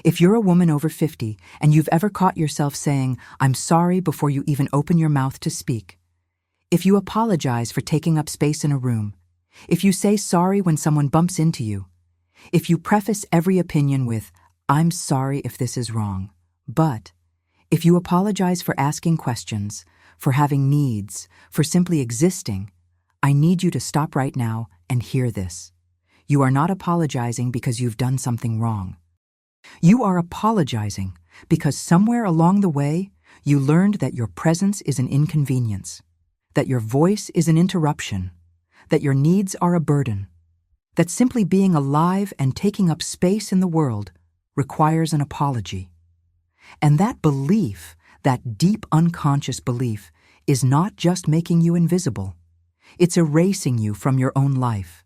If you're a woman over 50 and you've ever caught yourself saying, "I'm sorry," before you even open your mouth to speak, if you apologize for taking up space in a room, if you say sorry when someone bumps into you, if you preface every opinion with, "I'm sorry if this is wrong," but if you apologize for asking questions, for having needs, for simply existing, I need you to stop right now and hear this. You are not apologizing because you've done something wrong. You are apologizing because somewhere along the way, you learned that your presence is an inconvenience, that your voice is an interruption, that your needs are a burden, that simply being alive and taking up space in the world requires an apology. And that belief, that deep unconscious belief, is not just making you invisible. It's erasing you from your own life.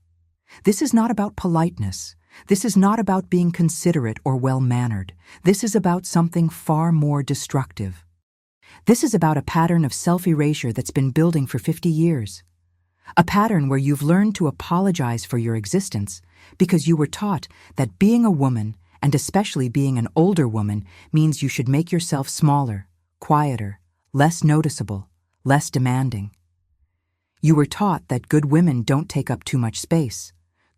This is not about politeness. This is not about being considerate or well-mannered. This is about something far more destructive. This is about a pattern of self-erasure that's been building for 50 years. A pattern where you've learned to apologize for your existence because you were taught that being a woman, and especially being an older woman, means you should make yourself smaller, quieter, less noticeable, less demanding. You were taught that good women don't take up too much space.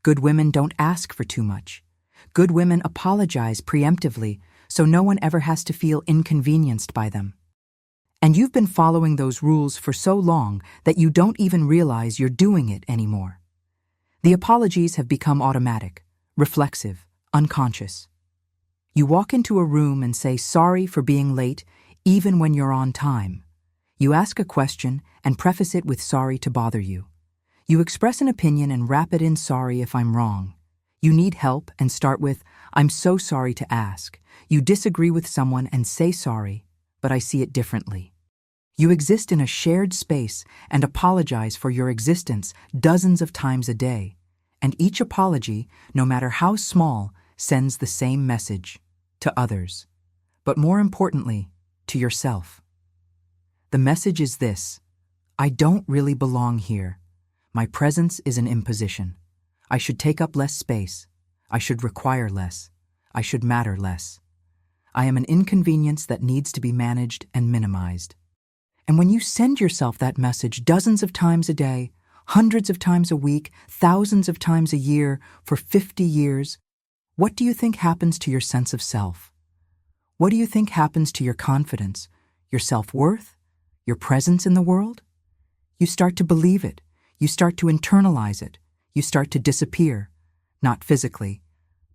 Good women don't ask for too much. Good women apologize preemptively so no one ever has to feel inconvenienced by them. And you've been following those rules for so long that you don't even realize you're doing it anymore. The apologies have become automatic, reflexive, unconscious. You walk into a room and say sorry for being late even when you're on time. You ask a question and preface it with sorry to bother you. You express an opinion and wrap it in sorry if I'm wrong. You need help and start with, "I'm so sorry to ask." You disagree with someone and say sorry, but I see it differently. You exist in a shared space and apologize for your existence dozens of times a day. And each apology, no matter how small, sends the same message to others. But more importantly, to yourself. The message is this: I don't really belong here. My presence is an imposition. I should take up less space. I should require less. I should matter less. I am an inconvenience that needs to be managed and minimized. And when you send yourself that message dozens of times a day, hundreds of times a week, thousands of times a year, for 50 years, what do you think happens to your sense of self? What do you think happens to your confidence, your self-worth, your presence in the world? You start to believe it. You start to internalize it. You start to disappear, not physically,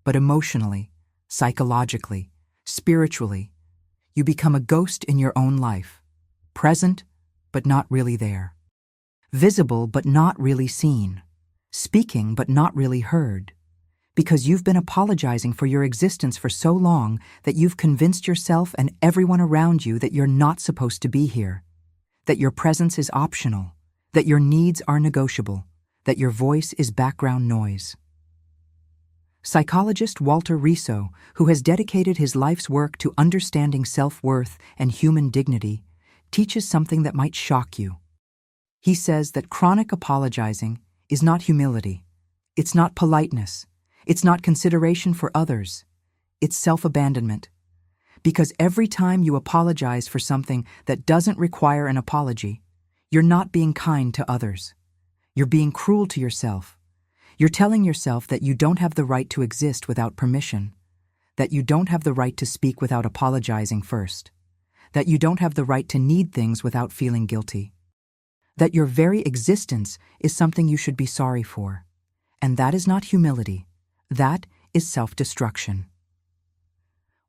but emotionally, psychologically, spiritually. You become a ghost in your own life, present but not really there, visible but not really seen, speaking but not really heard, because you've been apologizing for your existence for so long that you've convinced yourself and everyone around you that you're not supposed to be here, that your presence is optional, that your needs are negotiable, that your voice is background noise. Psychologist Walter Riso, who has dedicated his life's work to understanding self-worth and human dignity, teaches something that might shock you. He says that chronic apologizing is not humility. It's not politeness. It's not consideration for others. It's self-abandonment. Because every time you apologize for something that doesn't require an apology, you're not being kind to others. You're being cruel to yourself. You're telling yourself that you don't have the right to exist without permission, that you don't have the right to speak without apologizing first, that you don't have the right to need things without feeling guilty, that your very existence is something you should be sorry for. And that is not humility. That is self-destruction.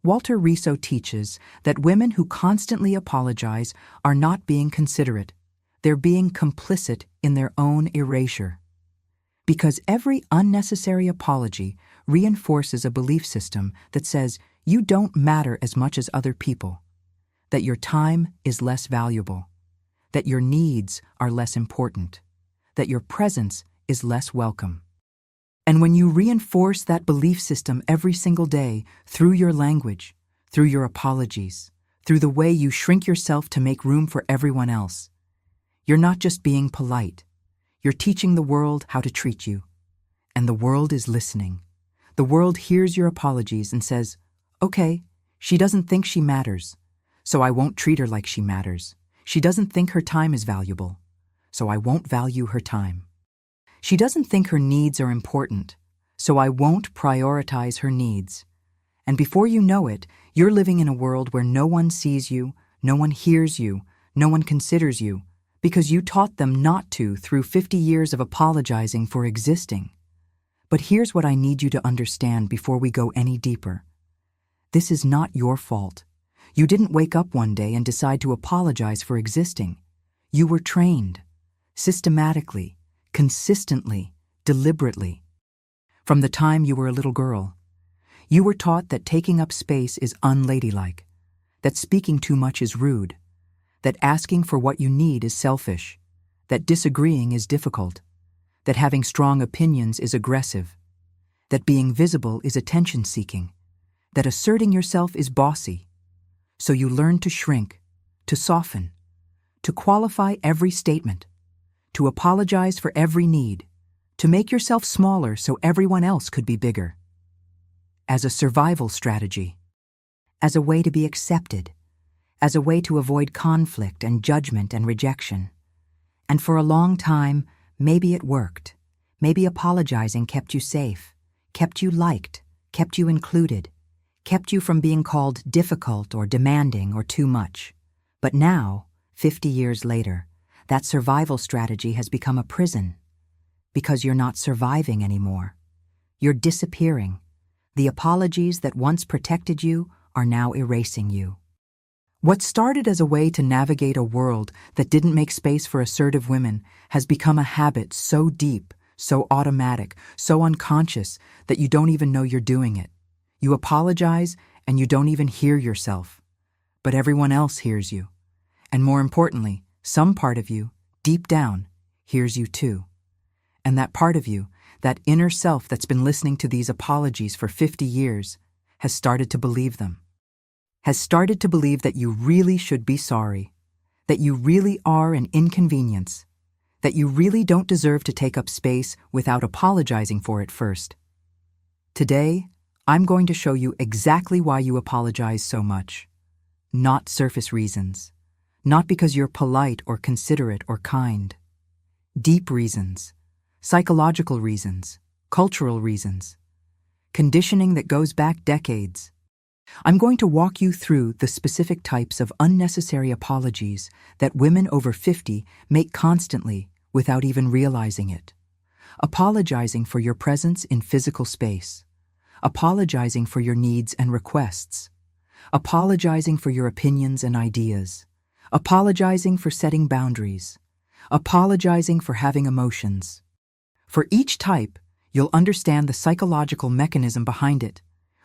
Walter Riso teaches that women who constantly apologize are not being considerate. They're being complicit in their own erasure. Because every unnecessary apology reinforces a belief system that says you don't matter as much as other people, that your time is less valuable, that your needs are less important, that your presence is less welcome. And when you reinforce that belief system every single day through your language, through your apologies, through the way you shrink yourself to make room for everyone else, you're not just being polite. You're teaching the world how to treat you. And the world is listening. The world hears your apologies and says, Okay, she doesn't think she matters, so I won't treat her like she matters. She doesn't think her time is valuable, so I won't value her time. She doesn't think her needs are important, so I won't prioritize her needs. And before you know it, you're living in a world where no one sees you, no one hears you, no one considers you, because you taught them not to through 50 years of apologizing for existing. But here's what I need you to understand before we go any deeper. This is not your fault. You didn't wake up one day and decide to apologize for existing. You were trained, systematically, consistently, deliberately. From the time you were a little girl, you were taught that taking up space is unladylike, that speaking too much is rude, that asking for what you need is selfish, that disagreeing is difficult, that having strong opinions is aggressive, that being visible is attention-seeking, that asserting yourself is bossy. So you learn to shrink, to soften, to qualify every statement, to apologize for every need, to make yourself smaller so everyone else could be bigger. As a survival strategy, as a way to be accepted, as a way to avoid conflict and judgment and rejection. And for a long time, maybe it worked. Maybe apologizing kept you safe, kept you liked, kept you included, kept you from being called difficult or demanding or too much. But now, 50 years later, that survival strategy has become a prison. Because you're not surviving anymore. You're disappearing. The apologies that once protected you are now erasing you. What started as a way to navigate a world that didn't make space for assertive women has become a habit so deep, so automatic, so unconscious that you don't even know you're doing it. You apologize and you don't even hear yourself. But everyone else hears you. And more importantly, some part of you, deep down, hears you too. And that part of you, that inner self that's been listening to these apologies for 50 years, has started to believe them. Has started to believe that you really should be sorry, that you really are an inconvenience, that you really don't deserve to take up space without apologizing for it first. Today, I'm going to show you exactly why you apologize so much. Not surface reasons. Not because you're polite or considerate or kind. Deep reasons. Psychological reasons. Cultural reasons. Conditioning that goes back decades. I'm going to walk you through the specific types of unnecessary apologies that women over 50 make constantly without even realizing it. Apologizing for your presence in physical space. Apologizing for your needs and requests. Apologizing for your opinions and ideas. Apologizing for setting boundaries. Apologizing for having emotions. For each type, you'll understand the psychological mechanism behind it,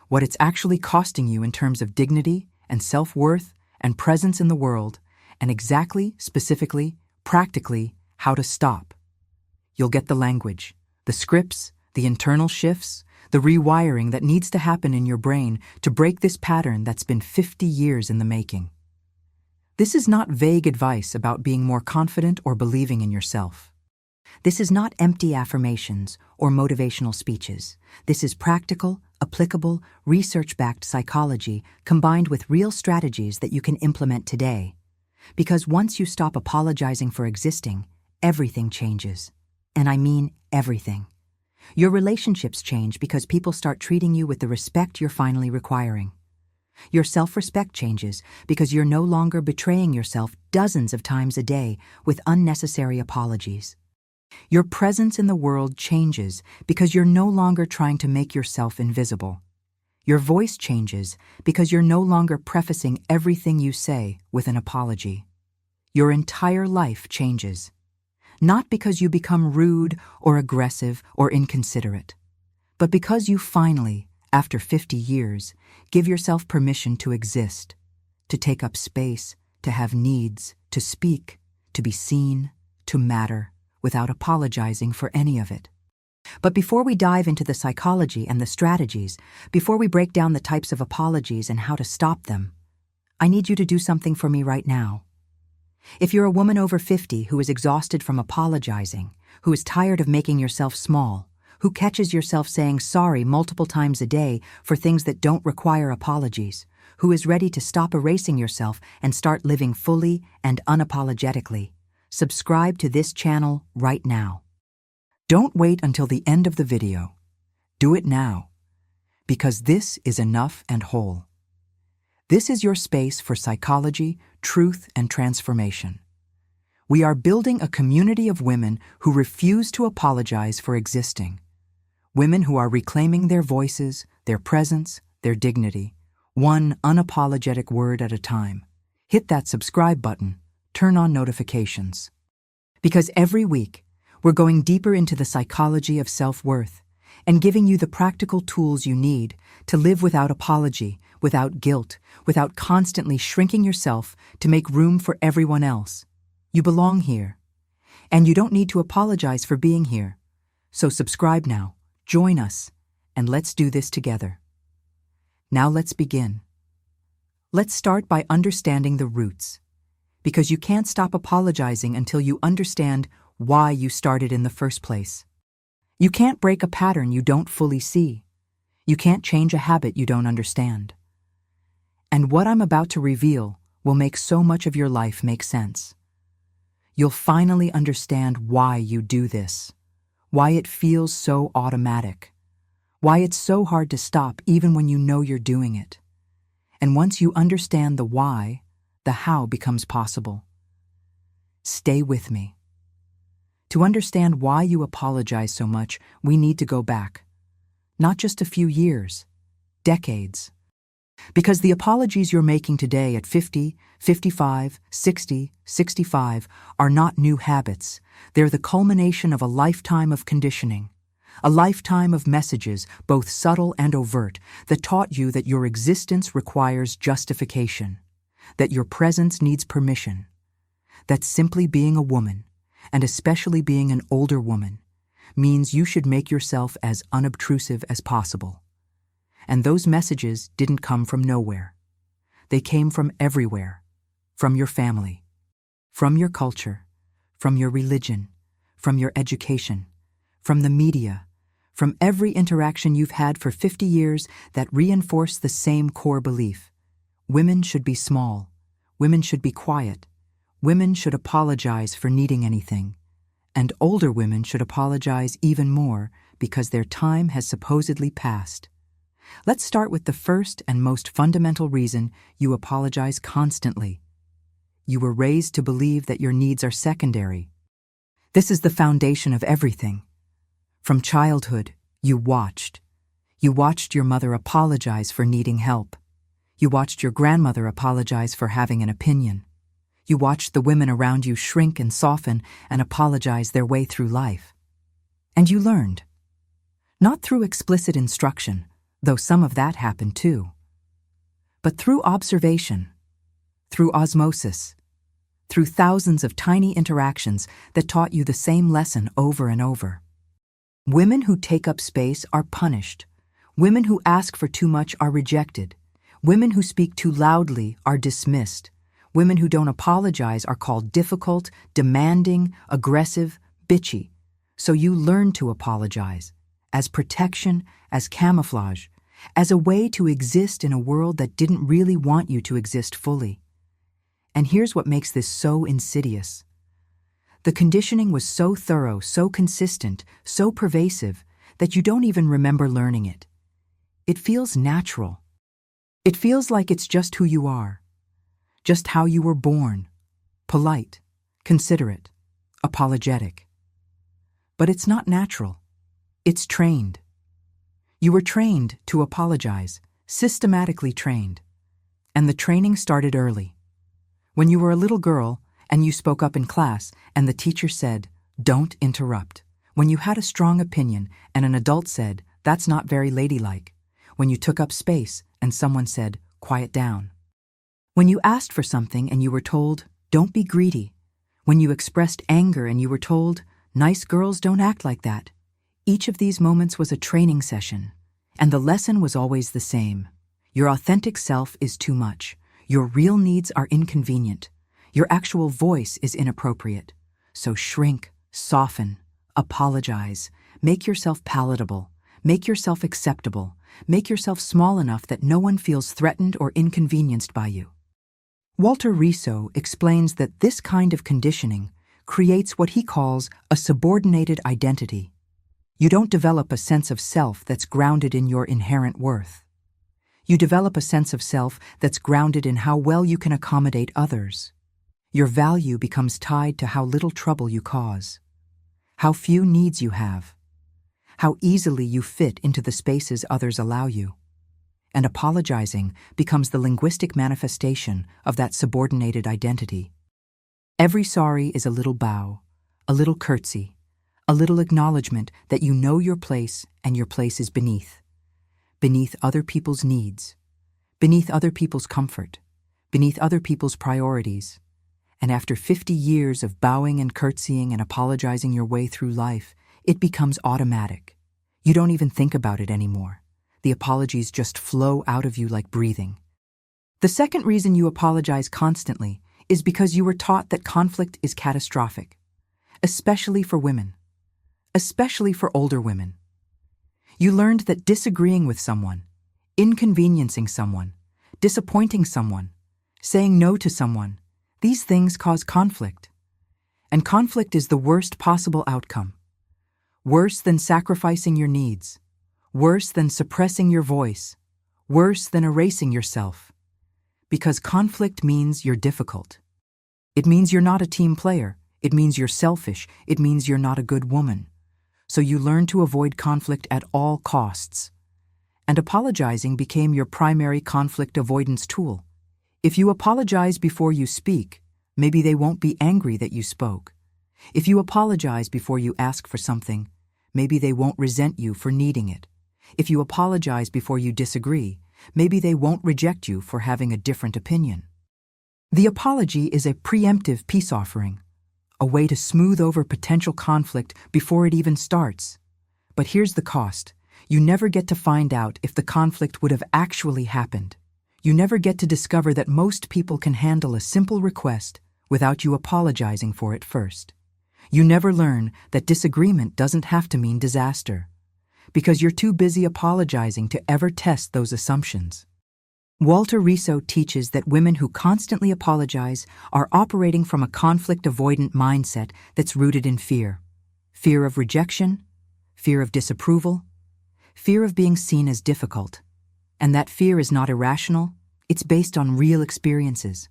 what it's actually costing you in terms of dignity and self-worth and presence in the world, and exactly, specifically, practically, how to stop. You'll get the language, the scripts, the internal shifts, the rewiring that needs to happen in your brain to break this pattern that's been 50 years in the making. This is not vague advice about being more confident or believing in yourself. This is not empty affirmations or motivational speeches. This is practical, applicable, research-backed psychology combined with real strategies that you can implement today. Because once you stop apologizing for existing, everything changes. And I mean everything. Your relationships change because people start treating you with the respect you're finally requiring. Your self-respect changes because you're no longer betraying yourself dozens of times a day with unnecessary apologies. Your presence in the world changes because you're no longer trying to make yourself invisible. Your voice changes because you're no longer prefacing everything you say with an apology. Your entire life changes. Not because you become rude or aggressive or inconsiderate, but because you finally, after 50 years, give yourself permission to exist, to take up space, to have needs, to speak, to be seen, to matter, without apologizing for any of it. But before we dive into the psychology and the strategies, before we break down the types of apologies and how to stop them, I need you to do something for me right now. If you're a woman over 50 who is exhausted from apologizing, who is tired of making yourself small, who catches yourself saying sorry multiple times a day for things that don't require apologies, who is ready to stop erasing yourself and start living fully and unapologetically. Subscribe to this channel right now. Don't wait until the end of the video. Do it now, because this is enough and whole. This is your space for psychology, truth, and transformation. We are building a community of women who refuse to apologize for existing. Women who are reclaiming their voices, their presence, their dignity, one unapologetic word at a time. Hit that subscribe button, turn on notifications. Because every week, we're going deeper into the psychology of self-worth and giving you the practical tools you need to live without apology, without guilt, without constantly shrinking yourself to make room for everyone else. You belong here, and you don't need to apologize for being here. So subscribe now, join us, and let's do this together. Now let's begin. Let's start by understanding the roots, because you can't stop apologizing until you understand why you started in the first place. You can't break a pattern you don't fully see. You can't change a habit you don't understand. And what I'm about to reveal will make so much of your life make sense. You'll finally understand why you do this, why it feels so automatic, why it's so hard to stop even when you know you're doing it. And once you understand the why, the how becomes possible. Stay with me. To understand why you apologize so much, we need to go back. Not just a few years, decades. Because the apologies you're making today at 50, 55, 60, 65 are not new habits. They're the culmination of a lifetime of conditioning, a lifetime of messages, both subtle and overt, that taught you that your existence requires justification, that your presence needs permission, that simply being a woman, and especially being an older woman, means you should make yourself as unobtrusive as possible. And those messages didn't come from nowhere. They came from everywhere, from your family, from your culture, from your religion, from your education, from the media, from every interaction you've had for 50 years that reinforce the same core belief. Women should be small. Women should be quiet. Women should apologize for needing anything. And older women should apologize even more because their time has supposedly passed. Let's start with the first and most fundamental reason you apologize constantly. You were raised to believe that your needs are secondary. This is the foundation of everything. From childhood, you watched. You watched your mother apologize for needing help. You watched your grandmother apologize for having an opinion. You watched the women around you shrink and soften and apologize their way through life. And you learned. Not through explicit instruction, though some of that happened too, but through observation, through osmosis, through thousands of tiny interactions that taught you the same lesson over and over. Women who take up space are punished. Women who ask for too much are rejected. Women who speak too loudly are dismissed. Women who don't apologize are called difficult, demanding, aggressive, bitchy. So you learn to apologize, as protection, as camouflage, as a way to exist in a world that didn't really want you to exist fully. And here's what makes this so insidious. The conditioning was so thorough, so consistent, so pervasive, that you don't even remember learning it. It feels natural. It feels like it's just who you are, just how you were born, polite, considerate, apologetic. But it's not natural. It's trained. You were trained to apologize, systematically trained. And the training started early. When you were a little girl and you spoke up in class and the teacher said, "Don't interrupt." When you had a strong opinion and an adult said, "That's not very ladylike." When you took up space and someone said, "Quiet down." When you asked for something and you were told, "Don't be greedy." When you expressed anger and you were told, "Nice girls don't act like that." Each of these moments was a training session, and the lesson was always the same. Your authentic self is too much. Your real needs are inconvenient. Your actual voice is inappropriate. So shrink, soften, apologize, Make yourself palatable. Make yourself acceptable. Make yourself small enough that no one feels threatened or inconvenienced by you. Walter Riso explains that this kind of conditioning creates what he calls a subordinated identity. You don't develop a sense of self that's grounded in your inherent worth. You develop a sense of self that's grounded in how well you can accommodate others. Your value becomes tied to how little trouble you cause, how few needs you have, how easily you fit into the spaces others allow you. And apologizing becomes the linguistic manifestation of that subordinated identity. Every sorry is a little bow, a little curtsy, a little acknowledgement that you know your place and your place is beneath other people's needs, beneath other people's comfort, beneath other people's priorities. And after 50 years of bowing and curtsying and apologizing your way through life, it becomes automatic. You don't even think about it anymore. The apologies just flow out of you like breathing. The second reason you apologize constantly is because you were taught that conflict is catastrophic, especially for women, especially for older women. You learned that disagreeing with someone, inconveniencing someone, disappointing someone, saying no to someone, these things cause conflict. And conflict is the worst possible outcome. Worse than sacrificing your needs, worse than suppressing your voice, worse than erasing yourself. Because conflict means you're difficult. It means you're not a team player. It means you're selfish. It means you're not a good woman. So you learn to avoid conflict at all costs. And apologizing became your primary conflict avoidance tool. If you apologize before you speak, maybe they won't be angry that you spoke. If you apologize before you ask for something, maybe they won't resent you for needing it. If you apologize before you disagree, maybe they won't reject you for having a different opinion. The apology is a preemptive peace offering, a way to smooth over potential conflict before it even starts. But here's the cost. You never get to find out if the conflict would have actually happened. You never get to discover that most people can handle a simple request without you apologizing for it first. You never learn that disagreement doesn't have to mean disaster, because you're too busy apologizing to ever test those assumptions. Walter Riso teaches that women who constantly apologize are operating from a conflict-avoidant mindset that's rooted in fear. Fear of rejection, fear of disapproval, fear of being seen as difficult. And that fear is not irrational, it's based on real experiences.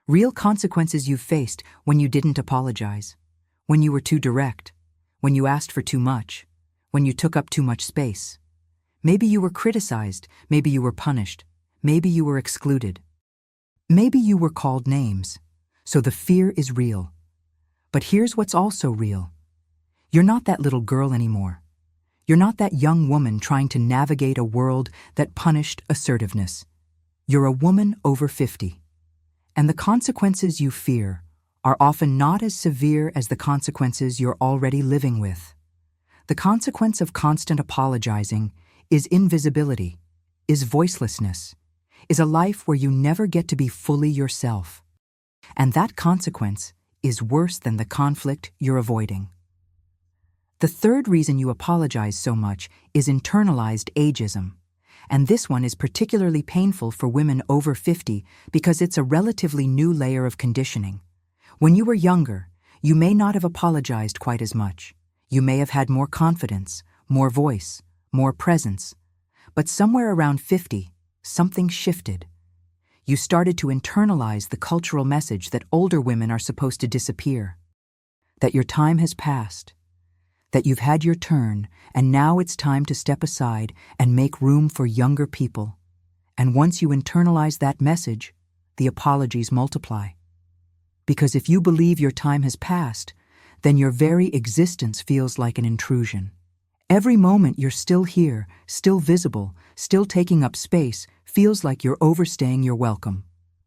Real consequences you've faced when you didn't apologize, when you were too direct, when you asked for too much, when you took up too much space. Maybe you were criticized, maybe you were punished, maybe you were excluded. Maybe you were called names, so the fear is real. But here's what's also real. You're not that little girl anymore. You're not that young woman trying to navigate a world that punished assertiveness. You're a woman over 50. And the consequences you fear are often not as severe as the consequences you're already living with. The consequence of constant apologizing is invisibility, is voicelessness, is a life where you never get to be fully yourself. And that consequence is worse than the conflict you're avoiding. The third reason you apologize so much is internalized ageism. And this one is particularly painful for women over 50 because it's a relatively new layer of conditioning. When you were younger, you may not have apologized quite as much. You may have had more confidence, more voice, more presence. But somewhere around 50, something shifted. You started to internalize the cultural message that older women are supposed to disappear, that your time has passed, that you've had your turn, and now it's time to step aside and make room for younger people. And once you internalize that message, the apologies multiply. Because if you believe your time has passed, then your very existence feels like an intrusion. Every moment you're still here, still visible, still taking up space, feels like you're overstaying your welcome.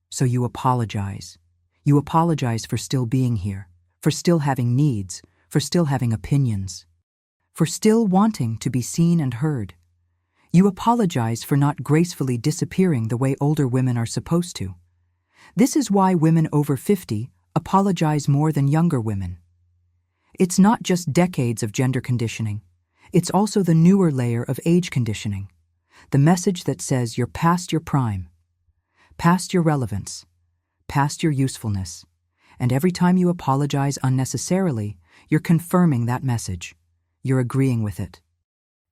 So you apologize. You apologize for still being here, for still having needs, for still having opinions, for still wanting to be seen and heard. You apologize for not gracefully disappearing the way older women are supposed to. This is why women over 50 apologize more than younger women. It's not just decades of gender conditioning. It's also the newer layer of age conditioning, the message that says you're past your prime, past your relevance, past your usefulness, and every time you apologize unnecessarily, you're confirming that message. You're agreeing with it.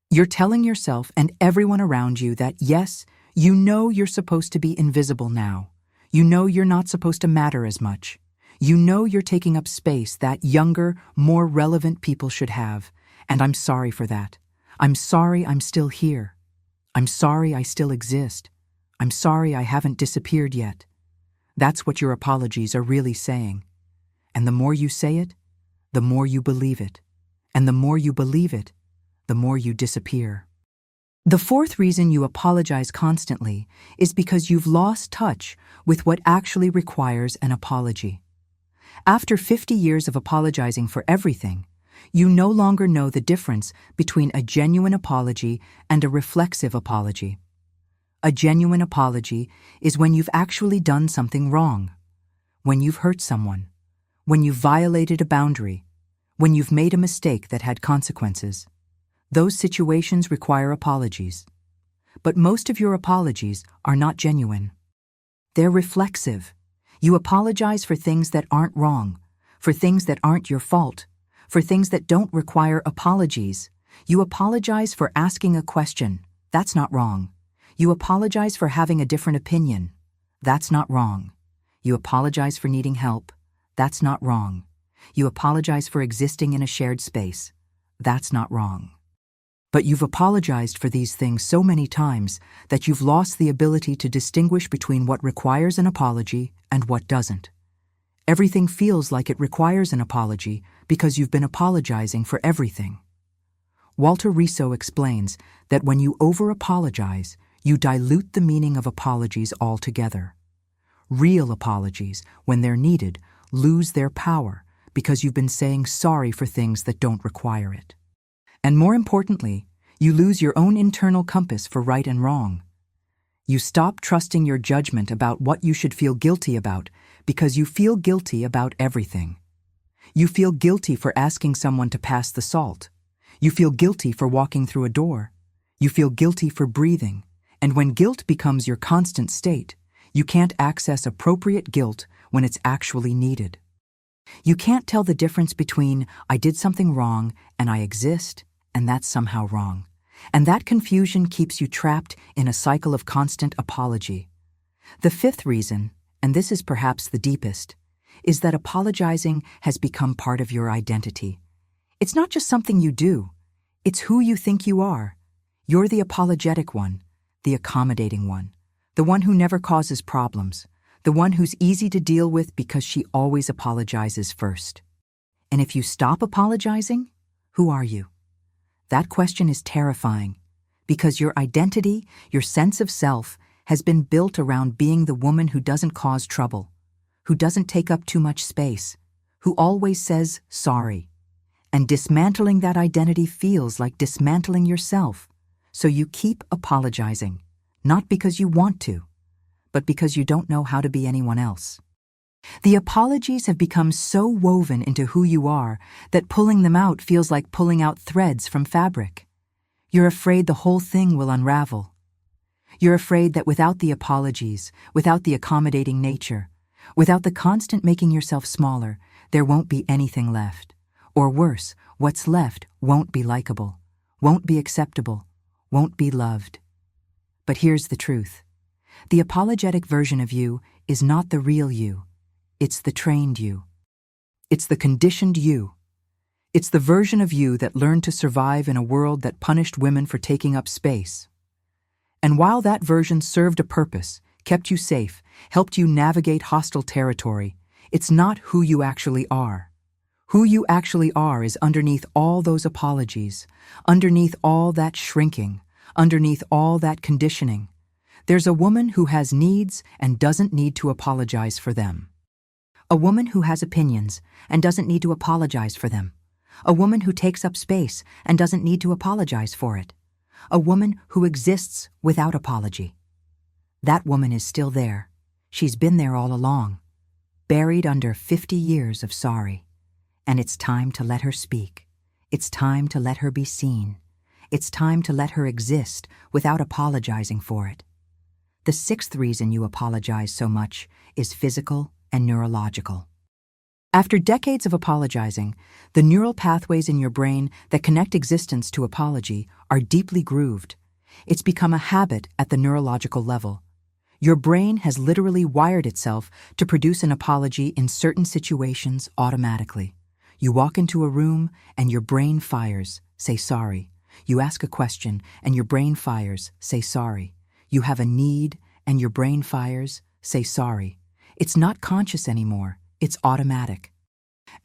You're telling yourself and everyone around you that yes, you know you're supposed to be invisible now. You know you're not supposed to matter as much. You know you're taking up space that younger, more relevant people should have, and I'm sorry for that. I'm sorry I'm still here. I'm sorry I still exist. I'm sorry I haven't disappeared yet. That's what your apologies are really saying. And the more you say it, the more you believe it. And the more you believe it, the more you disappear. The fourth reason you apologize constantly is because you've lost touch with what actually requires an apology. After 50 years of apologizing for everything, you no longer know the difference between a genuine apology and a reflexive apology. A genuine apology is when you've actually done something wrong, when you've hurt someone, when you've violated a boundary, when you've made a mistake that had consequences. Those situations require apologies. But most of your apologies are not genuine. They're reflexive. You apologize for things that aren't wrong, for things that aren't your fault, for things that don't require apologies. You apologize for asking a question. That's not wrong. You apologize for having a different opinion. That's not wrong. You apologize for needing help. That's not wrong. You apologize for existing in a shared space. That's not wrong. But you've apologized for these things so many times that you've lost the ability to distinguish between what requires an apology and what doesn't. Everything feels like it requires an apology because you've been apologizing for everything. Walter Riso explains that when you over-apologize, you dilute the meaning of apologies altogether. Real apologies, when they're needed, lose their power because you've been saying sorry for things that don't require it. And more importantly, you lose your own internal compass for right and wrong. You stop trusting your judgment about what you should feel guilty about because you feel guilty about everything. You feel guilty for asking someone to pass the salt. You feel guilty for walking through a door. You feel guilty for breathing. And when guilt becomes your constant state, you can't access appropriate guilt when it's actually needed. You can't tell the difference between I did something wrong and I exist, and that's somehow wrong. And that confusion keeps you trapped in a cycle of constant apology. The fifth reason, and this is perhaps the deepest, is that apologizing has become part of your identity. It's not just something you do. It's who you think you are. You're the apologetic one, the accommodating one, the one who never causes problems, the one who's easy to deal with because she always apologizes first. And if you stop apologizing, who are you? That question is terrifying because your identity, your sense of self, has been built around being the woman who doesn't cause trouble, who doesn't take up too much space, who always says sorry. And dismantling that identity feels like dismantling yourself, so you keep apologizing, not because you want to, but because you don't know how to be anyone else. The apologies have become so woven into who you are that pulling them out feels like pulling out threads from fabric. You're afraid the whole thing will unravel. You're afraid that without the apologies, without the accommodating nature, without the constant making yourself smaller, there won't be anything left. Or worse, what's left won't be likable, won't be acceptable, won't be loved. But here's the truth. The apologetic version of you is not the real you. It's the trained you. It's the conditioned you. It's the version of you that learned to survive in a world that punished women for taking up space. And while that version served a purpose, kept you safe, helped you navigate hostile territory, it's not who you actually are. Who you actually are is underneath all those apologies, underneath all that shrinking, underneath all that conditioning. There's a woman who has needs and doesn't need to apologize for them. A woman who has opinions and doesn't need to apologize for them. A woman who takes up space and doesn't need to apologize for it. A woman who exists without apology. That woman is still there. She's been there all along, buried under 50 years of sorry. And it's time to let her speak. It's time to let her be seen. It's time to let her exist without apologizing for it. The sixth reason you apologize so much is physical and neurological. After decades of apologizing, the neural pathways in your brain that connect existence to apology are deeply grooved. It's become a habit at the neurological level. Your brain has literally wired itself to produce an apology in certain situations automatically. You walk into a room and your brain fires, say sorry. You ask a question and your brain fires, say sorry. You have a need and your brain fires, say sorry. It's not conscious anymore. It's automatic.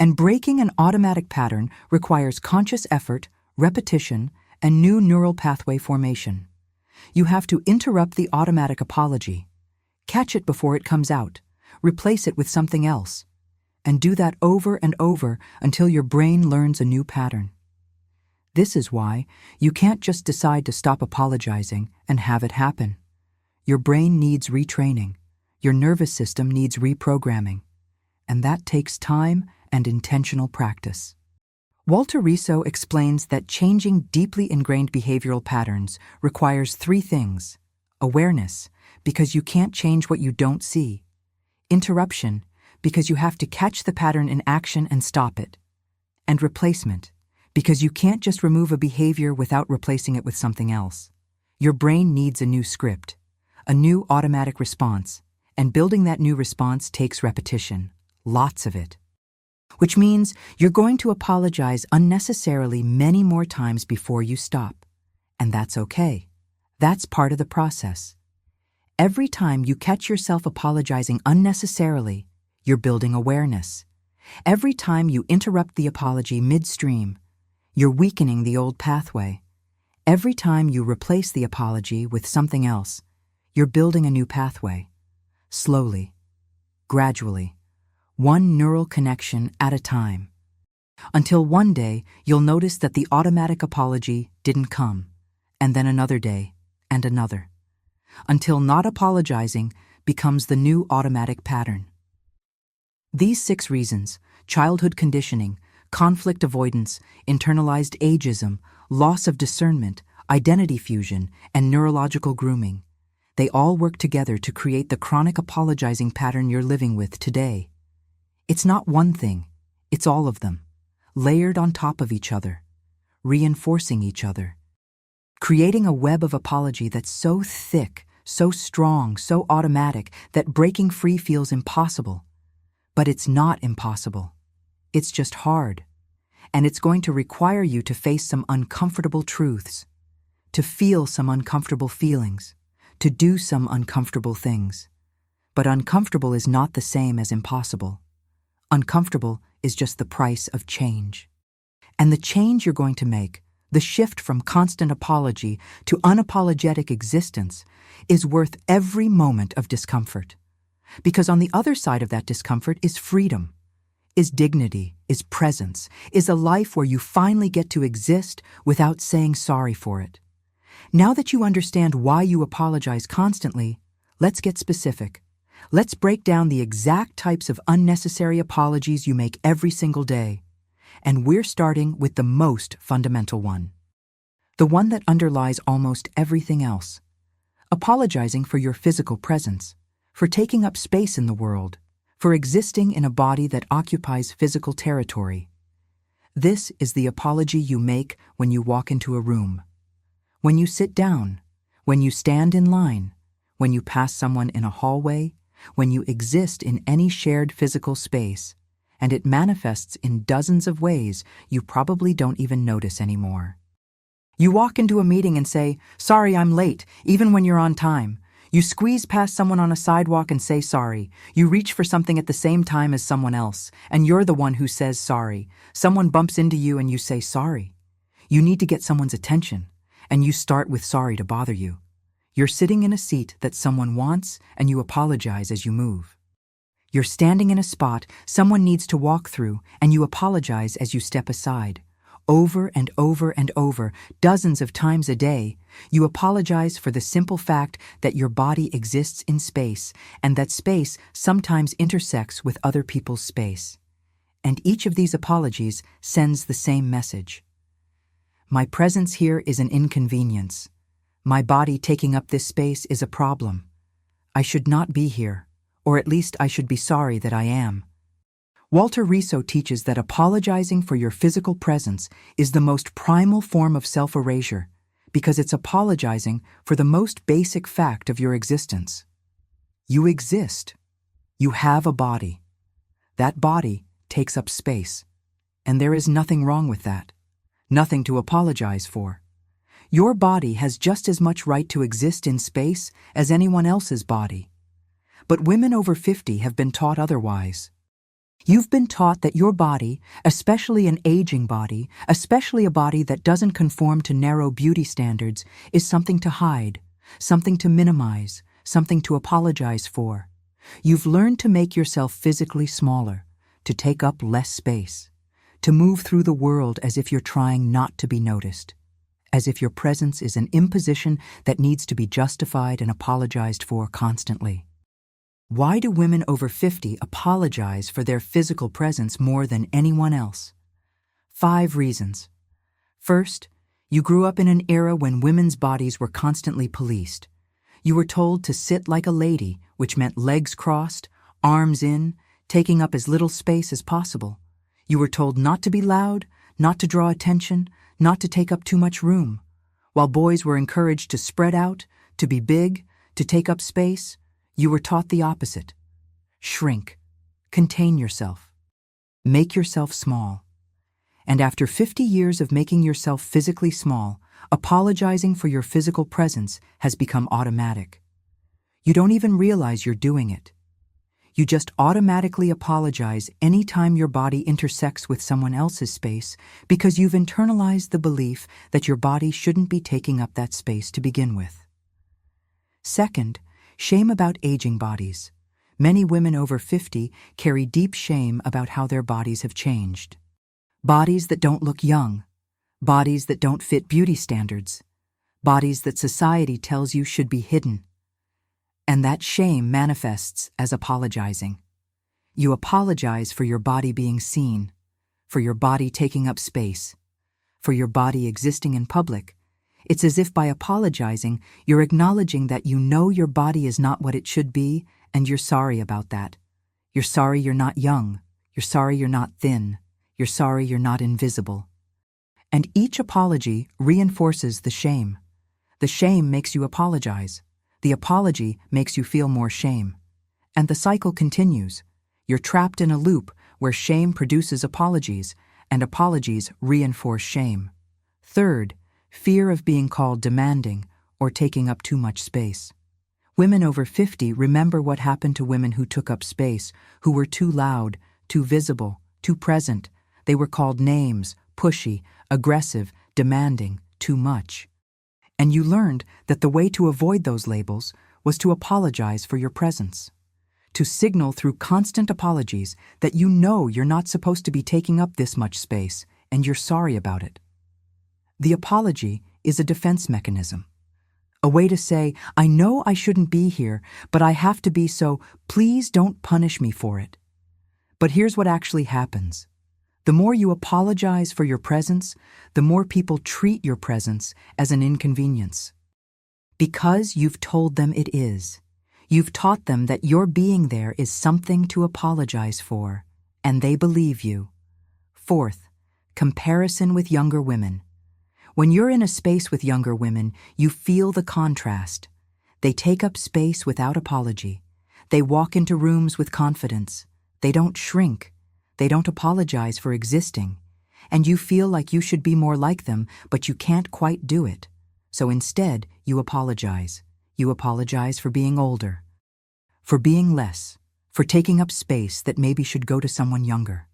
And breaking an automatic pattern requires conscious effort, repetition, and new neural pathway formation. You have to interrupt the automatic apology, catch it before it comes out, replace it with something else, and do that over and over until your brain learns a new pattern. This is why you can't just decide to stop apologizing and have it happen. Your brain needs retraining. Your nervous system needs reprogramming. And that takes time and intentional practice. Walter Riso explains that changing deeply ingrained behavioral patterns requires three things: awareness, because you can't change what you don't see; interruption, because you have to catch the pattern in action and stop it; and replacement, because you can't just remove a behavior without replacing it with something else. Your brain needs a new script, a new automatic response, and building that new response takes repetition. Lots of it. Which means you're going to apologize unnecessarily many more times before you stop. And that's okay. That's part of the process. Every time you catch yourself apologizing unnecessarily, you're building awareness. Every time you interrupt the apology midstream, you're weakening the old pathway. Every time you replace the apology with something else, you're building a new pathway. Slowly, gradually, one neural connection at a time. Until one day, you'll notice that the automatic apology didn't come, and then another day, and another, until not apologizing becomes the new automatic pattern. These 6 reasons, childhood conditioning, conflict avoidance, internalized ageism, loss of discernment, identity fusion, and neurological grooming, they all work together to create the chronic apologizing pattern you're living with today. It's not one thing, it's all of them, layered on top of each other, reinforcing each other, creating a web of apology that's so thick, so strong, so automatic that breaking free feels impossible. But it's not impossible. It's just hard. And it's going to require you to face some uncomfortable truths, to feel some uncomfortable feelings, to do some uncomfortable things. But uncomfortable is not the same as impossible. Uncomfortable is just the price of change. And the change you're going to make, the shift from constant apology to unapologetic existence, is worth every moment of discomfort. Because on the other side of that discomfort is freedom, is dignity, is presence, is a life where you finally get to exist without saying sorry for it. Now that you understand why you apologize constantly, let's get specific. Let's break down the exact types of unnecessary apologies you make every single day. And we're starting with the most fundamental one. The one that underlies almost everything else. Apologizing for your physical presence, for taking up space in the world, for existing in a body that occupies physical territory. This is the apology you make when you walk into a room, when you sit down, when you stand in line, when you pass someone in a hallway, when you exist in any shared physical space, and it manifests in dozens of ways you probably don't even notice anymore. You walk into a meeting and say, "Sorry, I'm late," even when you're on time. You squeeze past someone on a sidewalk and say sorry. You reach for something at the same time as someone else, and you're the one who says sorry. Someone bumps into you and you say sorry. You need to get someone's attention, and you start with sorry to bother you. You're sitting in a seat that someone wants, and you apologize as you move. You're standing in a spot someone needs to walk through, and you apologize as you step aside. Over and over and over, dozens of times a day, you apologize for the simple fact that your body exists in space, and that space sometimes intersects with other people's space. And each of these apologies sends the same message. My presence here is an inconvenience. My body taking up this space is a problem. I should not be here, or at least I should be sorry that I am. Walter Riso teaches that apologizing for your physical presence is the most primal form of self-erasure, because it's apologizing for the most basic fact of your existence. You exist. You have a body. That body takes up space, and there is nothing wrong with that. Nothing to apologize for. Your body has just as much right to exist in space as anyone else's body. But women over 50 have been taught otherwise. You've been taught that your body, especially an aging body, especially a body that doesn't conform to narrow beauty standards, is something to hide, something to minimize, something to apologize for. You've learned to make yourself physically smaller, to take up less space, to move through the world as if you're trying not to be noticed, as if your presence is an imposition that needs to be justified and apologized for constantly. Why do women over 50 apologize for their physical presence more than anyone else? 5 reasons. First, you grew up in an era when women's bodies were constantly policed. You were told to sit like a lady, which meant legs crossed, arms in, taking up as little space as possible. You were told not to be loud, not to draw attention, not to take up too much room. While boys were encouraged to spread out, to be big, to take up space, you were taught the opposite. Shrink. Contain yourself. Make yourself small. And after 50 years of making yourself physically small, apologizing for your physical presence has become automatic. You don't even realize you're doing it. You just automatically apologize anytime your body intersects with someone else's space because you've internalized the belief that your body shouldn't be taking up that space to begin with. Second, shame about aging bodies. Many women over 50 carry deep shame about how their bodies have changed. Bodies that don't look young. Bodies that don't fit beauty standards. Bodies that society tells you should be hidden. And that shame manifests as apologizing. You apologize for your body being seen, for your body taking up space, for your body existing in public. It's as if by apologizing, you're acknowledging that you know your body is not what it should be, and you're sorry about that. You're sorry you're not young. You're sorry you're not thin. You're sorry you're not invisible. And each apology reinforces the shame. The shame makes you apologize. The apology makes you feel more shame. And the cycle continues. You're trapped in a loop where shame produces apologies, and apologies reinforce shame. Third, fear of being called demanding or taking up too much space. Women over 50 remember what happened to women who took up space, who were too loud, too visible, too present. They were called names, pushy, aggressive, demanding, too much. And you learned that the way to avoid those labels was to apologize for your presence, to signal through constant apologies that you know you're not supposed to be taking up this much space and you're sorry about it. The apology is a defense mechanism, a way to say, I know I shouldn't be here, but I have to be, so please don't punish me for it. But here's what actually happens. The more you apologize for your presence, the more people treat your presence as an inconvenience. Because you've told them it is. You've taught them that your being there is something to apologize for, and they believe you. Fourth, comparison with younger women. When you're in a space with younger women, you feel the contrast. They take up space without apology. They walk into rooms with confidence. They don't shrink. They don't apologize for existing. And you feel like you should be more like them, but you can't quite do it. So instead, you apologize. You apologize for being older, for being less, for taking up space that maybe should go to someone younger.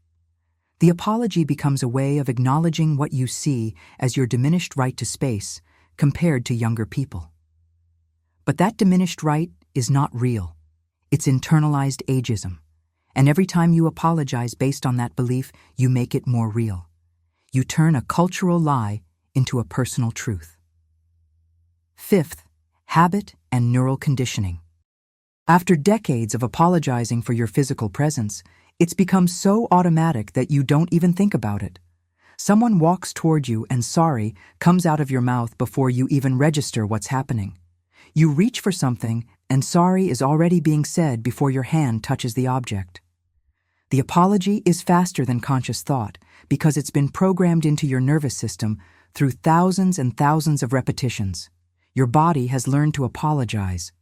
The apology becomes a way of acknowledging what you see as your diminished right to space compared to younger people. But that diminished right is not real. It's internalized ageism. And every time you apologize based on that belief, you make it more real. You turn a cultural lie into a personal truth. Fifth, habit and neural conditioning. After decades of apologizing for your physical presence, it's become so automatic that you don't even think about it. Someone walks toward you and sorry comes out of your mouth before you even register what's happening. You reach for something and sorry is already being said before your hand touches the object. The apology is faster than conscious thought because it's been programmed into your nervous system through thousands and thousands of repetitions. Your body has learned to apologize.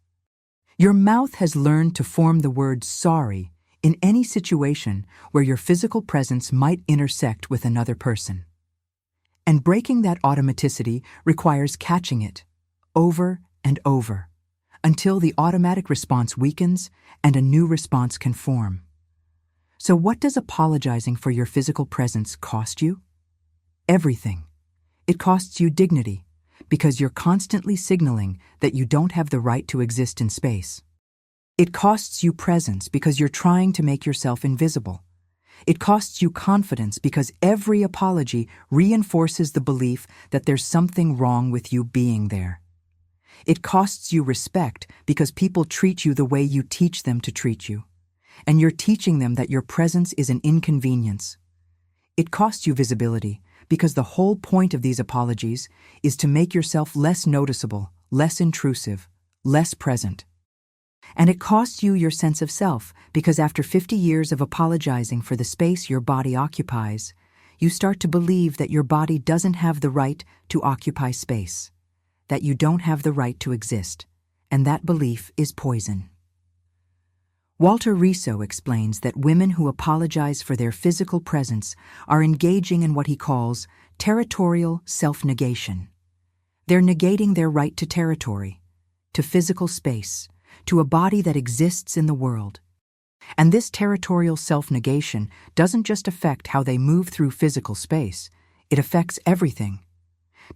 Your mouth has learned to form the word sorry in any situation where your physical presence might intersect with another person. And breaking that automaticity requires catching it over and over until the automatic response weakens and a new response can form. So what does apologizing for your physical presence cost you? Everything. It costs you dignity because you're constantly signaling that you don't have the right to exist in space. It costs you presence because you're trying to make yourself invisible. It costs you confidence because every apology reinforces the belief that there's something wrong with you being there. It costs you respect because people treat you the way you teach them to treat you, and you're teaching them that your presence is an inconvenience. It costs you visibility because the whole point of these apologies is to make yourself less noticeable, less intrusive, less present. And it costs you your sense of self because after 50 years of apologizing for the space your body occupies, you start to believe that your body doesn't have the right to occupy space, that you don't have the right to exist, and that belief is poison. Walter Riso explains that women who apologize for their physical presence are engaging in what he calls territorial self-negation. They're negating their right to territory, to physical space, to a body that exists in the world. And this territorial self-negation doesn't just affect how they move through physical space, it affects everything.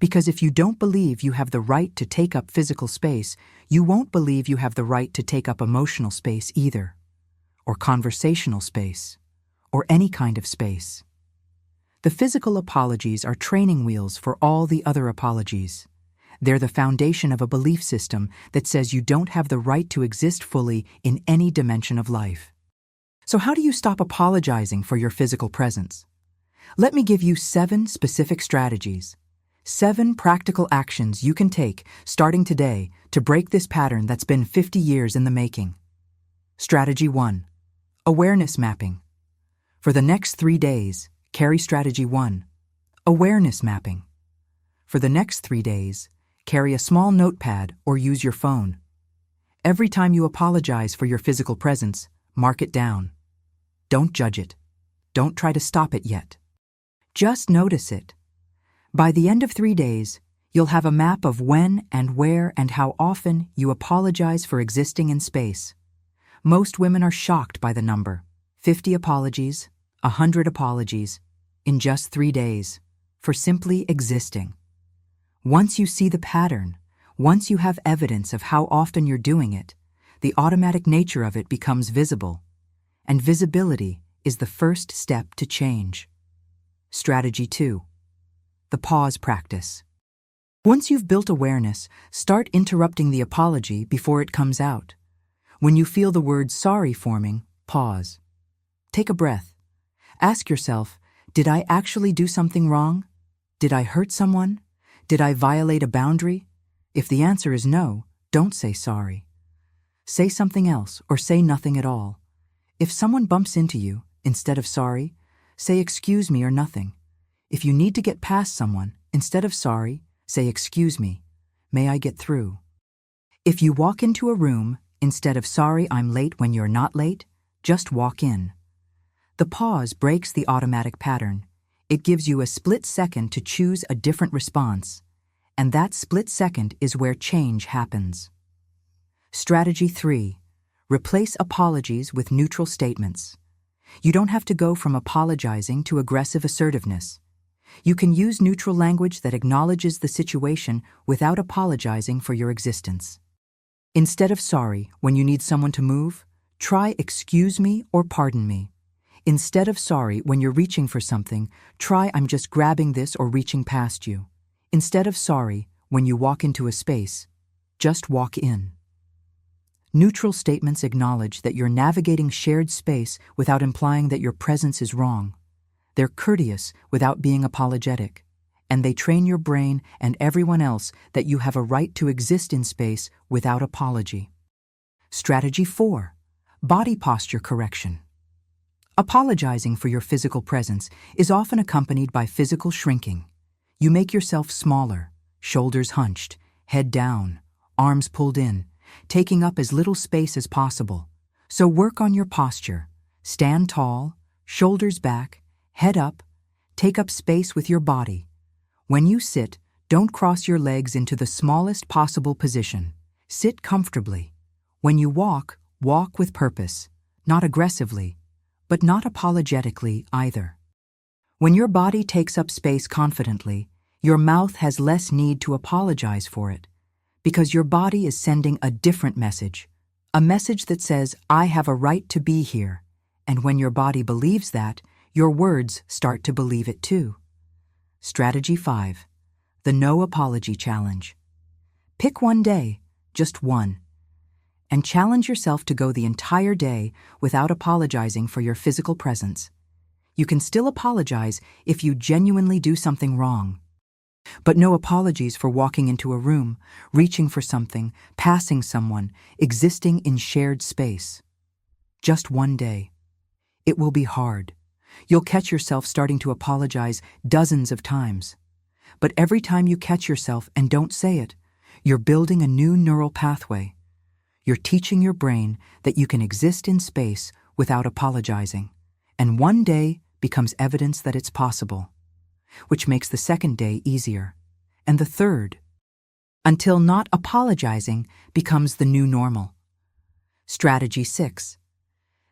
Because if you don't believe you have the right to take up physical space, you won't believe you have the right to take up emotional space either, or conversational space, or any kind of space. The physical apologies are training wheels for all the other apologies. They're the foundation of a belief system that says you don't have the right to exist fully in any dimension of life. So how do you stop apologizing for your physical presence? Let me give you 7 specific strategies. 7 practical actions you can take starting today to break this pattern that's been 50 years in the making. Strategy 1. Awareness mapping. For the next 3 days, carry Strategy 1. Awareness mapping. For the next 3 days, carry a small notepad or use your phone. Every time you apologize for your physical presence, mark it down. Don't judge it. Don't try to stop it yet. Just notice it. By the end of 3 days, you'll have a map of when and where and how often you apologize for existing in space. Most women are shocked by the number. 50 apologies, 100 apologies, in just 3 days, for simply existing. Once you see the pattern, once you have evidence of how often you're doing it, the automatic nature of it becomes visible. And visibility is the first step to change. Strategy 2. The pause practice. Once you've built awareness, start interrupting the apology before it comes out. When you feel the word sorry forming, pause. Take a breath. Ask yourself, did I actually do something wrong? Did I hurt someone? Did I violate a boundary? If the answer is no, don't say sorry. Say something else or say nothing at all. If someone bumps into you, instead of sorry, say excuse me or nothing. If you need to get past someone, instead of sorry, say excuse me. May I get through? If you walk into a room, instead of sorry I'm late when you're not late, just walk in. The pause breaks the automatic pattern. It gives you a split second to choose a different response, and that split second is where change happens. Strategy 3. Replace apologies with neutral statements. You don't have to go from apologizing to aggressive assertiveness. You can use neutral language that acknowledges the situation without apologizing for your existence. Instead of sorry, when you need someone to move, try excuse me or pardon me. Instead of sorry, when you're reaching for something, try I'm just grabbing this or reaching past you. Instead of sorry, when you walk into a space, just walk in. Neutral statements acknowledge that you're navigating shared space without implying that your presence is wrong. They're courteous without being apologetic, and they train your brain and everyone else that you have a right to exist in space without apology. Strategy 4. Body posture correction. Apologizing for your physical presence is often accompanied by physical shrinking. You make yourself smaller, shoulders hunched, head down, arms pulled in, taking up as little space as possible. So work on your posture. Stand tall, shoulders back, head up, take up space with your body. When you sit, don't cross your legs into the smallest possible position. Sit comfortably. When you walk, walk with purpose, not aggressively, but not apologetically either. When your body takes up space confidently, your mouth has less need to apologize for it, because your body is sending a different message, a message that says, I have a right to be here. And when your body believes that, your words start to believe it too. Strategy 5. The No Apology Challenge. Pick one day, just one, and challenge yourself to go the entire day without apologizing for your physical presence. You can still apologize if you genuinely do something wrong. But no apologies for walking into a room, reaching for something, passing someone, existing in shared space. Just one day. It will be hard. You'll catch yourself starting to apologize dozens of times. But every time you catch yourself and don't say it, you're building a new neural pathway. You're teaching your brain that you can exist in space without apologizing, and one day becomes evidence that it's possible, which makes the second day easier, and the third, until not apologizing becomes the new normal. Strategy 6.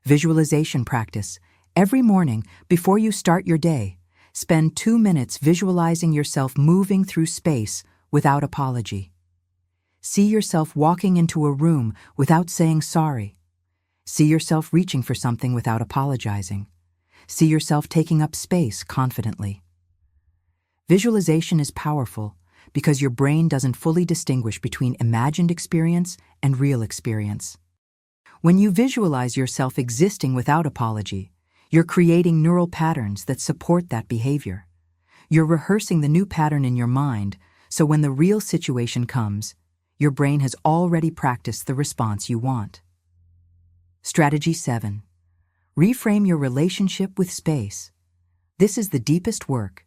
Visualization practice. Every morning, before you start your day, spend 2 minutes visualizing yourself moving through space without apology. See yourself walking into a room without saying sorry. See yourself reaching for something without apologizing. See yourself taking up space confidently. Visualization is powerful because your brain doesn't fully distinguish between imagined experience and real experience. When you visualize yourself existing without apology, you're creating neural patterns that support that behavior. You're rehearsing the new pattern in your mind, so when the real situation comes, your brain has already practiced the response you want. Strategy 7. Reframe your relationship with space. This is the deepest work.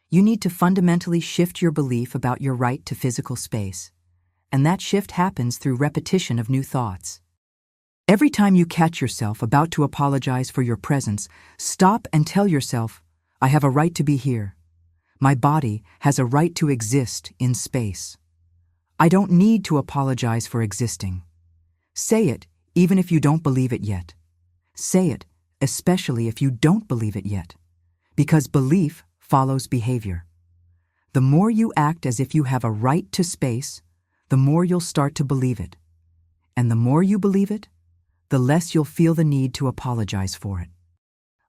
You need to fundamentally shift your belief about your right to physical space. And that shift happens through repetition of new thoughts. Every time you catch yourself about to apologize for your presence, stop and tell yourself, I have a right to be here. My body has a right to exist in space. I don't need to apologize for existing. Say it, even if you don't believe it yet. Say it, especially if you don't believe it yet. Because belief follows behavior. The more you act as if you have a right to space, the more you'll start to believe it. And the more you believe it, the less you'll feel the need to apologize for it.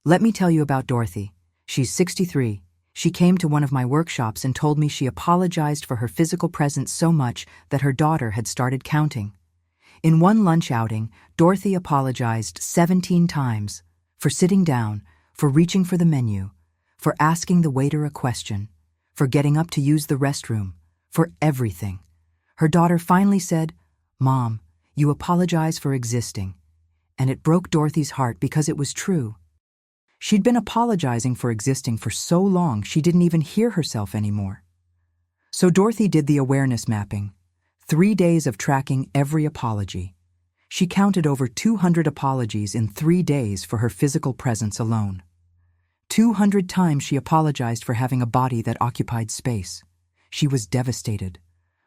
Let me tell you about Dorothy. She's 63. She came to one of my workshops and told me she apologized for her physical presence so much that her daughter had started counting. In one lunch outing, Dorothy apologized 17 times for sitting down, for reaching for the menu, for asking the waiter a question, for getting up to use the restroom, for everything. Her daughter finally said, Mom, you apologize for existing. And it broke Dorothy's heart because it was true. She'd been apologizing for existing for so long she didn't even hear herself anymore. So Dorothy did the awareness mapping, 3 days of tracking every apology. She counted over 200 apologies in 3 days for her physical presence alone. 200 times she apologized for having a body that occupied space. She was devastated.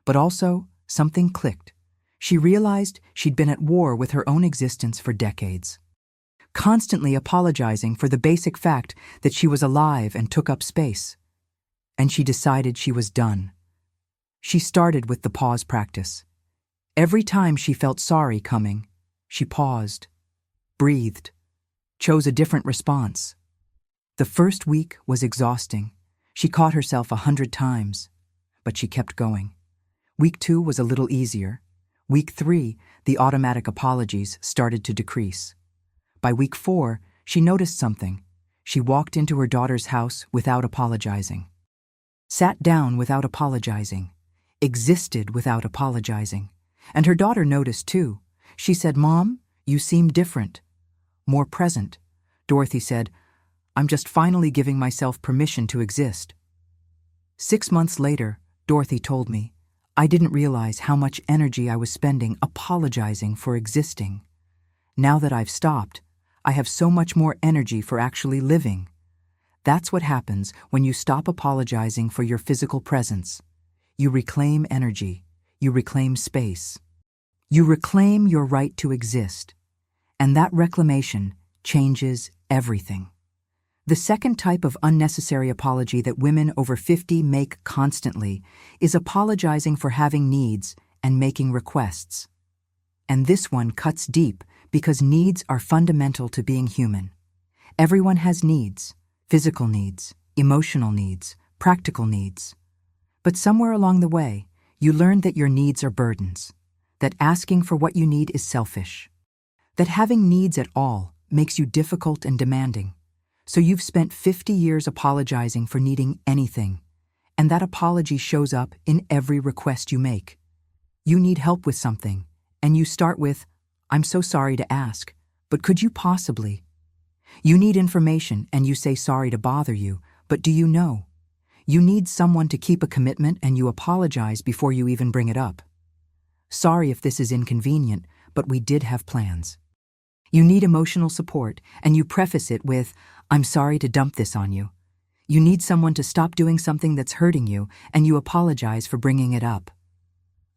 But also, something clicked. She realized she'd been at war with her own existence for decades, constantly apologizing for the basic fact that she was alive and took up space. And she decided she was done. She started with the pause practice. Every time she felt sorry coming, she paused, breathed, chose a different response. The first week was exhausting. She caught herself 100 times, but she kept going. Week 2 was a little easier. Week 3, the automatic apologies started to decrease. By week 4, she noticed something. She walked into her daughter's house without apologizing. Sat down without apologizing. Existed without apologizing. And her daughter noticed too. She said, "Mom, you seem different. More present." Dorothy said, "I'm just finally giving myself permission to exist." 6 months later, Dorothy told me, "I didn't realize how much energy I was spending apologizing for existing. Now that I've stopped, I have so much more energy for actually living." That's what happens when you stop apologizing for your physical presence. You reclaim energy. You reclaim space. You reclaim your right to exist. And that reclamation changes everything. The second type of unnecessary apology that women over 50 make constantly is apologizing for having needs and making requests. And this one cuts deep because needs are fundamental to being human. Everyone has needs, physical needs, emotional needs, practical needs. But somewhere along the way, you learn that your needs are burdens, that asking for what you need is selfish, that having needs at all makes you difficult and demanding. So you've spent 50 years apologizing for needing anything, and that apology shows up in every request you make. You need help with something, and you start with, "I'm so sorry to ask, but could you possibly?" You need information, and you say sorry to bother you, but do you know? You need someone to keep a commitment, and you apologize before you even bring it up. "Sorry if this is inconvenient, but we did have plans." You need emotional support, and you preface it with, "I'm sorry to dump this on you." You need someone to stop doing something that's hurting you, and you apologize for bringing it up.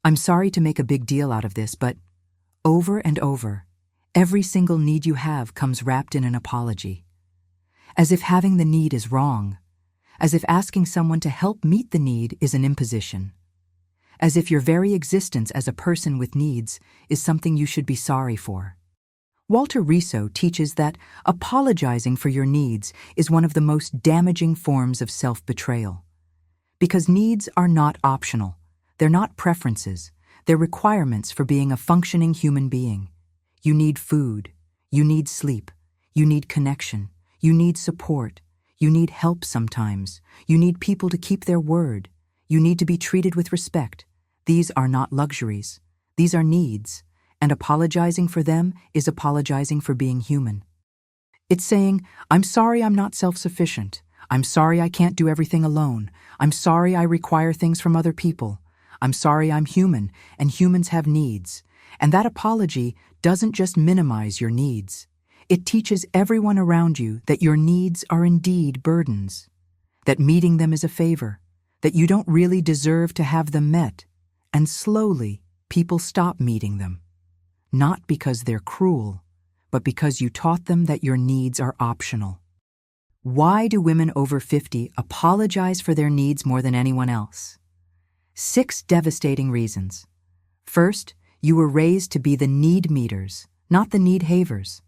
"I'm sorry to make a big deal out of this, but..." Over and over, every single need you have comes wrapped in an apology. As if having the need is wrong. As if asking someone to help meet the need is an imposition. As if your very existence as a person with needs is something you should be sorry for. Walter Riso teaches that apologizing for your needs is one of the most damaging forms of self-betrayal. Because needs are not optional. They're not preferences. They're requirements for being a functioning human being. You need food. You need sleep. You need connection. You need support. You need help sometimes. You need people to keep their word. You need to be treated with respect. These are not luxuries. These are needs. And apologizing for them is apologizing for being human. It's saying, "I'm sorry I'm not self-sufficient. I'm sorry I can't do everything alone. I'm sorry I require things from other people. I'm sorry I'm human, and humans have needs." And that apology doesn't just minimize your needs. It teaches everyone around you that your needs are indeed burdens, that meeting them is a favor, that you don't really deserve to have them met. And slowly, people stop meeting them. Not because they're cruel, but because you taught them that your needs are optional. Why do women over 50 apologize for their needs more than anyone else? 6 devastating reasons. First, you were raised to be the need meters, not the need havers.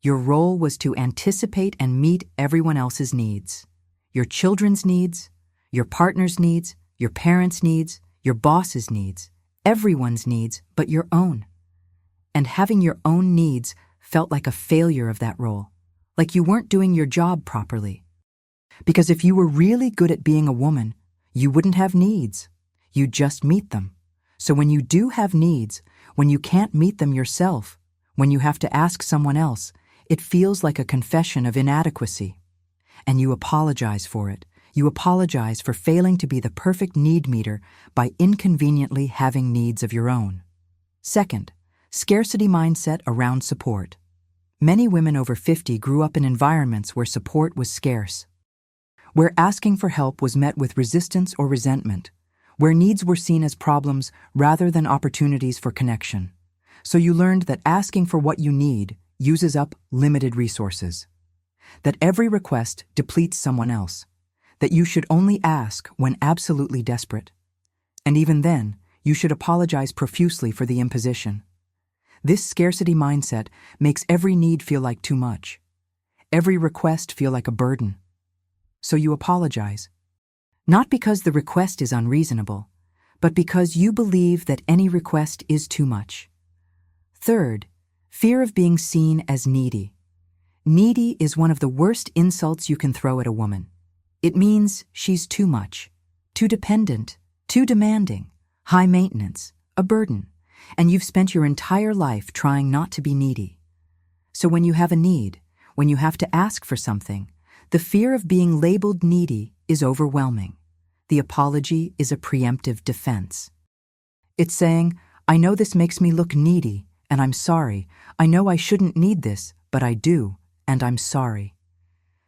Your role was to anticipate and meet everyone else's needs. Your children's needs, your partner's needs, your parents' needs, your boss's needs, everyone's needs but your own. And having your own needs felt like a failure of that role, like you weren't doing your job properly. Because if you were really good at being a woman, you wouldn't have needs. You'd just meet them. So when you do have needs, when you can't meet them yourself, when you have to ask someone else, it feels like a confession of inadequacy. And you apologize for it. You apologize for failing to be the perfect need meter by inconveniently having needs of your own. Second, scarcity mindset around support. Many women over 50 grew up in environments where support was scarce, where asking for help was met with resistance or resentment, where needs were seen as problems rather than opportunities for connection. So you learned that asking for what you need uses up limited resources, that every request depletes someone else, that you should only ask when absolutely desperate. And even then, you should apologize profusely for the imposition. This scarcity mindset makes every need feel like too much, every request feel like a burden. So you apologize. Not because the request is unreasonable, but because you believe that any request is too much. Third, fear of being seen as needy. Needy is one of the worst insults you can throw at a woman. It means she's too much, too dependent, too demanding, high maintenance, a burden, and you've spent your entire life trying not to be needy. So when you have a need, when you have to ask for something, the fear of being labeled needy is overwhelming. The apology is a preemptive defense. It's saying, I know this makes me look needy, and I'm sorry. I know I shouldn't need this, but I do, and I'm sorry.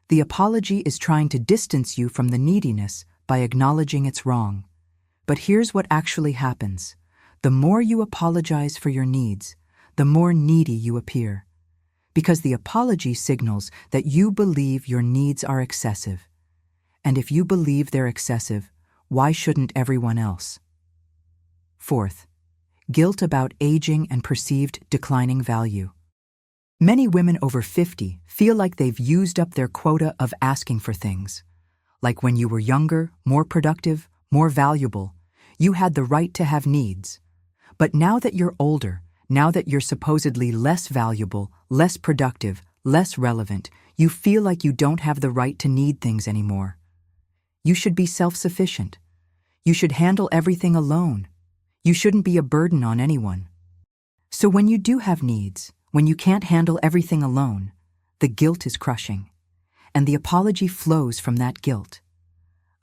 The apology is trying to distance you from the neediness by acknowledging it's wrong. But here's what actually happens. The more you apologize for your needs, the more needy you appear. Because the apology signals that you believe your needs are excessive. And if you believe they're excessive, why shouldn't everyone else? Fourth, guilt about aging and perceived declining value. Many women over 50 feel like they've used up their quota of asking for things. Like when you were younger, more productive, more valuable, you had the right to have needs. But now that you're older, now that you're supposedly less valuable, less productive, less relevant, you feel like you don't have the right to need things anymore. You should be self-sufficient. You should handle everything alone. You shouldn't be a burden on anyone. So when you do have needs, when you can't handle everything alone, the guilt is crushing. And the apology flows from that guilt.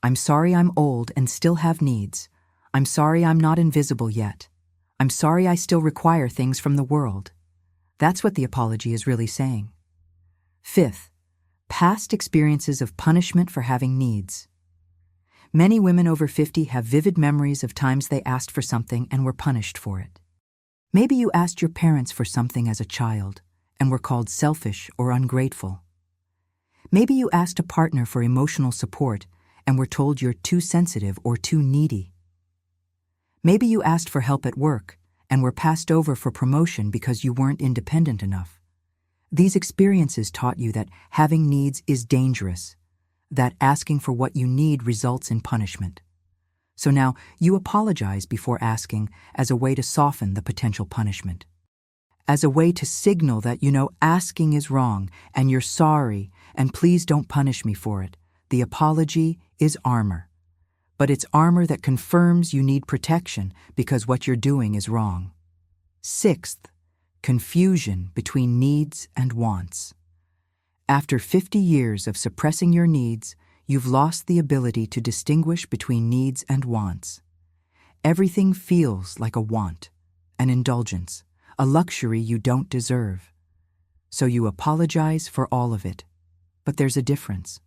I'm sorry I'm old and still have needs. I'm sorry I'm not invisible yet. I'm sorry I still require things from the world. That's what the apology is really saying. Fifth, past experiences of punishment for having needs. Many women over 50 have vivid memories of times they asked for something and were punished for it. Maybe you asked your parents for something as a child and were called selfish or ungrateful. Maybe you asked a partner for emotional support and were told you're too sensitive or too needy. Maybe you asked for help at work and were passed over for promotion because you weren't independent enough. These experiences taught you that having needs is dangerous, that asking for what you need results in punishment. So now you apologize before asking as a way to soften the potential punishment. As a way to signal that you know asking is wrong and you're sorry and please don't punish me for it. The apology is armor. But it's armor that confirms you need protection because what you're doing is wrong. Sixth, confusion between needs and wants. After 50 years of suppressing your needs, you've lost the ability to distinguish between needs and wants. Everything feels like a want, an indulgence, a luxury you don't deserve. So you apologize for all of it. But there's a difference.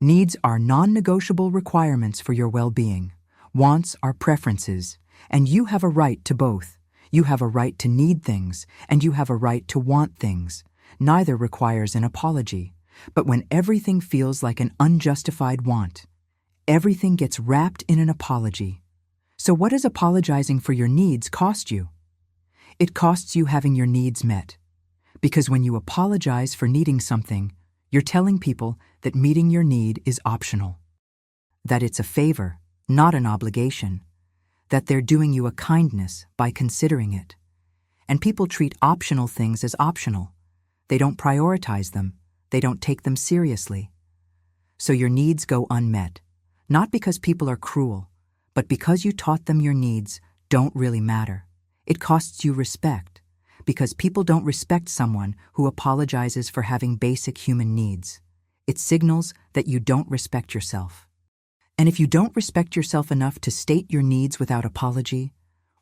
Needs are non-negotiable requirements for your well-being. Wants are preferences, and you have a right to both. You have a right to need things, and you have a right to want things. Neither requires an apology. But when everything feels like an unjustified want, everything gets wrapped in an apology. So what does apologizing for your needs cost you? It costs you having your needs met. Because when you apologize for needing something, you're telling people that meeting your need is optional. That it's a favor, not an obligation. That they're doing you a kindness by considering it. And people treat optional things as optional. They don't prioritize them. They don't take them seriously. So your needs go unmet, not because people are cruel, but because you taught them your needs don't really matter. It costs you respect, because people don't respect someone who apologizes for having basic human needs. It signals that you don't respect yourself. And if you don't respect yourself enough to state your needs without apology,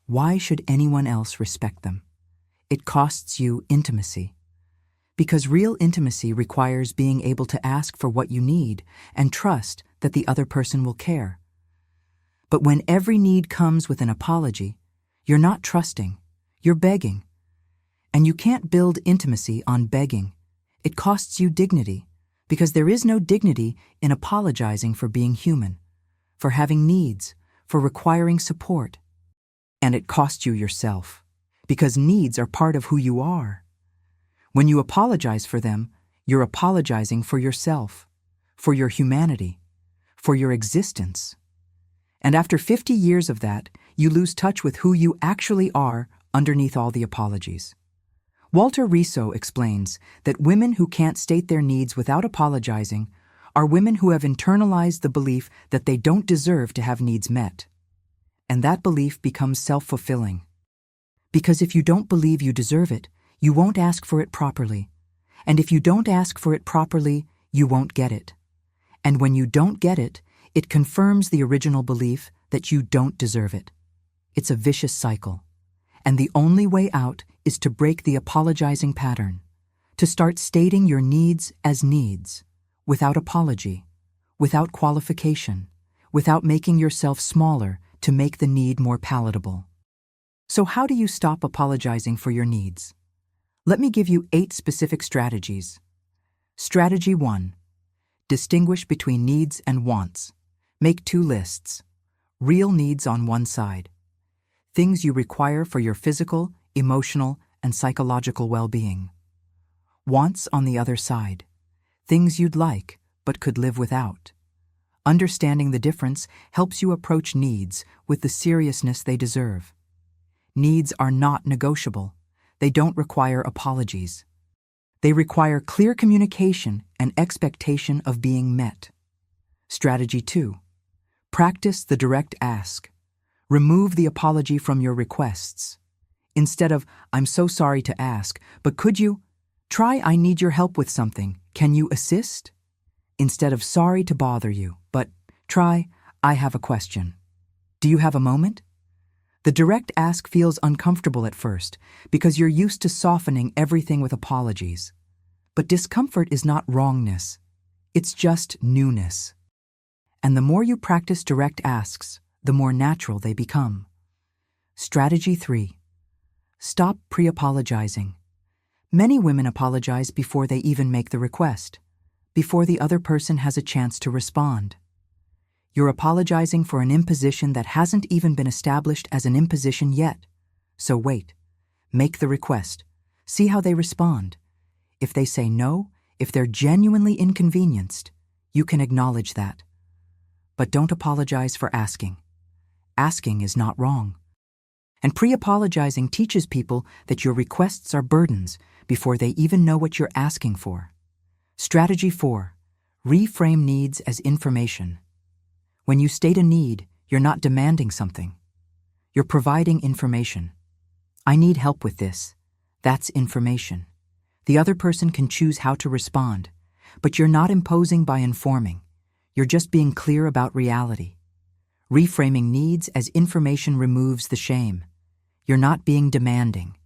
why should anyone else respect them? It costs you intimacy. Because real intimacy requires being able to ask for what you need and trust that the other person will care. But when every need comes with an apology, you're not trusting, you're begging. And you can't build intimacy on begging. It costs you dignity, because there is no dignity in apologizing for being human, for having needs, for requiring support. And it costs you yourself, because needs are part of who you are. When you apologize for them, you're apologizing for yourself, for your humanity, for your existence. And after 50 years of that, you lose touch with who you actually are underneath all the apologies. Walter Riso explains that women who can't state their needs without apologizing are women who have internalized the belief that they don't deserve to have needs met. And that belief becomes self-fulfilling. Because if you don't believe you deserve it, you won't ask for it properly. And if you don't ask for it properly, you won't get it. And when you don't get it, it confirms the original belief that you don't deserve it. It's a vicious cycle. And the only way out is to break the apologizing pattern, to start stating your needs as needs, without apology, without qualification, without making yourself smaller to make the need more palatable. So how do you stop apologizing for your needs? Let me give you 8 specific strategies. Strategy 1. Distinguish between needs and wants. Make 2 lists. Real needs on one side. Things you require for your physical, emotional, and psychological well-being. Wants on the other side. Things you'd like, but could live without. Understanding the difference helps you approach needs with the seriousness they deserve. Needs are not negotiable. They don't require apologies. They require clear communication and expectation of being met. Strategy 2. Practice the direct ask. Remove the apology from your requests. Instead of, "I'm so sorry to ask, but could you?" Try, "I need your help with something. Can you assist?" Instead of, "Sorry to bother you," but try, "I have a question. Do you have a moment?" The direct ask feels uncomfortable at first because you're used to softening everything with apologies. But discomfort is not wrongness. It's just newness. And the more you practice direct asks, the more natural they become. Strategy 3. Stop pre-apologizing. Many women apologize before they even make the request, before the other person has a chance to respond. You're apologizing for an imposition that hasn't even been established as an imposition yet. So wait. Make the request. See how they respond. If they say no, if they're genuinely inconvenienced, you can acknowledge that. But don't apologize for asking. Asking is not wrong. And pre-apologizing teaches people that your requests are burdens before they even know what you're asking for. Strategy 4. Reframe needs as information. When you state a need, you're not demanding something. You're providing information. "I need help with this." That's information. The other person can choose how to respond, but you're not imposing by informing. You're just being clear about reality. Reframing needs as information removes the shame. You're not being demanding.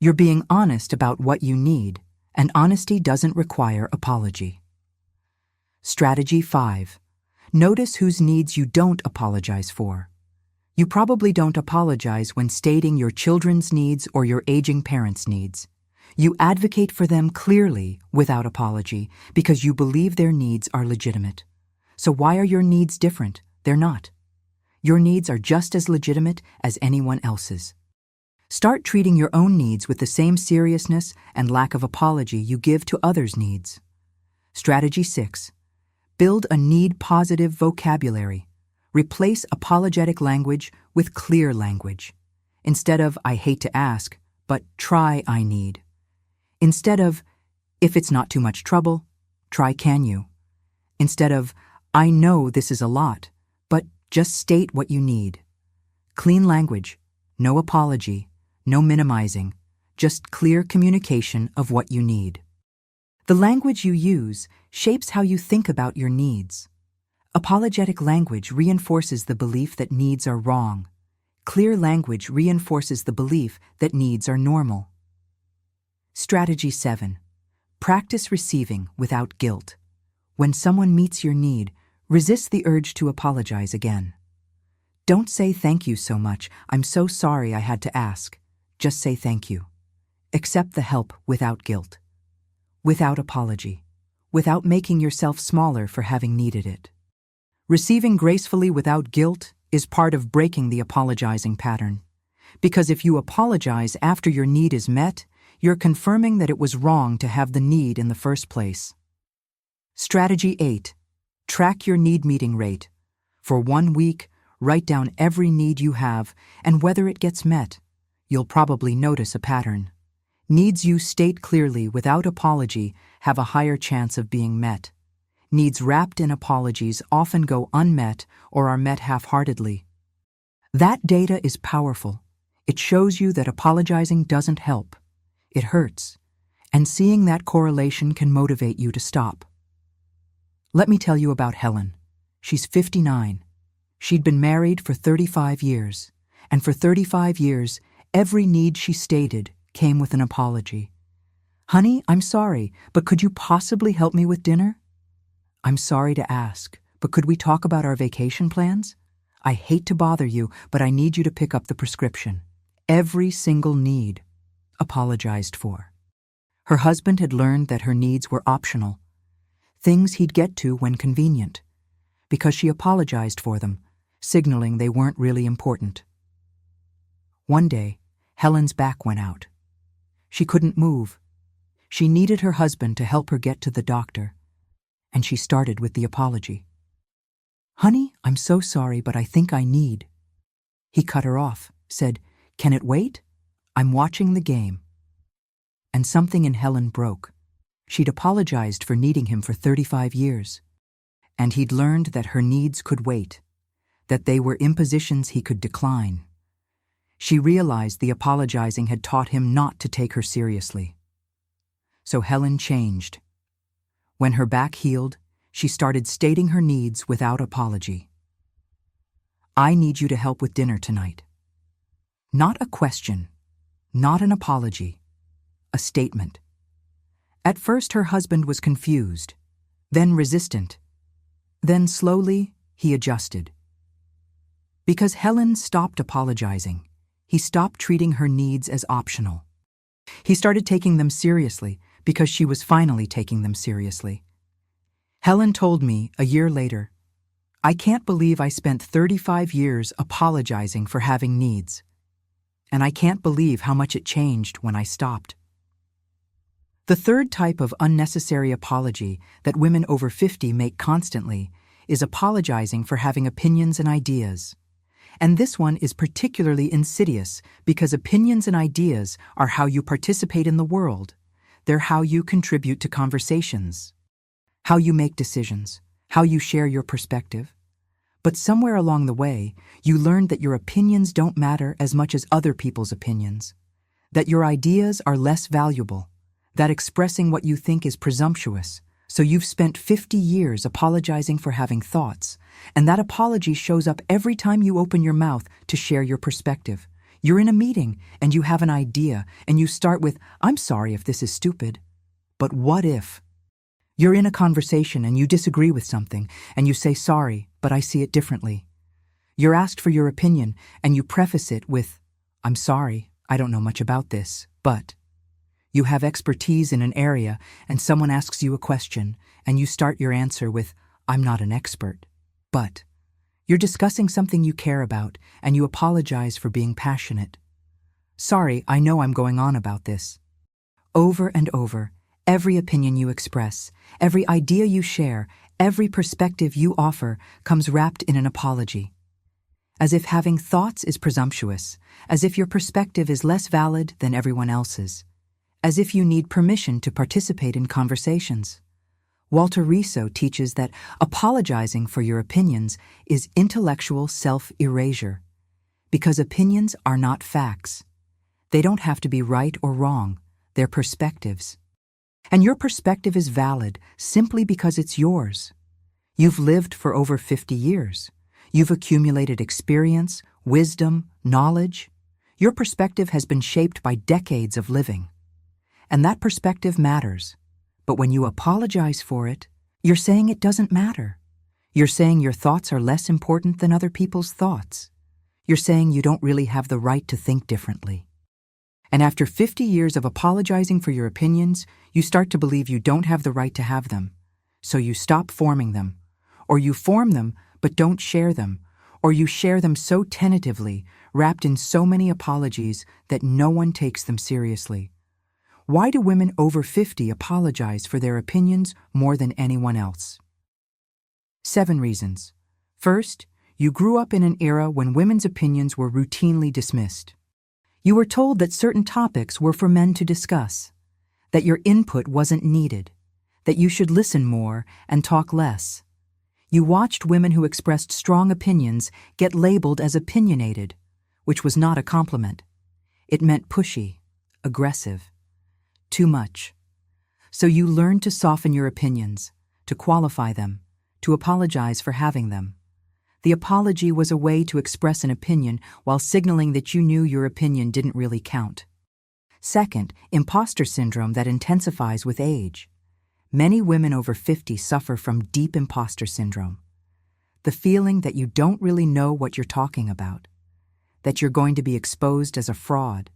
You're being honest about what you need, and honesty doesn't require apology. Strategy 5. Notice whose needs you don't apologize for. You probably don't apologize when stating your children's needs or your aging parents' needs. You advocate for them clearly without apology because you believe their needs are legitimate. So why are your needs different? They're not. Your needs are just as legitimate as anyone else's. Start treating your own needs with the same seriousness and lack of apology you give to others' needs. Strategy 6. Build a need-positive vocabulary. Replace apologetic language with clear language. Instead of, "I hate to ask," but try, "I need." Instead of, "If it's not too much trouble," try, "Can you?" Instead of, "I know this is a lot," but just state what you need. Clean language, no apology, no minimizing, just clear communication of what you need. The language you use shapes how you think about your needs. Apologetic language reinforces the belief that needs are wrong. Clear language reinforces the belief that needs are normal. Strategy 7. Practice receiving without guilt. When someone meets your need, resist the urge to apologize again. Don't say, "Thank you so much. I'm so sorry I had to ask." Just say thank you. Accept the help without guilt. Without apology, without making yourself smaller for having needed it. Receiving gracefully without guilt is part of breaking the apologizing pattern. Because if you apologize after your need is met, you're confirming that it was wrong to have the need in the first place. Strategy 8. Track your need-meeting rate. For 1 week, write down every need you have and whether it gets met. You'll probably notice a pattern. Needs you state clearly without apology have a higher chance of being met. Needs wrapped in apologies often go unmet or are met half-heartedly. That data is powerful. It shows you that apologizing doesn't help. It hurts. And seeing that correlation can motivate you to stop. Let me tell you about Helen. She's 59. She'd been married for 35 years. And for 35 years, every need she stated came with an apology. "Honey, I'm sorry, but could you possibly help me with dinner?" "I'm sorry to ask, but could we talk about our vacation plans?" "I hate to bother you, but I need you to pick up the prescription." Every single need apologized for. Her husband had learned that her needs were optional, things he'd get to when convenient, because she apologized for them, signaling they weren't really important. One day, Helen's back went out. She couldn't move. She needed her husband to help her get to the doctor, and she started with the apology. "Honey, I'm so sorry, but I think I need." He cut her off, said, "Can it wait? I'm watching the game." And something in Helen broke. She'd apologized for needing him for 35 years, and he'd learned that her needs could wait, that they were impositions he could decline. She realized the apologizing had taught him not to take her seriously. So Helen changed. When her back healed, she started stating her needs without apology. "I need you to help with dinner tonight." Not a question, not an apology, a statement. At first her husband was confused, then resistant. Then slowly he adjusted. Because Helen stopped apologizing, he stopped treating her needs as optional. He started taking them seriously because she was finally taking them seriously. Helen told me a year later, "I can't believe I spent 35 years apologizing for having needs. And I can't believe how much it changed when I stopped." The third type of unnecessary apology that women over 50 make constantly is apologizing for having opinions and ideas. And this one is particularly insidious because opinions and ideas are how you participate in the world. They're how you contribute to conversations, how you make decisions, how you share your perspective. But somewhere along the way, you learned that your opinions don't matter as much as other people's opinions, that your ideas are less valuable, that expressing what you think is presumptuous. So you've spent 50 years apologizing for having thoughts, and that apology shows up every time you open your mouth to share your perspective. You're in a meeting, and you have an idea, and you start with, "I'm sorry if this is stupid, but what if?" You're in a conversation, and you disagree with something, and you say, "Sorry, but I see it differently." You're asked for your opinion, and you preface it with, "I'm sorry, I don't know much about this, but..." You have expertise in an area, and someone asks you a question, and you start your answer with, "I'm not an expert, but..." You're discussing something you care about, and you apologize for being passionate. "Sorry, I know I'm going on about this." Over and over, every opinion you express, every idea you share, every perspective you offer comes wrapped in an apology. As if having thoughts is presumptuous, as if your perspective is less valid than everyone else's, as if you need permission to participate in conversations. Walter Riso teaches that apologizing for your opinions is intellectual self-erasure, because opinions are not facts. They don't have to be right or wrong, they're perspectives. And your perspective is valid simply because it's yours. You've lived for over 50 years. You've accumulated experience, wisdom, knowledge. Your perspective has been shaped by decades of living. And that perspective matters. But when you apologize for it, you're saying it doesn't matter. You're saying your thoughts are less important than other people's thoughts. You're saying you don't really have the right to think differently. And after 50 years of apologizing for your opinions, you start to believe you don't have the right to have them. So you stop forming them. Or you form them, but don't share them. Or you share them so tentatively, wrapped in so many apologies that no one takes them seriously. Why do women over 50 apologize for their opinions more than anyone else? 7 reasons. First, you grew up in an era when women's opinions were routinely dismissed. You were told that certain topics were for men to discuss, that your input wasn't needed, that you should listen more and talk less. You watched women who expressed strong opinions get labeled as opinionated, which was not a compliment. It meant pushy, aggressive, too much. So you learned to soften your opinions, to qualify them, to apologize for having them. The apology was a way to express an opinion while signaling that you knew your opinion didn't really count. Second, imposter syndrome that intensifies with age. Many women over 50 suffer from deep imposter syndrome. The feeling that you don't really know what you're talking about, that you're going to be exposed as a fraud,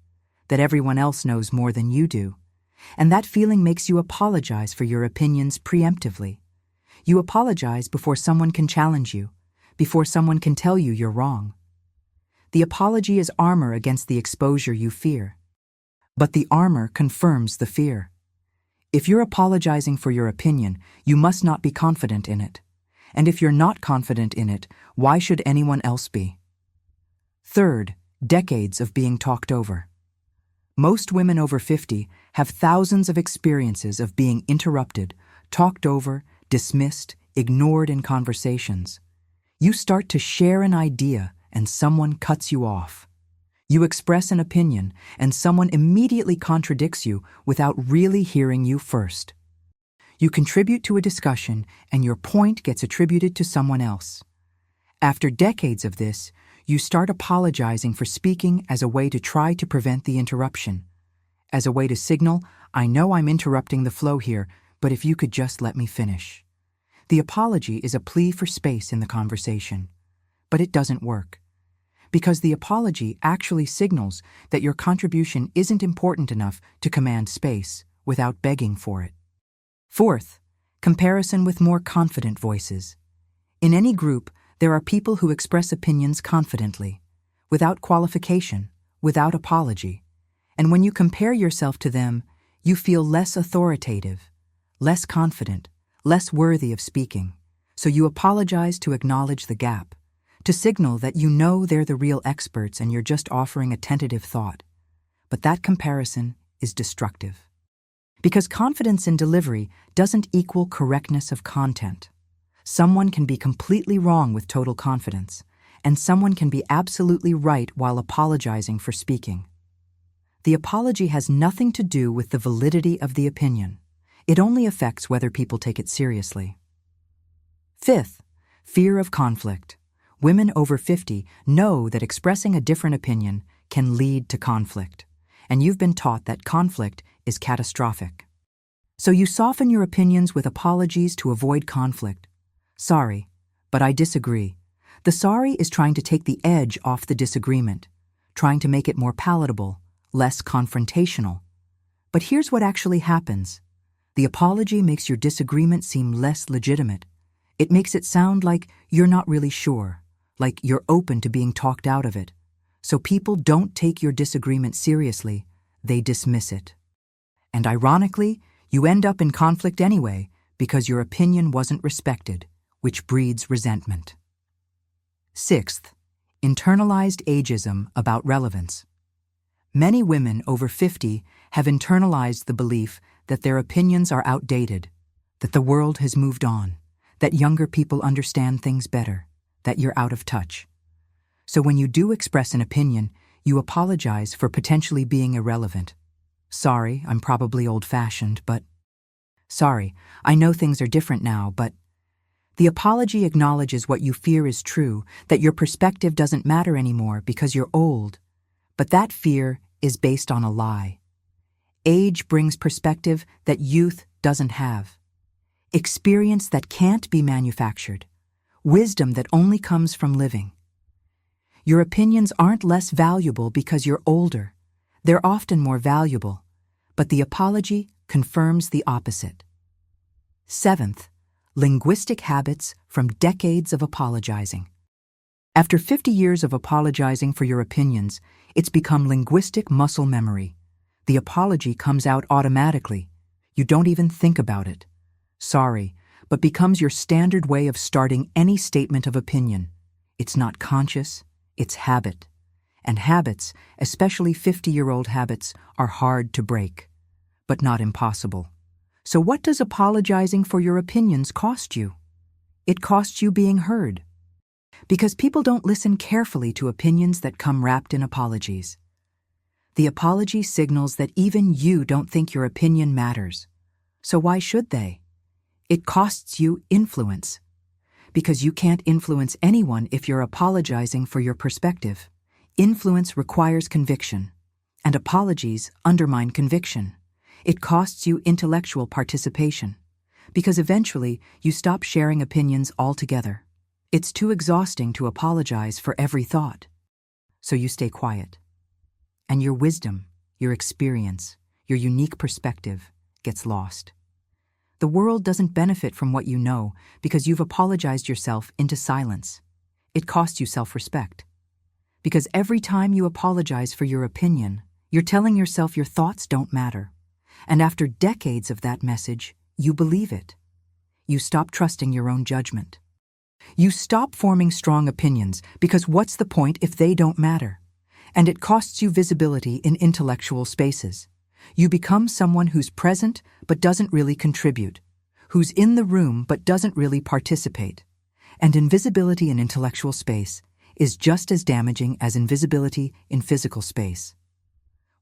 that everyone else knows more than you do, and that feeling makes you apologize for your opinions preemptively. You apologize before someone can challenge you, before someone can tell you you're wrong. The apology is armor against the exposure you fear. But the armor confirms the fear. If you're apologizing for your opinion, you must not be confident in it. And if you're not confident in it, why should anyone else be? Third, decades of being talked over. Most women over 50 have thousands of experiences of being interrupted, talked over, dismissed, ignored in conversations. You start to share an idea and someone cuts you off. You express an opinion and someone immediately contradicts you without really hearing you first. You contribute to a discussion and your point gets attributed to someone else. After decades of this, you start apologizing for speaking as a way to try to prevent the interruption. As a way to signal, I know I'm interrupting the flow here, but if you could just let me finish. The apology is a plea for space in the conversation. But it doesn't work. Because the apology actually signals that your contribution isn't important enough to command space without begging for it. Fourth, comparison with more confident voices. In any group, there are people who express opinions confidently, without qualification, without apology. And when you compare yourself to them, you feel less authoritative, less confident, less worthy of speaking. So you apologize to acknowledge the gap, to signal that you know they're the real experts and you're just offering a tentative thought. But that comparison is destructive. Because confidence in delivery doesn't equal correctness of content. Someone can be completely wrong with total confidence, and someone can be absolutely right while apologizing for speaking. The apology has nothing to do with the validity of the opinion. It only affects whether people take it seriously. Fifth, fear of conflict. Women over 50 know that expressing a different opinion can lead to conflict, and you've been taught that conflict is catastrophic. So you soften your opinions with apologies to avoid conflict. Sorry, but I disagree. The sorry is trying to take the edge off the disagreement, trying to make it more palatable, less confrontational. But here's what actually happens. The apology makes your disagreement seem less legitimate. It makes it sound like you're not really sure, like you're open to being talked out of it. So people don't take your disagreement seriously, they dismiss it. And ironically, you end up in conflict anyway because your opinion wasn't respected, which breeds resentment. Sixth, internalized ageism about relevance. Many women over 50 have internalized the belief that their opinions are outdated, that the world has moved on, that younger people understand things better, that you're out of touch. So when you do express an opinion, you apologize for potentially being irrelevant. Sorry, I'm probably old-fashioned, but... Sorry, I know things are different now, but... The apology acknowledges what you fear is true, that your perspective doesn't matter anymore because you're old. But that fear is based on a lie. Age brings perspective that youth doesn't have. Experience that can't be manufactured. Wisdom that only comes from living. Your opinions aren't less valuable because you're older. They're often more valuable. But the apology confirms the opposite. Seventh, linguistic habits from decades of apologizing. After 50 years of apologizing for your opinions, it's become linguistic muscle memory. The apology comes out automatically. You don't even think about it. Sorry, but becomes your standard way of starting any statement of opinion. It's not conscious, it's habit. And habits, especially 50-year-old habits, are hard to break, but not impossible. So what does apologizing for your opinions cost you? It costs you being heard. Because people don't listen carefully to opinions that come wrapped in apologies. The apology signals that even you don't think your opinion matters. So why should they? It costs you influence. Because you can't influence anyone if you're apologizing for your perspective. Influence requires conviction, and apologies undermine conviction. It costs you intellectual participation, because eventually you stop sharing opinions altogether. It's too exhausting to apologize for every thought. So you stay quiet. And your wisdom, your experience, your unique perspective gets lost. The world doesn't benefit from what you know because you've apologized yourself into silence. It costs you self-respect. Because every time you apologize for your opinion, you're telling yourself your thoughts don't matter. And after decades of that message, you believe it. You stop trusting your own judgment. You stop forming strong opinions because what's the point if they don't matter? And it costs you visibility in intellectual spaces. You become someone who's present but doesn't really contribute, who's in the room but doesn't really participate. And invisibility in intellectual space is just as damaging as invisibility in physical space.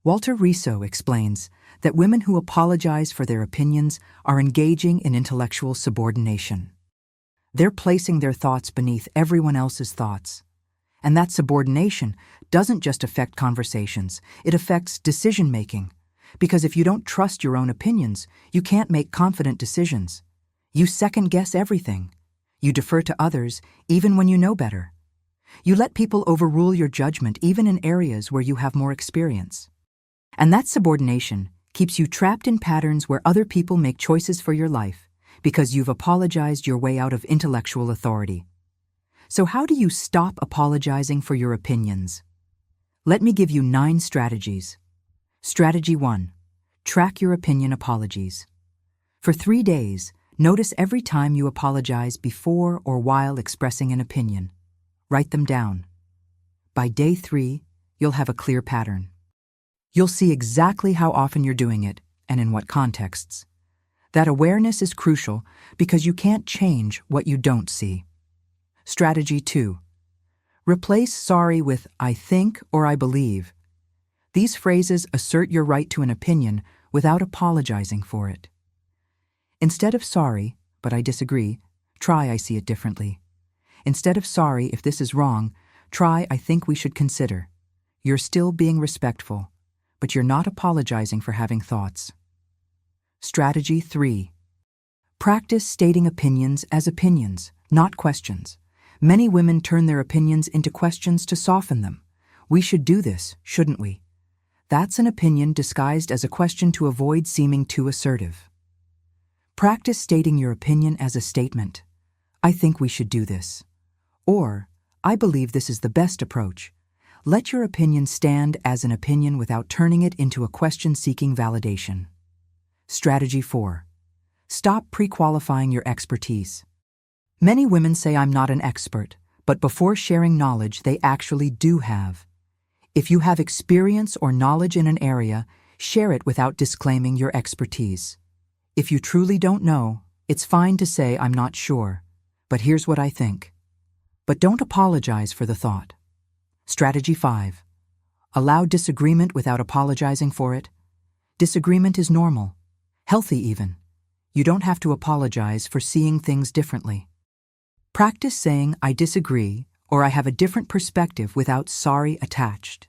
Walter Riso explains that women who apologize for their opinions are engaging in intellectual subordination. They're placing their thoughts beneath everyone else's thoughts. And that subordination doesn't just affect conversations, it affects decision-making. Because if you don't trust your own opinions, you can't make confident decisions. You second-guess everything. You defer to others, even when you know better. You let people overrule your judgment even in areas where you have more experience. And that subordination keeps you trapped in patterns where other people make choices for your life because you've apologized your way out of intellectual authority. So how do you stop apologizing for your opinions? Let me give you 9 strategies. Strategy 1. Track your opinion apologies. For 3 days, notice every time you apologize before or while expressing an opinion. Write them down. By day 3, you'll have a clear pattern. You'll see exactly how often you're doing it and in what contexts. That awareness is crucial because you can't change what you don't see. Strategy 2. Replace sorry with I think or I believe. These phrases assert your right to an opinion without apologizing for it. Instead of sorry, but I disagree, try I see it differently. Instead of sorry if this is wrong, try I think we should consider. You're still being respectful, but you're not apologizing for having thoughts. Strategy 3. Practice stating opinions as opinions, not questions. Many women turn their opinions into questions to soften them. We should do this, shouldn't we? That's an opinion disguised as a question to avoid seeming too assertive. Practice stating your opinion as a statement. I think we should do this. Or, I believe this is the best approach. Let your opinion stand as an opinion without turning it into a question-seeking validation. Strategy 4. Stop pre-qualifying your expertise. Many women say I'm not an expert, but before sharing knowledge they actually do have. If you have experience or knowledge in an area, share it without disclaiming your expertise. If you truly don't know, it's fine to say I'm not sure, but here's what I think. But don't apologize for the thought. Strategy 5. Allow disagreement without apologizing for it. Disagreement is normal, healthy even. You don't have to apologize for seeing things differently. Practice saying I disagree or I have a different perspective without sorry attached.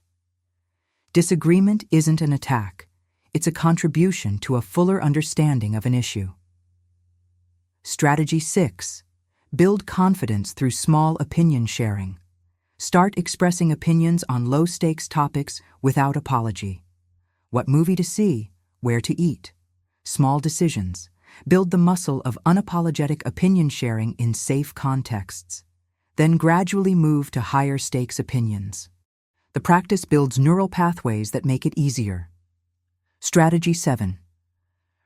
Disagreement isn't an attack. It's a contribution to a fuller understanding of an issue. Strategy 6. Build confidence through small opinion sharing. Start expressing opinions on low-stakes topics without apology. What movie to see, where to eat. Small decisions. Build the muscle of unapologetic opinion sharing in safe contexts. Then gradually move to higher-stakes opinions. The practice builds neural pathways that make it easier. Strategy 7.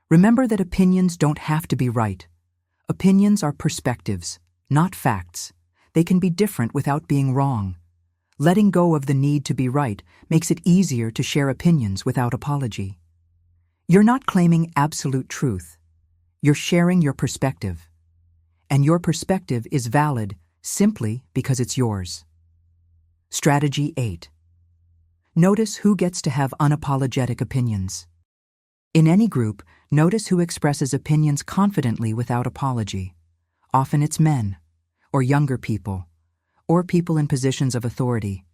Remember that opinions don't have to be right. Opinions are perspectives, not facts. They can be different without being wrong. Letting go of the need to be right makes it easier to share opinions without apology. You're not claiming absolute truth. You're sharing your perspective. And your perspective is valid simply because it's yours. Strategy 8. Notice who gets to have unapologetic opinions. In any group, notice who expresses opinions confidently without apology. Often it's men, or younger people, or people in positions of authority.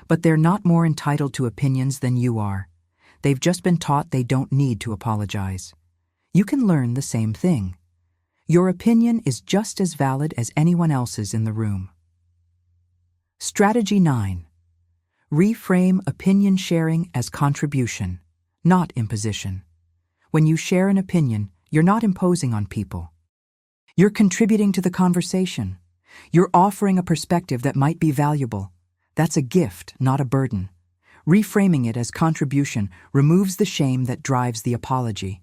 But they're not more entitled to opinions than you are. They've just been taught they don't need to apologize. You can learn the same thing. Your opinion is just as valid as anyone else's in the room. Strategy 9. Reframe opinion sharing as contribution, not imposition. When you share an opinion, you're not imposing on people. You're contributing to the conversation. You're offering a perspective that might be valuable. That's a gift, not a burden. Reframing it as contribution removes the shame that drives the apology.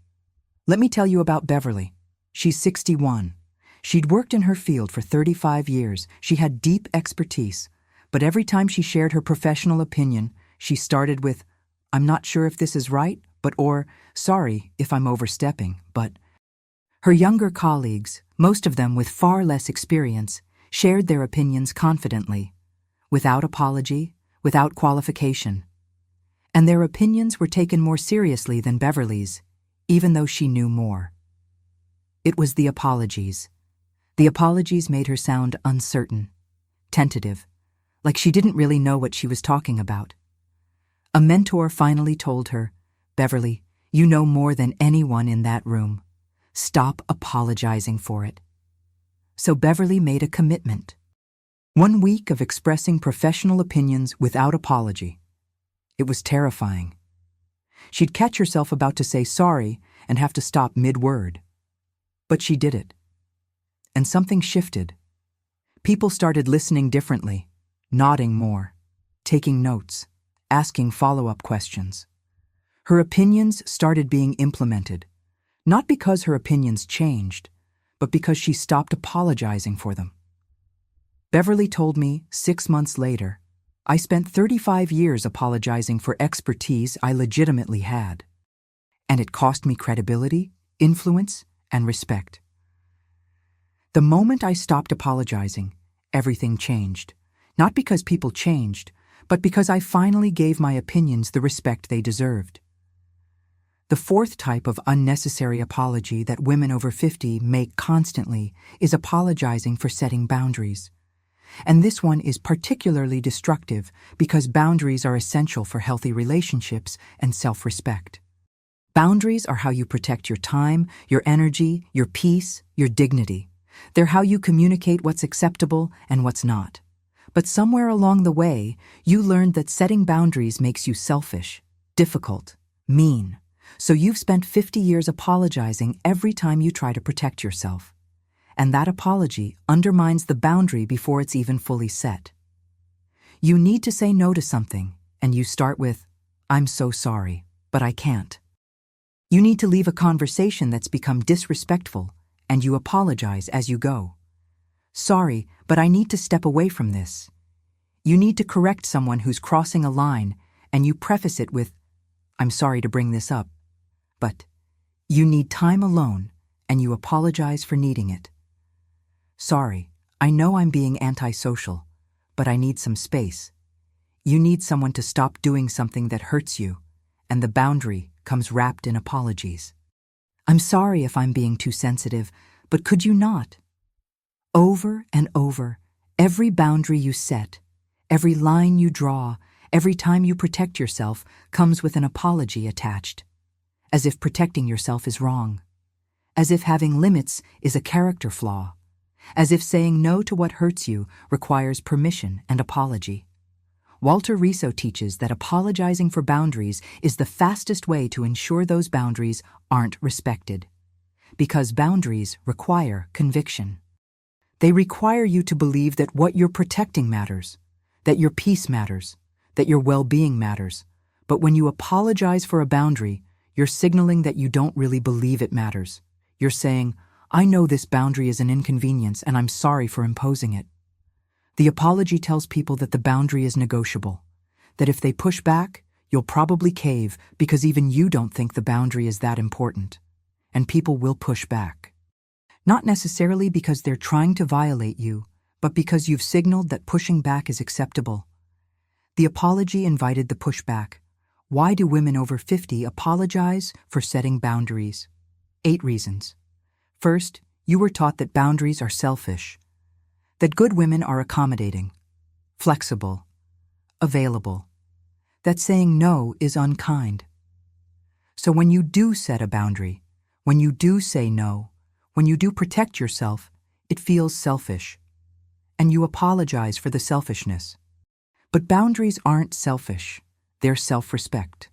Let me tell you about Beverly. She's 61. She'd worked in her field for 35 years. She had deep expertise. But every time she shared her professional opinion, she started with, "I'm not sure if this is right," or "Sorry if I'm overstepping, but..." Her younger colleagues, most of them with far less experience, shared their opinions confidently, without apology, without qualification. And their opinions were taken more seriously than Beverly's, even though she knew more. It was the apologies. The apologies made her sound uncertain, tentative, like she didn't really know what she was talking about. A mentor finally told her, "Beverly, you know more than anyone in that room. Stop apologizing for it." So Beverly made a commitment. 1 week of expressing professional opinions without apology. It was terrifying. She'd catch herself about to say sorry and have to stop mid-word. But she did it. And something shifted. People started listening differently, nodding more, taking notes, asking follow-up questions. Her opinions started being implemented, not because her opinions changed, but because she stopped apologizing for them. Beverly told me 6 months later, "I spent 35 years apologizing for expertise I legitimately had. And it cost me credibility, influence, and respect." The moment I stopped apologizing, everything changed. Not because people changed, but because I finally gave my opinions the respect they deserved. The fourth type of unnecessary apology that women over 50 make constantly is apologizing for setting boundaries. And this one is particularly destructive because boundaries are essential for healthy relationships and self-respect. Boundaries are how you protect your time, your energy, your peace, your dignity. They're how you communicate what's acceptable and what's not. But somewhere along the way, you learned that setting boundaries makes you selfish, difficult, mean. So you've spent 50 years apologizing every time you try to protect yourself. And that apology undermines the boundary before it's even fully set. You need to say no to something, and you start with, "I'm so sorry, but I can't." You need to leave a conversation that's become disrespectful, and you apologize as you go. "Sorry, but I need to step away from this." You need to correct someone who's crossing a line, and you preface it with, "I'm sorry to bring this up, but..." You need time alone, and you apologize for needing it. "Sorry, I know I'm being antisocial, but I need some space." You need someone to stop doing something that hurts you, and the boundary comes wrapped in apologies. "I'm sorry if I'm being too sensitive, but could you not?" Over and over, every boundary you set, every line you draw, every time you protect yourself comes with an apology attached. As if protecting yourself is wrong. As if having limits is a character flaw. As if saying no to what hurts you requires permission and apology. Walter Riso teaches that apologizing for boundaries is the fastest way to ensure those boundaries aren't respected. Because boundaries require conviction. They require you to believe that what you're protecting matters, that your peace matters, that your well-being matters. But when you apologize for a boundary, you're signaling that you don't really believe it matters. You're saying, "I know this boundary is an inconvenience and I'm sorry for imposing it." The apology tells people that the boundary is negotiable, that if they push back, you'll probably cave because even you don't think the boundary is that important. And people will push back. Not necessarily because they're trying to violate you, but because you've signaled that pushing back is acceptable. The apology invited the pushback. Why do women over 50 apologize for setting boundaries? 8 reasons. First, you were taught that boundaries are selfish, that good women are accommodating, flexible, available, that saying no is unkind. So when you do set a boundary, when you do say no, when you do protect yourself, it feels selfish. And you apologize for the selfishness. But boundaries aren't selfish, they're self-respect.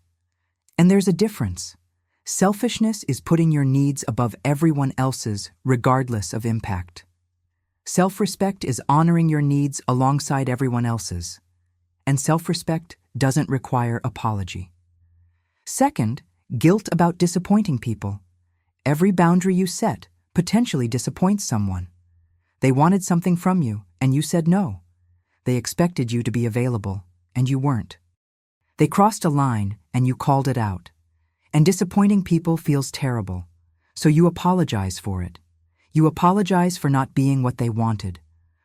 And there's a difference. Selfishness is putting your needs above everyone else's, regardless of impact. Self-respect is honoring your needs alongside everyone else's. And self-respect doesn't require apology. Second, guilt about disappointing people. Every boundary you set potentially disappoints someone. They wanted something from you, and you said no. They expected you to be available, and you weren't. They crossed a line, and you called it out. And disappointing people feels terrible, so you apologize for it. You apologize for not being what they wanted,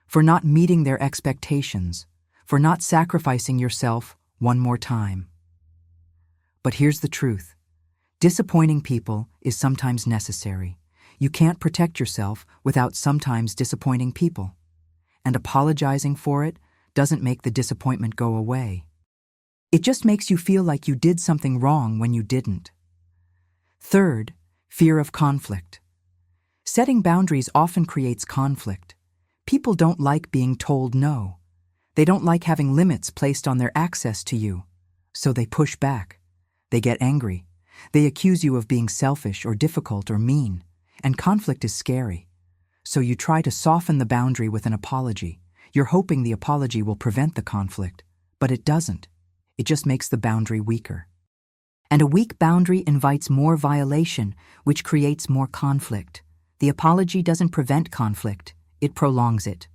for not meeting their expectations, for not sacrificing yourself one more time. But here's the truth. Disappointing people is sometimes necessary. You can't protect yourself without sometimes disappointing people. And apologizing for it doesn't make the disappointment go away. It just makes you feel like you did something wrong when you didn't. Third, fear of conflict. Setting boundaries often creates conflict. People don't like being told no. They don't like having limits placed on their access to you. So they push back. They get angry. They accuse you of being selfish or difficult or mean. And conflict is scary. So you try to soften the boundary with an apology. You're hoping the apology will prevent the conflict, but it doesn't. It just makes the boundary weaker. And a weak boundary invites more violation, which creates more conflict. The apology doesn't prevent conflict, it prolongs it.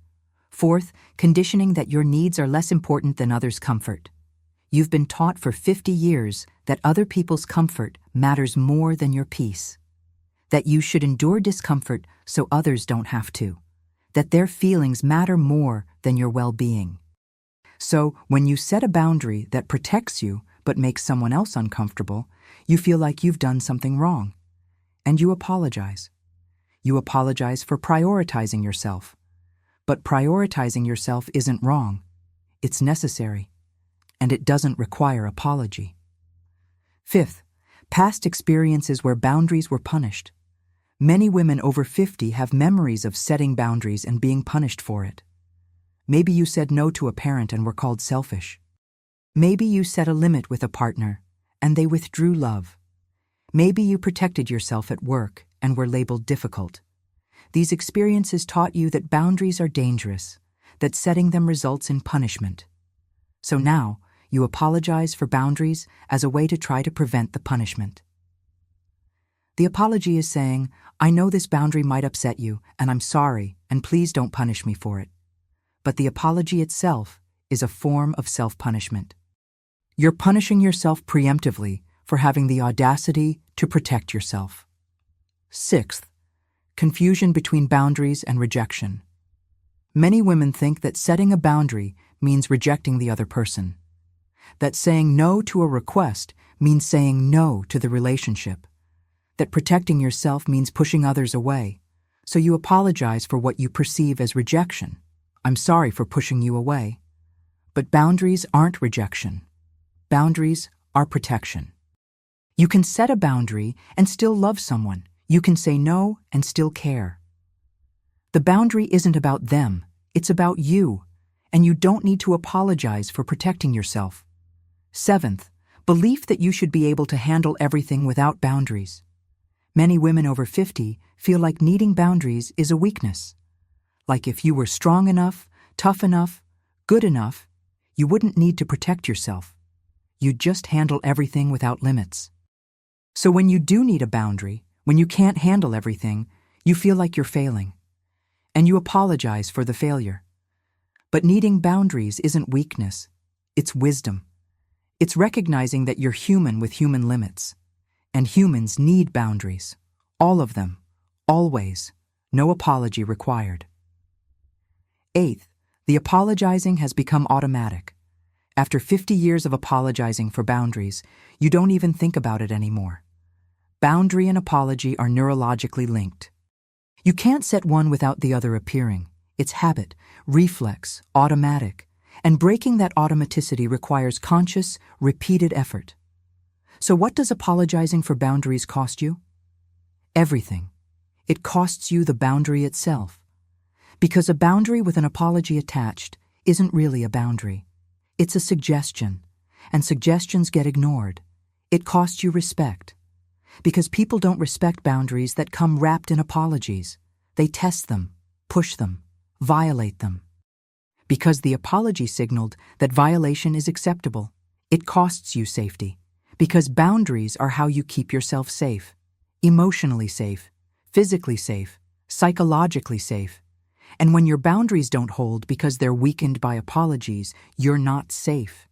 Fourth, conditioning that your needs are less important than others' comfort. You've been taught for 50 years that other people's comfort matters more than your peace. That you should endure discomfort so others don't have to. That their feelings matter more than your well-being. So, when you set a boundary that protects you but makes someone else uncomfortable, you feel like you've done something wrong. And you apologize. You apologize for prioritizing yourself. But prioritizing yourself isn't wrong. It's necessary. And it doesn't require apology. Fifth, past experiences where boundaries were punished. Many women over 50 have memories of setting boundaries and being punished for it. Maybe you said no to a parent and were called selfish. Maybe you set a limit with a partner and they withdrew love. Maybe you protected yourself at work and were labeled difficult. These experiences taught you that boundaries are dangerous, that setting them results in punishment. So now, you apologize for boundaries as a way to try to prevent the punishment. The apology is saying, I know this boundary might upset you, and I'm sorry, and please don't punish me for it. But the apology itself is a form of self-punishment. You're punishing yourself preemptively for having the audacity to protect yourself. Sixth, confusion between boundaries and rejection. Many women think that setting a boundary means rejecting the other person. That saying no to a request means saying no to the relationship. That protecting yourself means pushing others away. So you apologize for what you perceive as rejection. I'm sorry for pushing you away. But boundaries aren't rejection. Boundaries are protection. You can set a boundary and still love someone. You can say no and still care. The boundary isn't about them, it's about you, and you don't need to apologize for protecting yourself. Seventh, belief that you should be able to handle everything without boundaries. Many women over 50 feel like needing boundaries is a weakness. Like if you were strong enough, tough enough, good enough, you wouldn't need to protect yourself. You'd just handle everything without limits. So when you do need a boundary, when you can't handle everything, you feel like you're failing. And you apologize for the failure. But needing boundaries isn't weakness, it's wisdom. It's recognizing that you're human with human limits. And humans need boundaries. All of them. Always. No apology required. Eighth, the apologizing has become automatic. After 50 years of apologizing for boundaries, you don't even think about it anymore. Boundary and apology are neurologically linked. You can't set one without the other appearing. It's habit, reflex, automatic, and breaking that automaticity requires conscious, repeated effort. So what does apologizing for boundaries cost you? Everything. It costs you the boundary itself. Because a boundary with an apology attached isn't really a boundary. It's a suggestion, and suggestions get ignored. It costs you respect. Because people don't respect boundaries that come wrapped in apologies. They test them, push them, violate them. Because the apology signaled that violation is acceptable. It costs you safety. Because boundaries are how you keep yourself safe. Emotionally safe, physically safe, psychologically safe. And when your boundaries don't hold because they're weakened by apologies, you're not safe.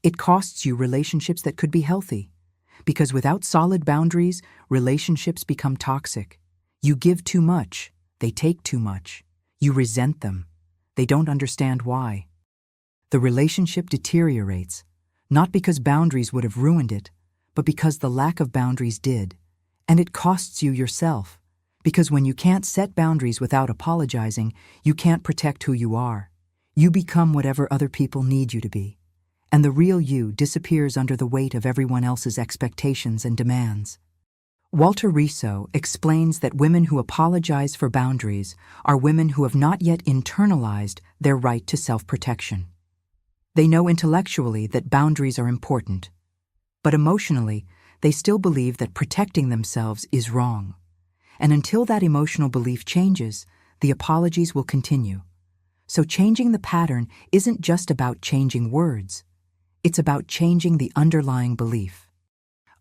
It costs you relationships that could be healthy. Because without solid boundaries, relationships become toxic. You give too much, they take too much. You resent them. They don't understand why. The relationship deteriorates, not because boundaries would have ruined it, but because the lack of boundaries did. And it costs you yourself. Because when you can't set boundaries without apologizing, you can't protect who you are. You become whatever other people need you to be. And the real you disappears under the weight of everyone else's expectations and demands. Walter Riso explains that women who apologize for boundaries are women who have not yet internalized their right to self-protection. They know intellectually that boundaries are important, but emotionally, they still believe that protecting themselves is wrong. And until that emotional belief changes, the apologies will continue. So changing the pattern isn't just about changing words. It's about changing the underlying belief.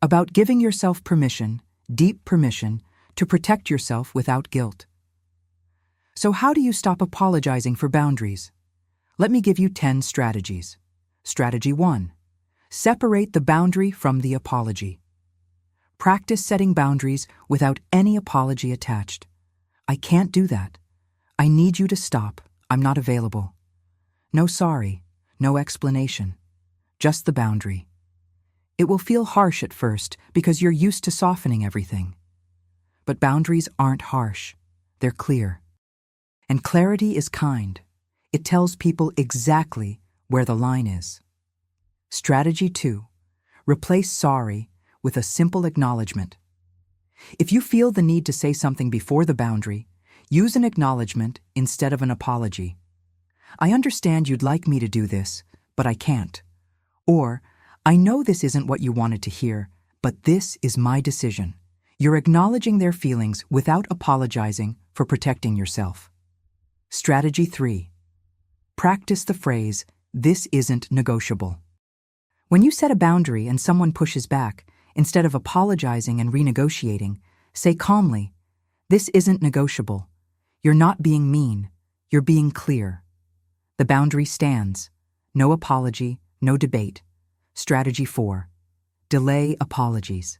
About giving yourself permission, deep permission, to protect yourself without guilt. So how do you stop apologizing for boundaries? Let me give you 10 strategies. Strategy 1. Separate the boundary from the apology. Practice setting boundaries without any apology attached. I can't do that. I need you to stop. I'm not available. No sorry, no explanation. Just the boundary. It will feel harsh at first because you're used to softening everything. But boundaries aren't harsh. They're clear. And clarity is kind. It tells people exactly where the line is. Strategy 2. Replace sorry with a simple acknowledgement. If you feel the need to say something before the boundary, use an acknowledgement instead of an apology. I understand you'd like me to do this, but I can't. Or, I know this isn't what you wanted to hear, but this is my decision. You're acknowledging their feelings without apologizing for protecting yourself. Strategy 3. Practice the phrase, "This isn't negotiable." When you set a boundary and someone pushes back, instead of apologizing and renegotiating, say calmly, "This isn't negotiable. You're not being mean. You're being clear." The boundary stands. No apology, no debate. Strategy 4. Delay apologies.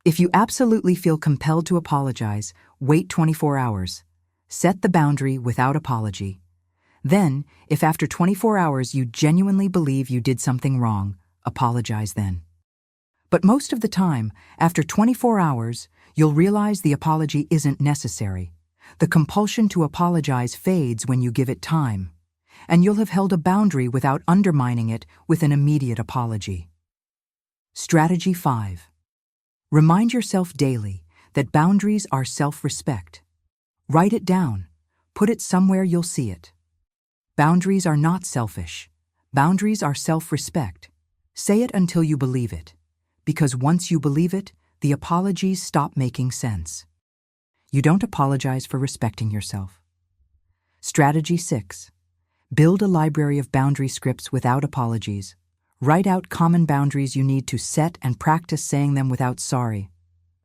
If you absolutely feel compelled to apologize, wait 24 hours. Set the boundary without apology. Then, if after 24 hours you genuinely believe you did something wrong, apologize then. But most of the time, after 24 hours, you'll realize the apology isn't necessary. The compulsion to apologize fades when you give it time. And you'll have held a boundary without undermining it with an immediate apology. Strategy 5. Remind yourself daily that boundaries are self-respect. Write it down. Put it somewhere you'll see it. Boundaries are not selfish. Boundaries are self-respect. Say it until you believe it. Because once you believe it, the apologies stop making sense. You don't apologize for respecting yourself. Strategy 6. Build a library of boundary scripts without apologies. Write out common boundaries you need to set and practice saying them without sorry.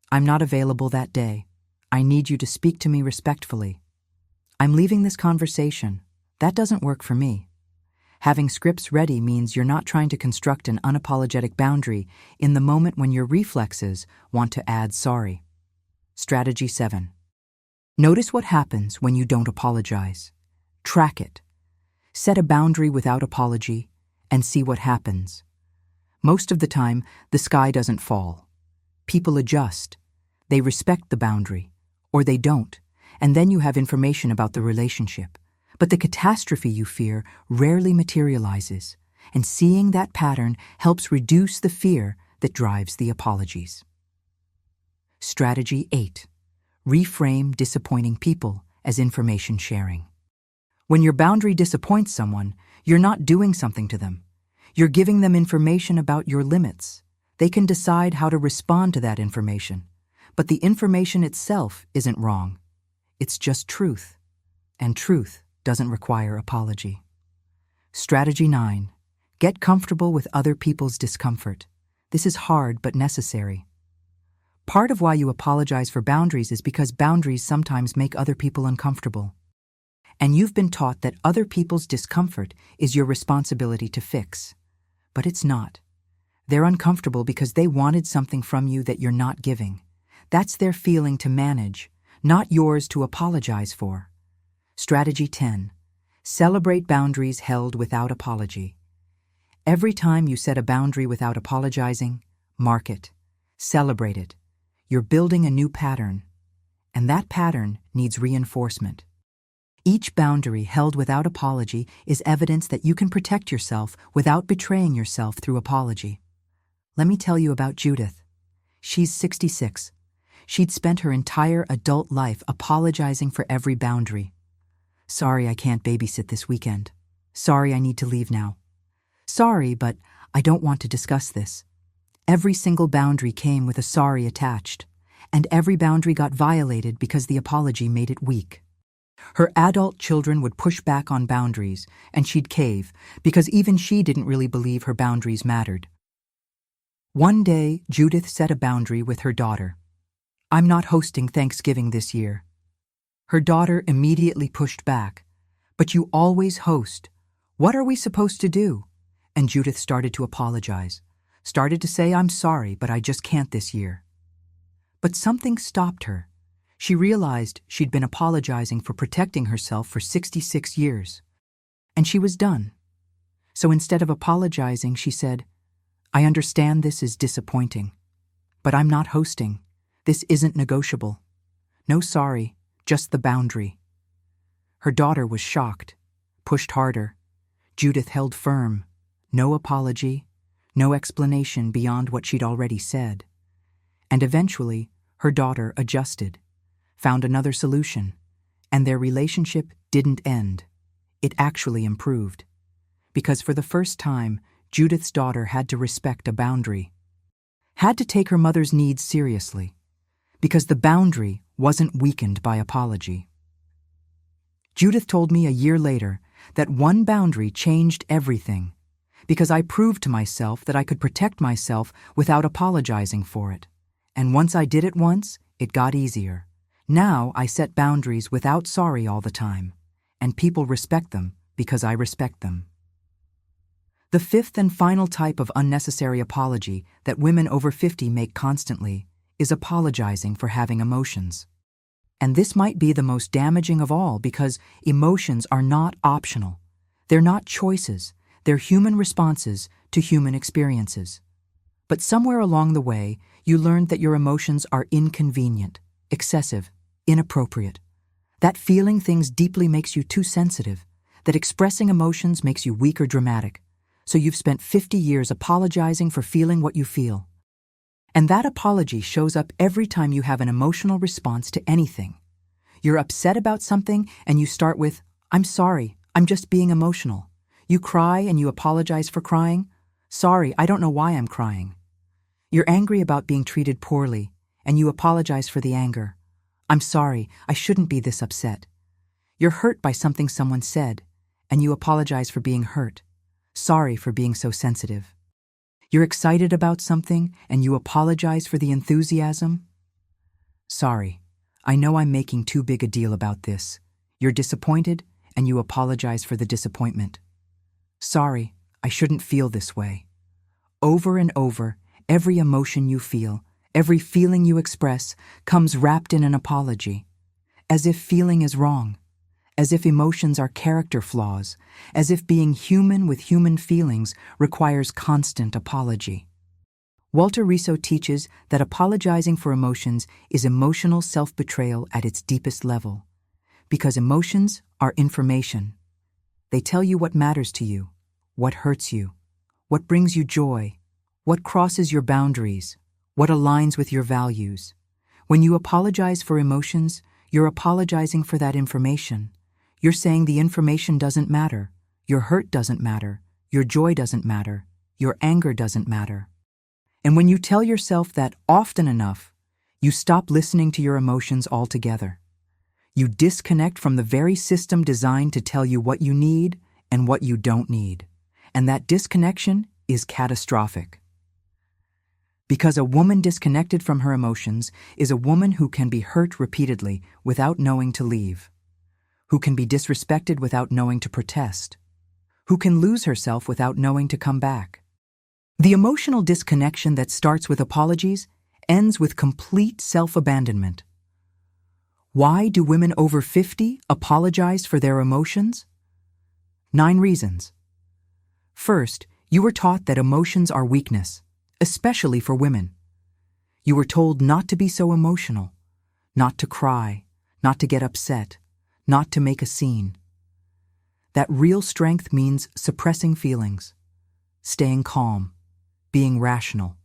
I'm not available that day. I need you to speak to me respectfully. I'm leaving this conversation. That doesn't work for me. Having scripts ready means you're not trying to construct an unapologetic boundary in the moment when your reflexes want to add sorry. Strategy 7. Notice what happens when you don't apologize. Track it. Set a boundary without apology and see what happens. Most of the time, the sky doesn't fall. People adjust. They respect the boundary, or they don't, and then you have information about the relationship. But the catastrophe you fear rarely materializes, and seeing that pattern helps reduce the fear that drives the apologies. Strategy 8. Reframe disappointing people as information sharing. When your boundary disappoints someone, you're not doing something to them. You're giving them information about your limits. They can decide how to respond to that information. But the information itself isn't wrong. It's just truth. And truth doesn't require apology. Strategy 9. Get comfortable with other people's discomfort. This is hard but necessary. Part of why you apologize for boundaries is because boundaries sometimes make other people uncomfortable. And you've been taught that other people's discomfort is your responsibility to fix. But it's not. They're uncomfortable because they wanted something from you that you're not giving. That's their feeling to manage, not yours to apologize for. Strategy 10. Celebrate boundaries held without apology. Every time you set a boundary without apologizing, mark it. Celebrate it. You're building a new pattern, and that pattern needs reinforcement. Each boundary held without apology is evidence that you can protect yourself without betraying yourself through apology. Let me tell you about Judith. She's 66. She'd spent her entire adult life apologizing for every boundary. Sorry, I can't babysit this weekend. Sorry, I need to leave now. Sorry, but I don't want to discuss this. Every single boundary came with a sorry attached, and every boundary got violated because the apology made it weak. Her adult children would push back on boundaries, and she'd cave because even she didn't really believe her boundaries mattered. One day, Judith set a boundary with her daughter. I'm not hosting Thanksgiving this year. Her daughter immediately pushed back. But you always host. What are we supposed to do? And Judith started to apologize. Started to say, I'm sorry, but I just can't this year. But something stopped her. She realized she'd been apologizing for protecting herself for 66 years. And she was done. So instead of apologizing, she said, I understand this is disappointing, but I'm not hosting. This isn't negotiable. No sorry, just the boundary. Her daughter was shocked, pushed harder. Judith held firm. No apology, no explanation beyond what she'd already said. And eventually, her daughter adjusted, found another solution, and their relationship didn't end. It actually improved. Because for the first time, Judith's daughter had to respect a boundary. Had to take her mother's needs seriously. Because the boundary wasn't weakened by apology. Judith told me a year later that one boundary changed everything, because I proved to myself that I could protect myself without apologizing for it. And once I did it once, it got easier. Now I set boundaries without sorry all the time, and people respect them because I respect them. The fifth and final type of unnecessary apology that women over 50 make constantly is apologizing for having emotions. And this might be the most damaging of all because emotions are not optional. They're not choices. They're human responses to human experiences. But somewhere along the way, you learned that your emotions are inconvenient, excessive, inappropriate. That feeling things deeply makes you too sensitive, that expressing emotions makes you weak or dramatic. So you've spent 50 years apologizing for feeling what you feel. And that apology shows up every time you have an emotional response to anything. You're upset about something and you start with, I'm sorry, I'm just being emotional. You cry and you apologize for crying. Sorry, I don't know why I'm crying. You're angry about being treated poorly and you apologize for the anger. I'm sorry, I shouldn't be this upset. You're hurt by something someone said and you apologize for being hurt. Sorry for being so sensitive. You're excited about something and you apologize for the enthusiasm. Sorry, I know I'm making too big a deal about this. You're disappointed and you apologize for the disappointment. Sorry, I shouldn't feel this way. Over and over, every emotion you feel, every feeling you express, comes wrapped in an apology. As if feeling is wrong. As if emotions are character flaws. As if being human with human feelings requires constant apology. Walter Riso teaches that apologizing for emotions is emotional self-betrayal at its deepest level. Because emotions are information. They tell you what matters to you, what hurts you, what brings you joy, what crosses your boundaries, what aligns with your values. When you apologize for emotions, you're apologizing for that information. You're saying the information doesn't matter, your hurt doesn't matter, your joy doesn't matter, your anger doesn't matter. And when you tell yourself that often enough, you stop listening to your emotions altogether. You disconnect from the very system designed to tell you what you need and what you don't need. And that disconnection is catastrophic. Because a woman disconnected from her emotions is a woman who can be hurt repeatedly without knowing to leave, who can be disrespected without knowing to protest, who can lose herself without knowing to come back. The emotional disconnection that starts with apologies ends with complete self-abandonment. Why do women over 50 apologize for their emotions? 9 reasons. First, you were taught that emotions are weakness, especially for women. You were told not to be so emotional, not to cry, not to get upset, not to make a scene. That real strength means suppressing feelings, staying calm, being rational.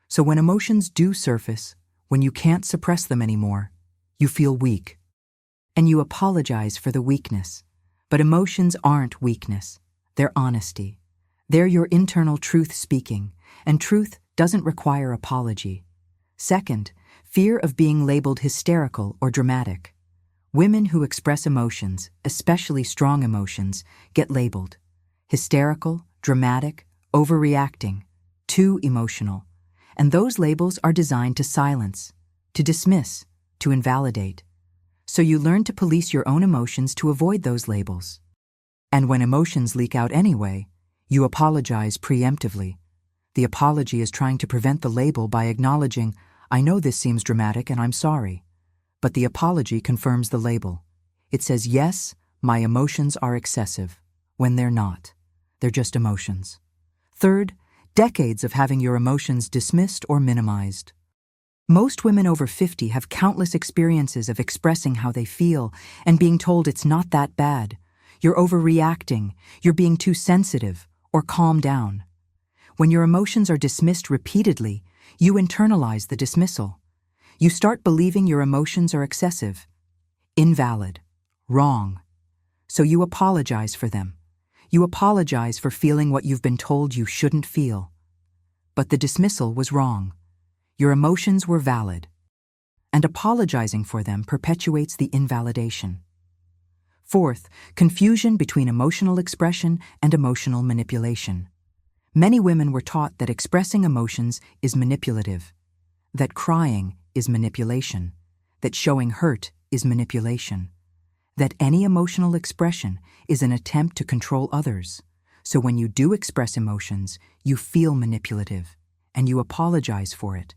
So when emotions do surface, when you can't suppress them anymore, you feel weak. And you apologize for the weakness. But emotions aren't weakness. They're honesty. They're your internal truth speaking, and truth doesn't require apology. Second, fear of being labeled hysterical or dramatic. Women who express emotions, especially strong emotions, get labeled hysterical, dramatic, overreacting, too emotional. And those labels are designed to silence, to dismiss, to invalidate. So you learn to police your own emotions to avoid those labels. And when emotions leak out anyway, you apologize preemptively. The apology is trying to prevent the label by acknowledging, I know this seems dramatic and I'm sorry. But the apology confirms the label. It says, yes, my emotions are excessive, when they're not. They're just emotions. Third, decades of having your emotions dismissed or minimized. Most women over 50 have countless experiences of expressing how they feel and being told it's not that bad. You're overreacting, you're being too sensitive, or calm down. When your emotions are dismissed repeatedly, you internalize the dismissal. You start believing your emotions are excessive, invalid, wrong. So you apologize for them. You apologize for feeling what you've been told you shouldn't feel. But the dismissal was wrong. Your emotions were valid. And apologizing for them perpetuates the invalidation. Fourth, confusion between emotional expression and emotional manipulation. Many women were taught that expressing emotions is manipulative, that crying is manipulation, that showing hurt is manipulation, that any emotional expression is an attempt to control others. So when you do express emotions, you feel manipulative, and you apologize for it.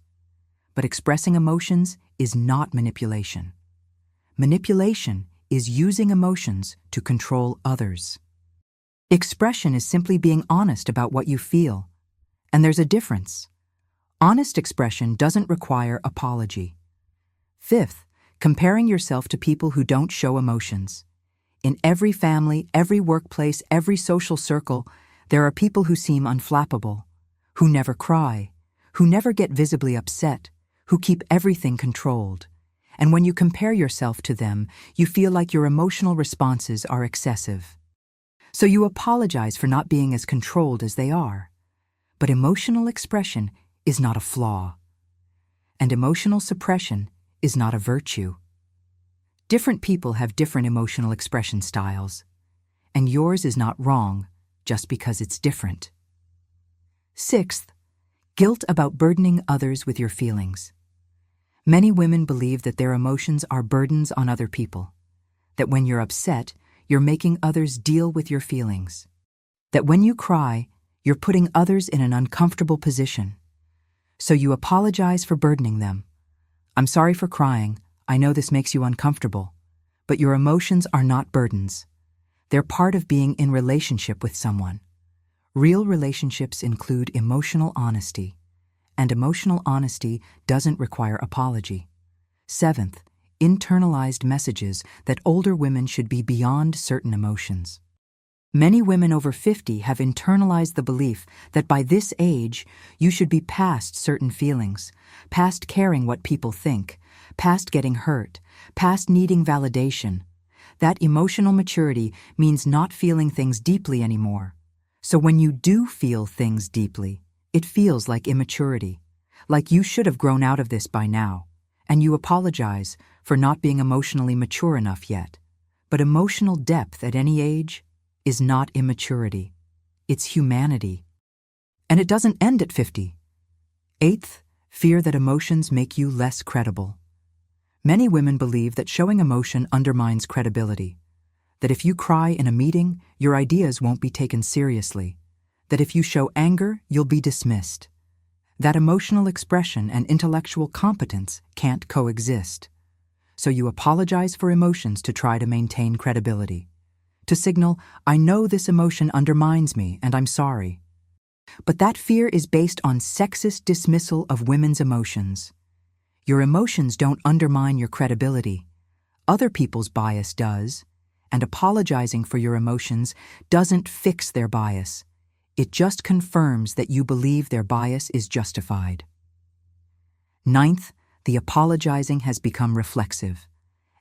But expressing emotions is not manipulation. Manipulation is using emotions to control others. Expression is simply being honest about what you feel, and there's a difference. Honest expression doesn't require apology. Fifth, comparing yourself to people who don't show emotions. In every family, every workplace, every social circle, there are people who seem unflappable, who never cry, who never get visibly upset, who keep everything controlled. And when you compare yourself to them, you feel like your emotional responses are excessive. So you apologize for not being as controlled as they are. But emotional expression is not a flaw. And emotional suppression is not a virtue. Different people have different emotional expression styles, and yours is not wrong just because it's different. Sixth, guilt about burdening others with your feelings. Many women believe that their emotions are burdens on other people, that when you're upset, you're making others deal with your feelings. That when you cry, you're putting others in an uncomfortable position. So you apologize for burdening them. I'm sorry for crying. I know this makes you uncomfortable. But your emotions are not burdens. They're part of being in relationship with someone. Real relationships include emotional honesty, and emotional honesty doesn't require apology. Seventh, internalized messages that older women should be beyond certain emotions. Many women over 50 have internalized the belief that by this age, you should be past certain feelings, past caring what people think, past getting hurt, past needing validation. That emotional maturity means not feeling things deeply anymore. So when you do feel things deeply, it feels like immaturity, like you should have grown out of this by now, and you apologize for not being emotionally mature enough yet. But emotional depth at any age is not immaturity. It's humanity. And it doesn't end at 50. Eighth, fear that emotions make you less credible. Many women believe that showing emotion undermines credibility. That if you cry in a meeting, your ideas won't be taken seriously. That if you show anger, you'll be dismissed. That emotional expression and intellectual competence can't coexist. So you apologize for emotions to try to maintain credibility. To signal, I know this emotion undermines me and I'm sorry. But that fear is based on sexist dismissal of women's emotions. Your emotions don't undermine your credibility. Other people's bias does. And apologizing for your emotions doesn't fix their bias. It just confirms that you believe their bias is justified. Ninth, the apologizing has become reflexive.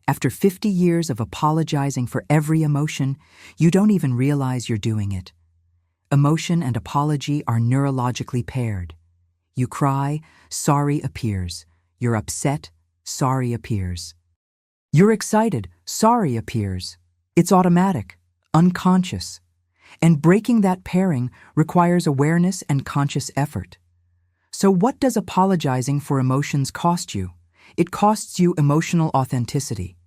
After 50 years of apologizing for every emotion, you don't even realize you're doing it. Emotion and apology are neurologically paired. You cry, sorry appears. You're upset, sorry appears. You're excited, sorry appears. It's automatic, unconscious. And breaking that pairing requires awareness and conscious effort. So what does apologizing for emotions cost you? It costs you emotional authenticity.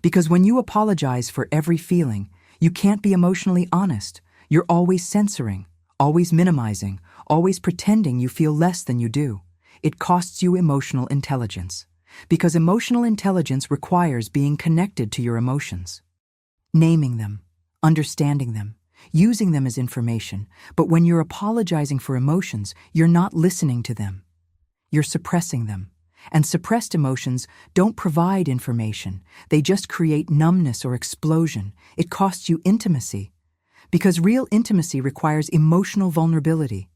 Because when you apologize for every feeling, you can't be emotionally honest. You're always censoring, always minimizing, always pretending you feel less than you do. It costs you emotional intelligence. Because emotional intelligence requires being connected to your emotions. Naming them, understanding them, using them as information. But when you're apologizing for emotions, you're not listening to them. You're suppressing them. And suppressed emotions don't provide information. They just create numbness or explosion. It costs you intimacy. Because real intimacy requires emotional vulnerability.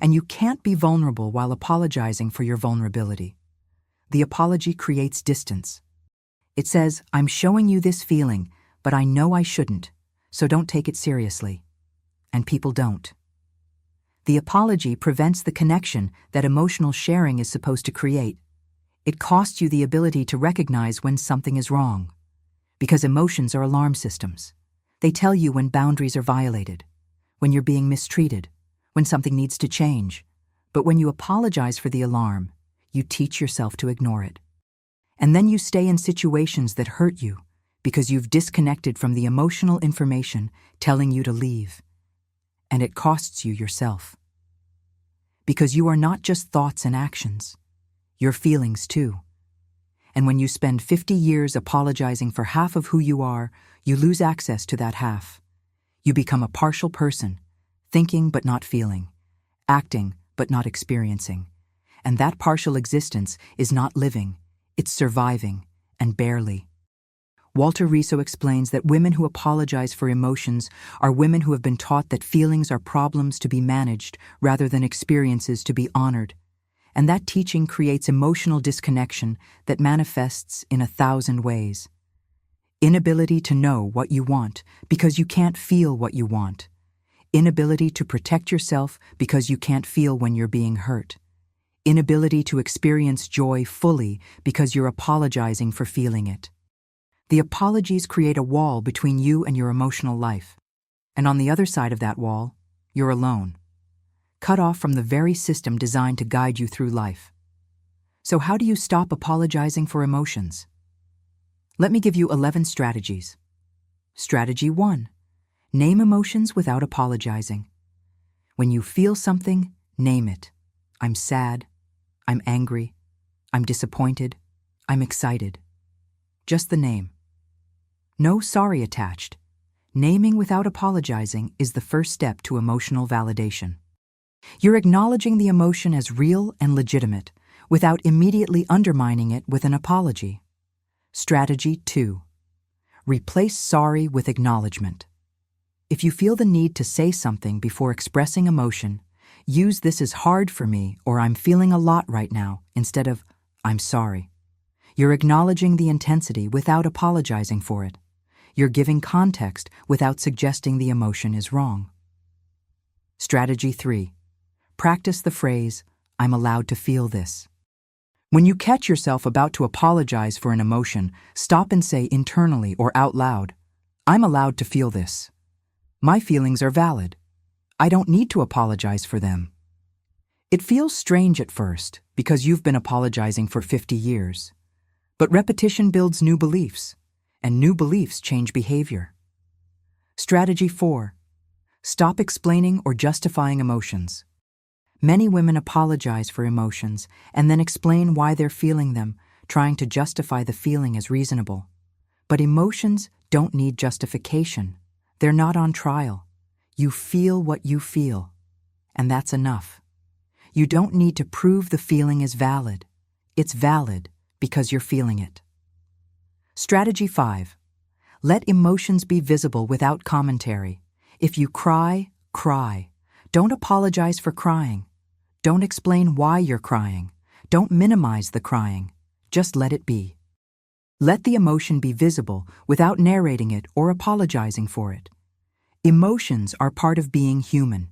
And you can't be vulnerable while apologizing for your vulnerability. The apology creates distance. It says, I'm showing you this feeling, but I know I shouldn't, so don't take it seriously. And people don't. The apology prevents the connection that emotional sharing is supposed to create. It costs you the ability to recognize when something is wrong. Because emotions are alarm systems. They tell you when boundaries are violated, when you're being mistreated, when something needs to change. But when you apologize for the alarm, you teach yourself to ignore it. And then you stay in situations that hurt you because you've disconnected from the emotional information telling you to leave. And it costs you yourself. Because you are not just thoughts and actions. You're feelings too. And when you spend 50 years apologizing for half of who you are, you lose access to that half. You become a partial person, thinking but not feeling, acting but not experiencing. And that partial existence is not living, it's surviving, and barely. Walter Riso explains that women who apologize for emotions are women who have been taught that feelings are problems to be managed rather than experiences to be honored. And that teaching creates emotional disconnection that manifests in 1,000 ways. Inability to know what you want because you can't feel what you want. Inability to protect yourself because you can't feel when you're being hurt. Inability to experience joy fully because you're apologizing for feeling it. The apologies create a wall between you and your emotional life. And on the other side of that wall, you're alone, cut off from the very system designed to guide you through life. So how do you stop apologizing for emotions? Let me give you 11 strategies. Strategy 1. Name emotions without apologizing. When you feel something, name it. I'm sad. I'm angry. I'm disappointed. I'm excited. Just the name. No sorry attached. Naming without apologizing is the first step to emotional validation. You're acknowledging the emotion as real and legitimate without immediately undermining it with an apology. Strategy 2. Replace sorry with acknowledgement. If you feel the need to say something before expressing emotion, use "this is hard for me" or "I'm feeling a lot right now" instead of "I'm sorry." You're acknowledging the intensity without apologizing for it. You're giving context without suggesting the emotion is wrong. Strategy 3. Practice the phrase, "I'm allowed to feel this." When you catch yourself about to apologize for an emotion, stop and say internally or out loud, "I'm allowed to feel this. My feelings are valid. I don't need to apologize for them." It feels strange at first because you've been apologizing for 50 years. But repetition builds new beliefs, and new beliefs change behavior. Strategy 4. Stop explaining or justifying emotions. Many women apologize for emotions and then explain why they're feeling them, trying to justify the feeling as reasonable. But emotions don't need justification. They're not on trial. You feel what you feel, and that's enough. You don't need to prove the feeling is valid. It's valid because you're feeling it. Strategy 5. Let emotions be visible without commentary. If you cry, cry. Don't apologize for crying. Don't explain why you're crying. Don't minimize the crying. Just let it be. Let the emotion be visible without narrating it or apologizing for it. Emotions are part of being human.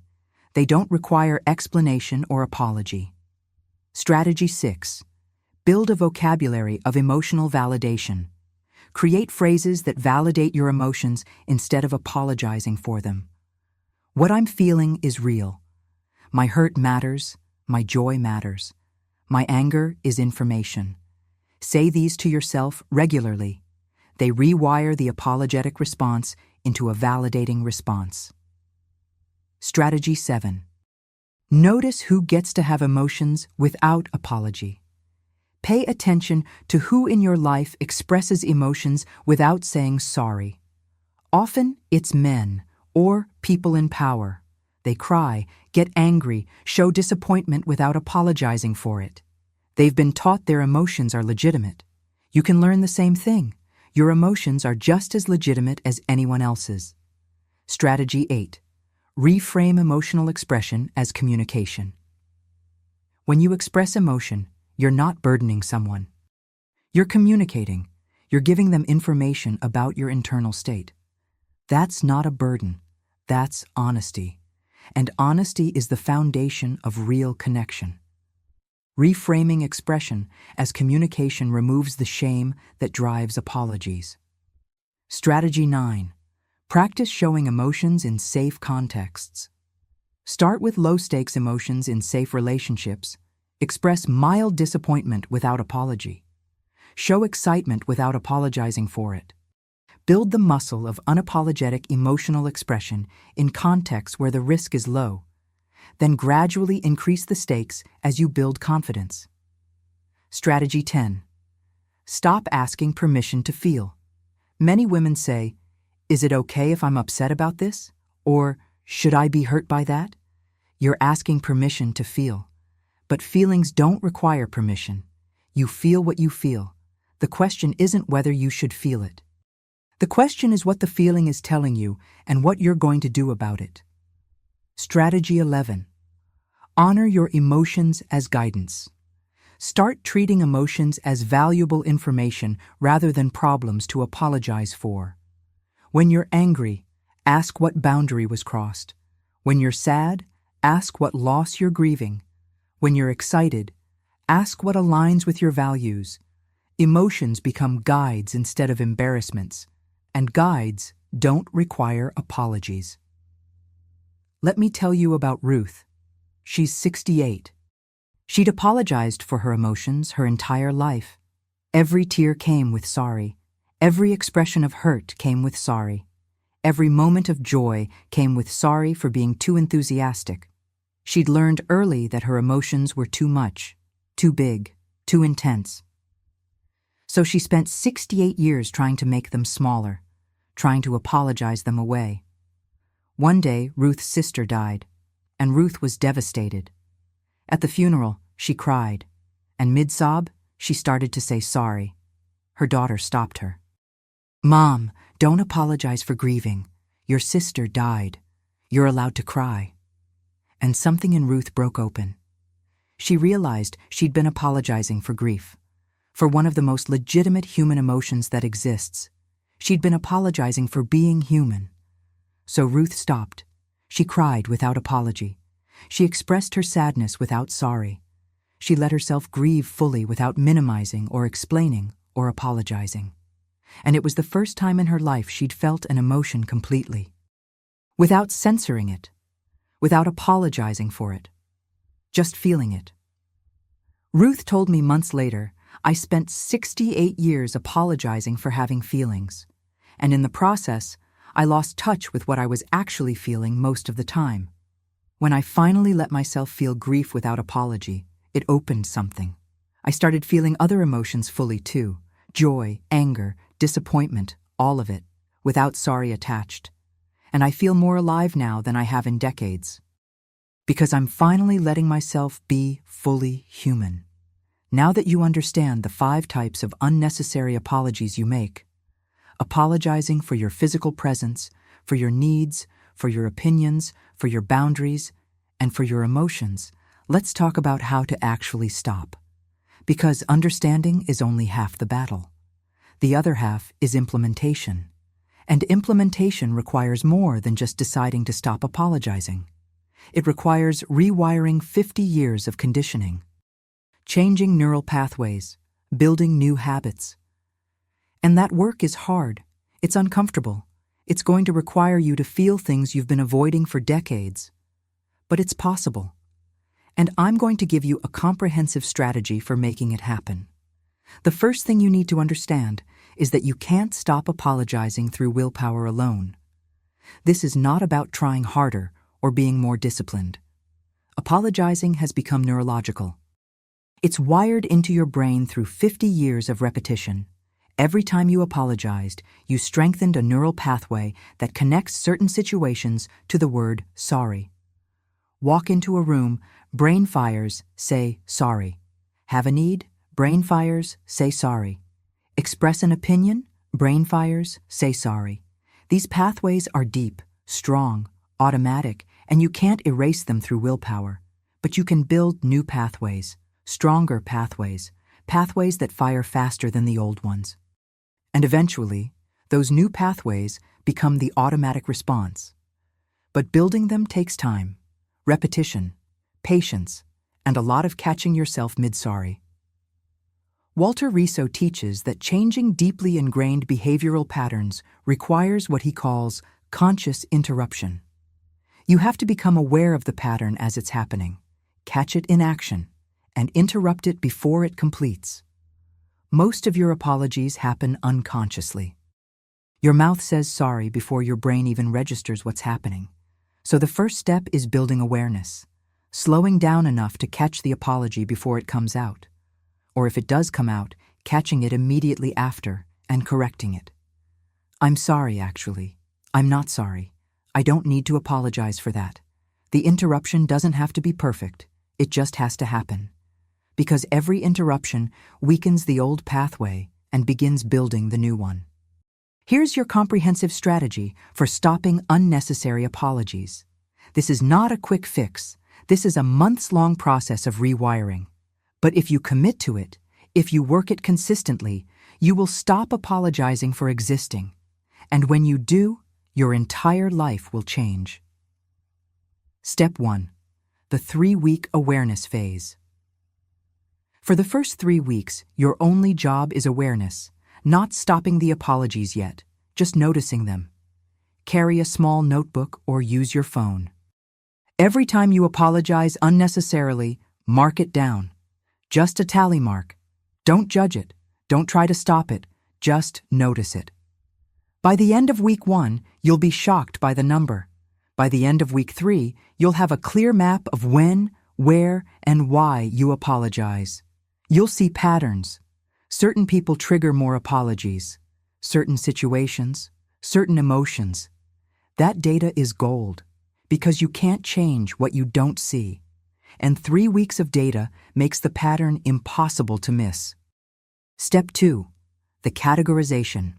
They don't require explanation or apology. Strategy 6. Build a vocabulary of emotional validation. Create phrases that validate your emotions instead of apologizing for them. What I'm feeling is real. My hurt matters. My joy matters. My anger is information. Say these to yourself regularly. They rewire the apologetic response into a validating response. Strategy 7. Notice who gets to have emotions without apology. Pay attention to who in your life expresses emotions without saying sorry. Often it's men or people in power. They cry, get angry, show disappointment without apologizing for it. They've been taught their emotions are legitimate. You can learn the same thing. Your emotions are just as legitimate as anyone else's. Strategy 8. Reframe emotional expression as communication. When you express emotion, you're not burdening someone. You're communicating. You're giving them information about your internal state. That's not a burden. That's honesty. And honesty is the foundation of real connection. Reframing expression as communication removes the shame that drives apologies. Strategy 9. Practice showing emotions in safe contexts. Start with low-stakes emotions in safe relationships. Express mild disappointment without apology. Show excitement without apologizing for it. Build the muscle of unapologetic emotional expression in contexts where the risk is low. Then gradually increase the stakes as you build confidence. Strategy 10. Stop asking permission to feel. Many women say, "Is it okay if I'm upset about this?" Or, "Should I be hurt by that?" You're asking permission to feel. But feelings don't require permission. You feel what you feel. The question isn't whether you should feel it. The question is what the feeling is telling you and what you're going to do about it. Strategy 11. Honor your emotions as guidance. Start treating emotions as valuable information rather than problems to apologize for. When you're angry, ask what boundary was crossed. When you're sad, ask what loss you're grieving. When you're excited, ask what aligns with your values. Emotions become guides instead of embarrassments, and guides don't require apologies. Let me tell you about Ruth. She's 68. She'd apologized for her emotions her entire life. Every tear came with sorry. Every expression of hurt came with sorry. Every moment of joy came with sorry for being too enthusiastic. She'd learned early that her emotions were too much, too big, too intense. So she spent 68 years trying to make them smaller, trying to apologize them away. One day, Ruth's sister died, and Ruth was devastated. At the funeral, she cried, and mid-sob, she started to say sorry. Her daughter stopped her. "Mom, don't apologize for grieving. Your sister died. You're allowed to cry." And something in Ruth broke open. She realized she'd been apologizing for grief, for one of the most legitimate human emotions that exists. She'd been apologizing for being human. So Ruth stopped. She cried without apology. She expressed her sadness without sorry. She let herself grieve fully without minimizing or explaining or apologizing. And it was the first time in her life she'd felt an emotion completely, without censoring it, without apologizing for it, just feeling it. Ruth told me months later, "I spent 68 years apologizing for having feelings, and in the process, I lost touch with what I was actually feeling most of the time. When I finally let myself feel grief without apology, it opened something. I started feeling other emotions fully too, joy, anger, disappointment, all of it, without sorry attached. And I feel more alive now than I have in decades. Because I'm finally letting myself be fully human." Now that you understand the 5 types of unnecessary apologies you make, apologizing for your physical presence, for your needs, for your opinions, for your boundaries, and for your emotions, let's talk about how to actually stop. Because understanding is only half the battle. The other half is implementation. And implementation requires more than just deciding to stop apologizing. It requires rewiring 50 years of conditioning, changing neural pathways, building new habits. And that work is hard. It's uncomfortable. It's going to require you to feel things you've been avoiding for decades. But it's possible. And I'm going to give you a comprehensive strategy for making it happen. The first thing you need to understand is that you can't stop apologizing through willpower alone. This is not about trying harder or being more disciplined. Apologizing has become neurological. It's wired into your brain through 50 years of repetition. Every time you apologized, you strengthened a neural pathway that connects certain situations to the word sorry. Walk into a room, brain fires, say sorry. Have a need, brain fires, say sorry. Express an opinion, brain fires, say sorry. These pathways are deep, strong, automatic, and you can't erase them through willpower. But you can build new pathways, stronger pathways, pathways that fire faster than the old ones. And eventually, those new pathways become the automatic response. But building them takes time, repetition, patience, and a lot of catching yourself mid-sorry. Walter Riso teaches that changing deeply ingrained behavioral patterns requires what he calls conscious interruption. You have to become aware of the pattern as it's happening, catch it in action, and interrupt it before it completes. Most of your apologies happen unconsciously. Your mouth says sorry before your brain even registers what's happening. So the first step is building awareness, slowing down enough to catch the apology before it comes out. Or if it does come out, catching it immediately after and correcting it. "I'm sorry, actually. I'm not sorry. I don't need to apologize for that." The interruption doesn't have to be perfect. It just has to happen. Because every interruption weakens the old pathway and begins building the new one. Here's your comprehensive strategy for stopping unnecessary apologies. This is not a quick fix. This is a months-long process of rewiring. But if you commit to it, if you work it consistently, you will stop apologizing for existing. And when you do, your entire life will change. Step 1. The 3-week awareness phase. For the first 3 weeks, your only job is awareness, not stopping the apologies yet, just noticing them. Carry a small notebook or use your phone. Every time you apologize unnecessarily, mark it down. Just a tally mark. Don't judge it. Don't try to stop it. Just notice it. By the end of week 1, you'll be shocked by the number. By the end of week 3, you'll have a clear map of when, where, and why you apologize. You'll see patterns. Certain people trigger more apologies. Certain situations, certain emotions. That data is gold, because you can't change what you don't see. And 3 weeks of data makes the pattern impossible to miss. Step 2, the categorization.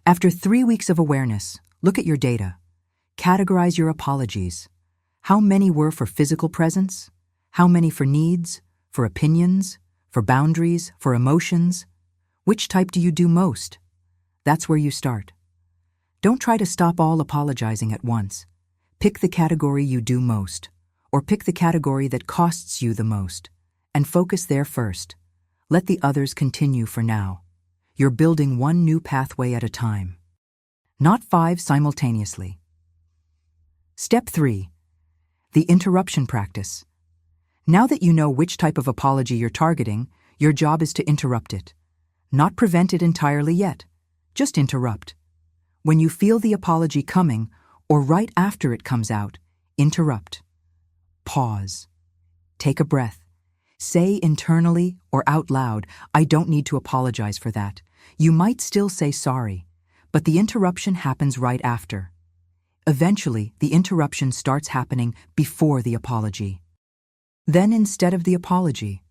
After 3 weeks of awareness, look at your data. Categorize your apologies. How many were for physical presence? How many for needs, for opinions, for boundaries, for emotions? Which type do you do most? That's where you start. Don't try to stop all apologizing at once. Pick the category you do most, or pick the category that costs you the most, and focus there first. Let the others continue for now. You're building one new pathway at a time, not 5 simultaneously. Step 3, the interruption practice. Now that you know which type of apology you're targeting, your job is to interrupt it. Not prevent it entirely yet, just interrupt. When you feel the apology coming, or right after it comes out, interrupt. Pause. Take a breath. Say internally or out loud, I don't need to apologize for that. You might still say sorry, but the interruption happens right after. Eventually, the interruption starts happening before the apology. Then instead of the apology.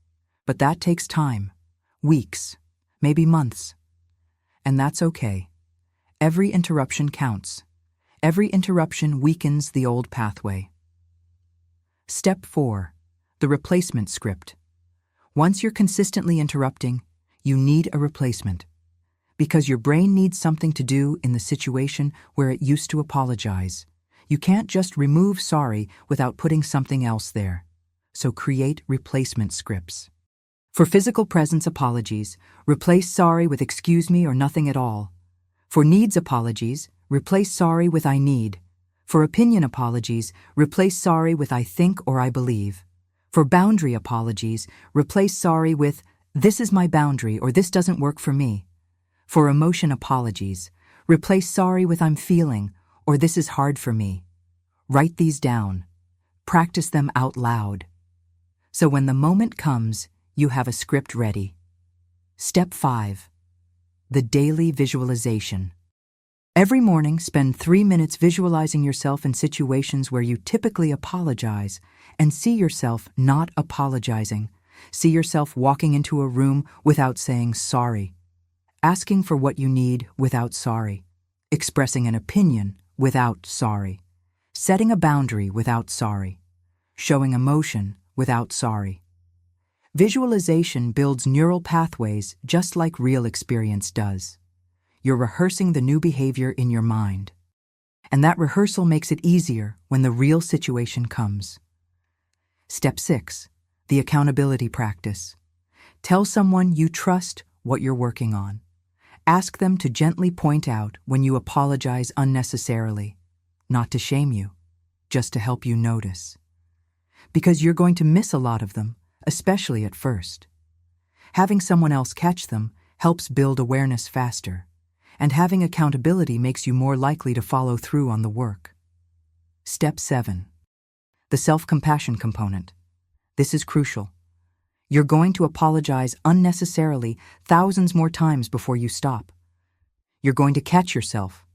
But that takes time, weeks, maybe months. And that's okay. Every interruption counts. Every interruption weakens the old pathway. Step 4, the replacement script. Once you're consistently interrupting, you need a replacement. Because your brain needs something to do in the situation where it used to apologize. You can't just remove sorry without putting something else there. So create replacement scripts. For physical presence apologies, replace sorry with excuse me or nothing at all. For needs apologies, replace sorry with I need. For opinion apologies, replace sorry with I think or I believe. For boundary apologies, replace sorry with this is my boundary or this doesn't work for me. For emotion apologies, replace sorry with I'm feeling or this is hard for me. Write these down. Practice them out loud. So when the moment comes, you have a script ready. Step 5, the daily visualization. Every morning, spend 3 minutes visualizing yourself in situations where you typically apologize and see yourself not apologizing. See yourself walking into a room without saying sorry, asking for what you need without sorry, expressing an opinion without sorry, setting a boundary without sorry, showing emotion without sorry. Visualization builds neural pathways just like real experience does. You're rehearsing the new behavior in your mind. And that rehearsal makes it easier when the real situation comes. Step 6, the accountability practice. Tell someone you trust what you're working on. Ask them to gently point out when you apologize unnecessarily, not to shame you, just to help you notice. Because you're going to miss a lot of them, especially at first. Having someone else catch them helps build awareness faster. And having accountability makes you more likely to follow through on the work. Step 7, the self-compassion component. This is crucial. You're going to apologize unnecessarily thousands more times before you stop. You're going to catch yourself.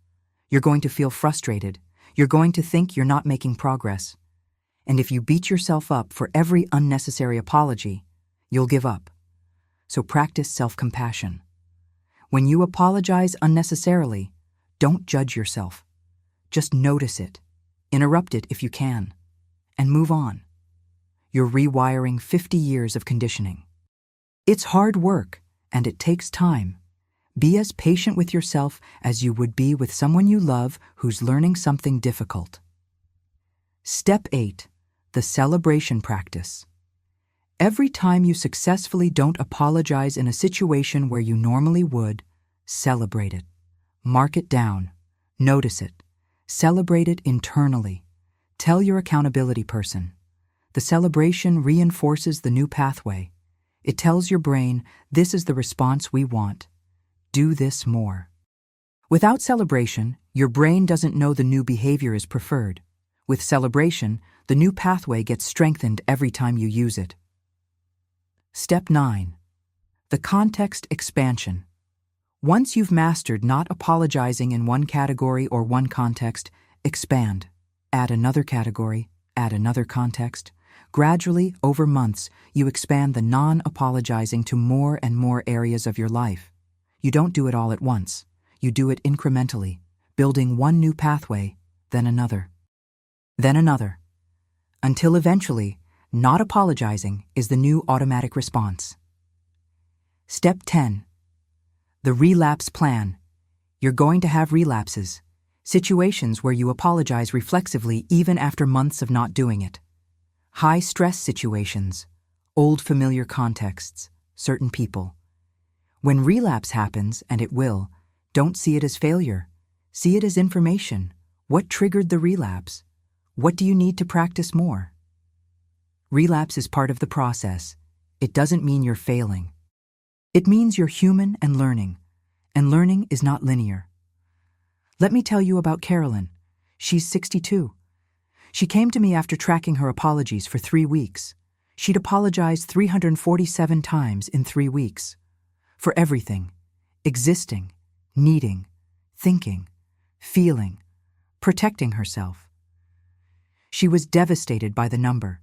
You're going to feel frustrated. You're going to think you're not making progress. And if you beat yourself up for every unnecessary apology, you'll give up. So practice self-compassion. When you apologize unnecessarily, don't judge yourself. Just notice it, interrupt it if you can, and move on. You're rewiring 50 years of conditioning. It's hard work, and it takes time. Be as patient with yourself as you would be with someone you love who's learning something difficult. Step 8, the celebration practice. Every time you successfully don't apologize in a situation where you normally would, celebrate it. Mark it down. Notice it. Celebrate it internally. Tell your accountability person. The celebration reinforces the new pathway. It tells your brain, this is the response we want. Do this more. Without celebration, your brain doesn't know the new behavior is preferred. With celebration, the new pathway gets strengthened every time you use it. Step 9. The context expansion. Once you've mastered not apologizing in one category or one context, expand. Add another category, add another context. Gradually, over months, you expand the non-apologizing to more and more areas of your life. You don't do it all at once. You do it incrementally, building one new pathway, then another. Then another. Until eventually, not apologizing is the new automatic response. Step 10. The relapse plan. You're going to have relapses, situations where you apologize reflexively even after months of not doing it. High-stress situations, old familiar contexts, certain people. When relapse happens, and it will, don't see it as failure. See it as information. What triggered the relapse? What do you need to practice more? Relapse is part of the process. It doesn't mean you're failing. It means you're human and learning is not linear. Let me tell you about Carolyn. She's 62. She came to me after tracking her apologies for 3 weeks. She'd apologized 347 times in 3 weeks. For everything: existing, needing, thinking, feeling, protecting herself. She was devastated by the number,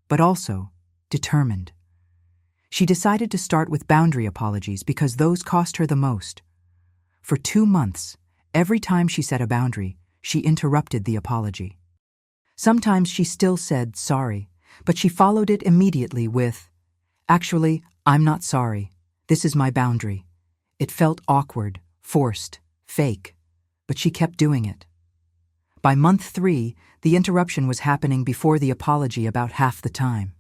but also determined. She decided to start with boundary apologies because those cost her the most. For 2 months, every time she set a boundary, she interrupted the apology. Sometimes she still said sorry, but she followed it immediately with, "Actually, I'm not sorry. This is my boundary." It felt awkward, forced, fake, but she kept doing it. By month 3, the interruption was happening before the apology about half the time.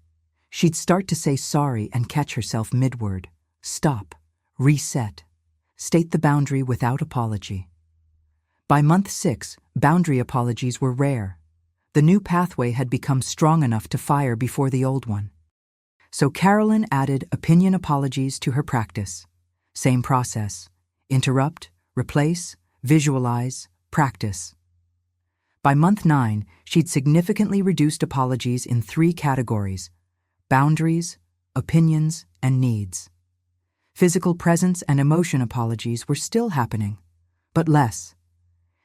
She'd start to say sorry and catch herself mid-word. Stop, reset, state the boundary without apology. By month 6, boundary apologies were rare. The new pathway had become strong enough to fire before the old one. So Carolyn added opinion apologies to her practice. Same process: interrupt, replace, visualize, practice. By month 9, she'd significantly reduced apologies in 3 categories: boundaries, opinions, and needs. Physical presence and emotion apologies were still happening, but less.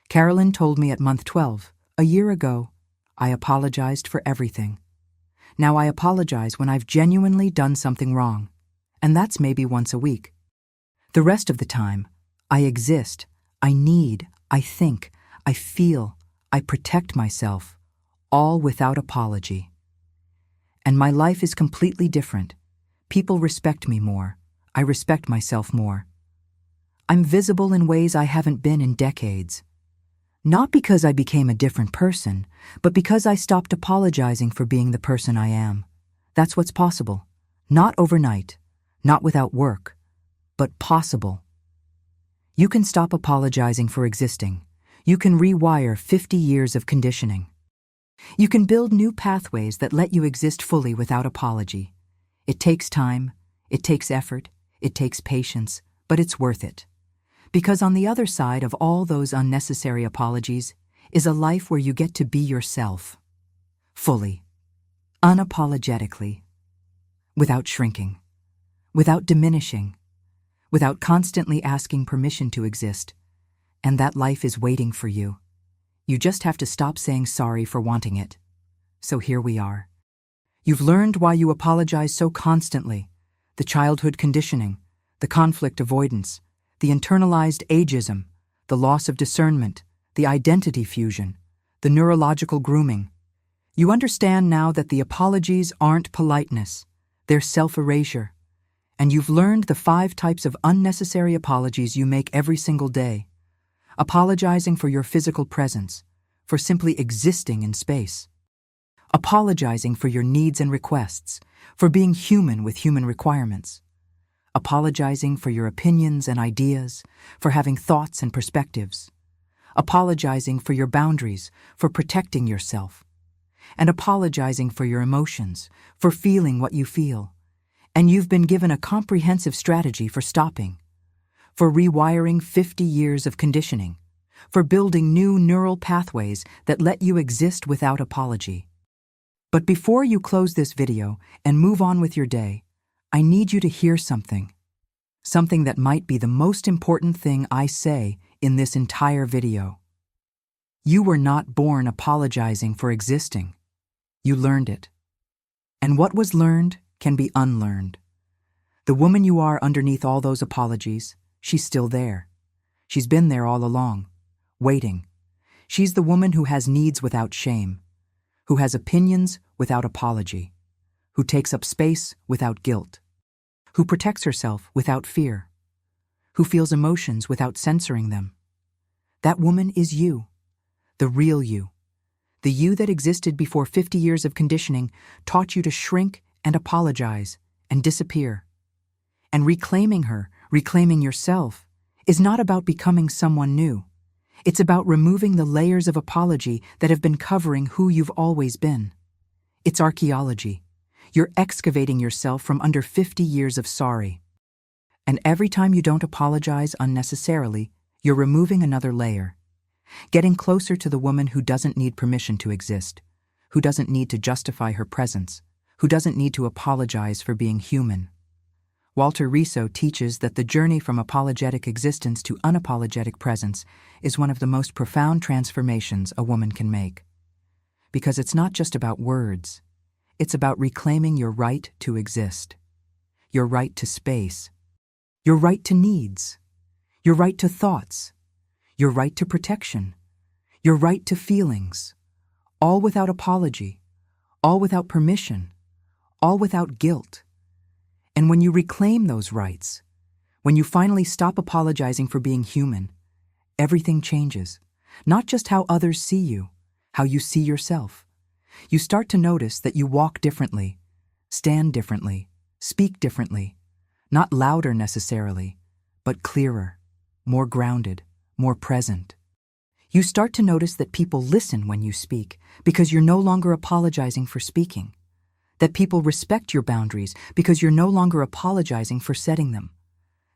Carolyn told me at month 12, a year ago, "I apologized for everything. Now I apologize when I've genuinely done something wrong, and that's maybe once a week. The rest of the time, I exist, I need, I think, I feel, I protect myself, all without apology. And my life is completely different. People respect me more. I respect myself more. I'm visible in ways I haven't been in decades. Not because I became a different person, but because I stopped apologizing for being the person I am. That's what's possible. Not overnight, not without work, but possible. You can stop apologizing for existing. You can rewire 50 years of conditioning. You can build new pathways that let you exist fully without apology. It takes time, it takes effort, it takes patience, but it's worth it. Because on the other side of all those unnecessary apologies is a life where you get to be yourself. Fully. Unapologetically. Without shrinking. Without diminishing. Without constantly asking permission to exist. And that life is waiting for you. You just have to stop saying sorry for wanting it. So here we are. You've learned why you apologize so constantly. The childhood conditioning, the conflict avoidance, the internalized ageism, the loss of discernment, the identity fusion, the neurological grooming. You understand now that the apologies aren't politeness, they're self-erasure. And you've learned the 5 types of unnecessary apologies you make every single day. Apologizing for your physical presence, for simply existing in space. Apologizing for your needs and requests, for being human with human requirements. Apologizing for your opinions and ideas, for having thoughts and perspectives. Apologizing for your boundaries, for protecting yourself. And apologizing for your emotions, for feeling what you feel. And you've been given a comprehensive strategy for stopping. for rewiring 50 years of conditioning, for building new neural pathways that let you exist without apology. But before you close this video and move on with your day, I need you to hear something. Something that might be the most important thing I say in this entire video. You were not born apologizing for existing. You learned it. And what was learned can be unlearned. The woman you are underneath all those apologies, she's still there. She's been there all along, waiting. She's the woman who has needs without shame, who has opinions without apology, who takes up space without guilt, who protects herself without fear, who feels emotions without censoring them. That woman is you, the real you. The you that existed before 50 years of conditioning taught you to shrink and apologize and disappear. And reclaiming her, reclaiming yourself, is not about becoming someone new. It's about removing the layers of apology that have been covering who you've always been. It's archaeology. You're excavating yourself from under 50 years of sorry. And every time you don't apologize unnecessarily, you're removing another layer. Getting closer to the woman who doesn't need permission to exist, who doesn't need to justify her presence, who doesn't need to apologize for being human. Walter Riso teaches that the journey from apologetic existence to unapologetic presence is one of the most profound transformations a woman can make. Because it's not just about words. It's about reclaiming your right to exist, your right to space, your right to needs, your right to thoughts, your right to protection, your right to feelings, all without apology, all without permission, all without guilt. And when you reclaim those rights, when you finally stop apologizing for being human, everything changes. Not just how others see you, how you see yourself. You start to notice that you walk differently, stand differently, speak differently, not louder necessarily, but clearer, more grounded, more present. You start to notice that people listen when you speak because you're no longer apologizing for speaking. That people respect your boundaries because you're no longer apologizing for setting them.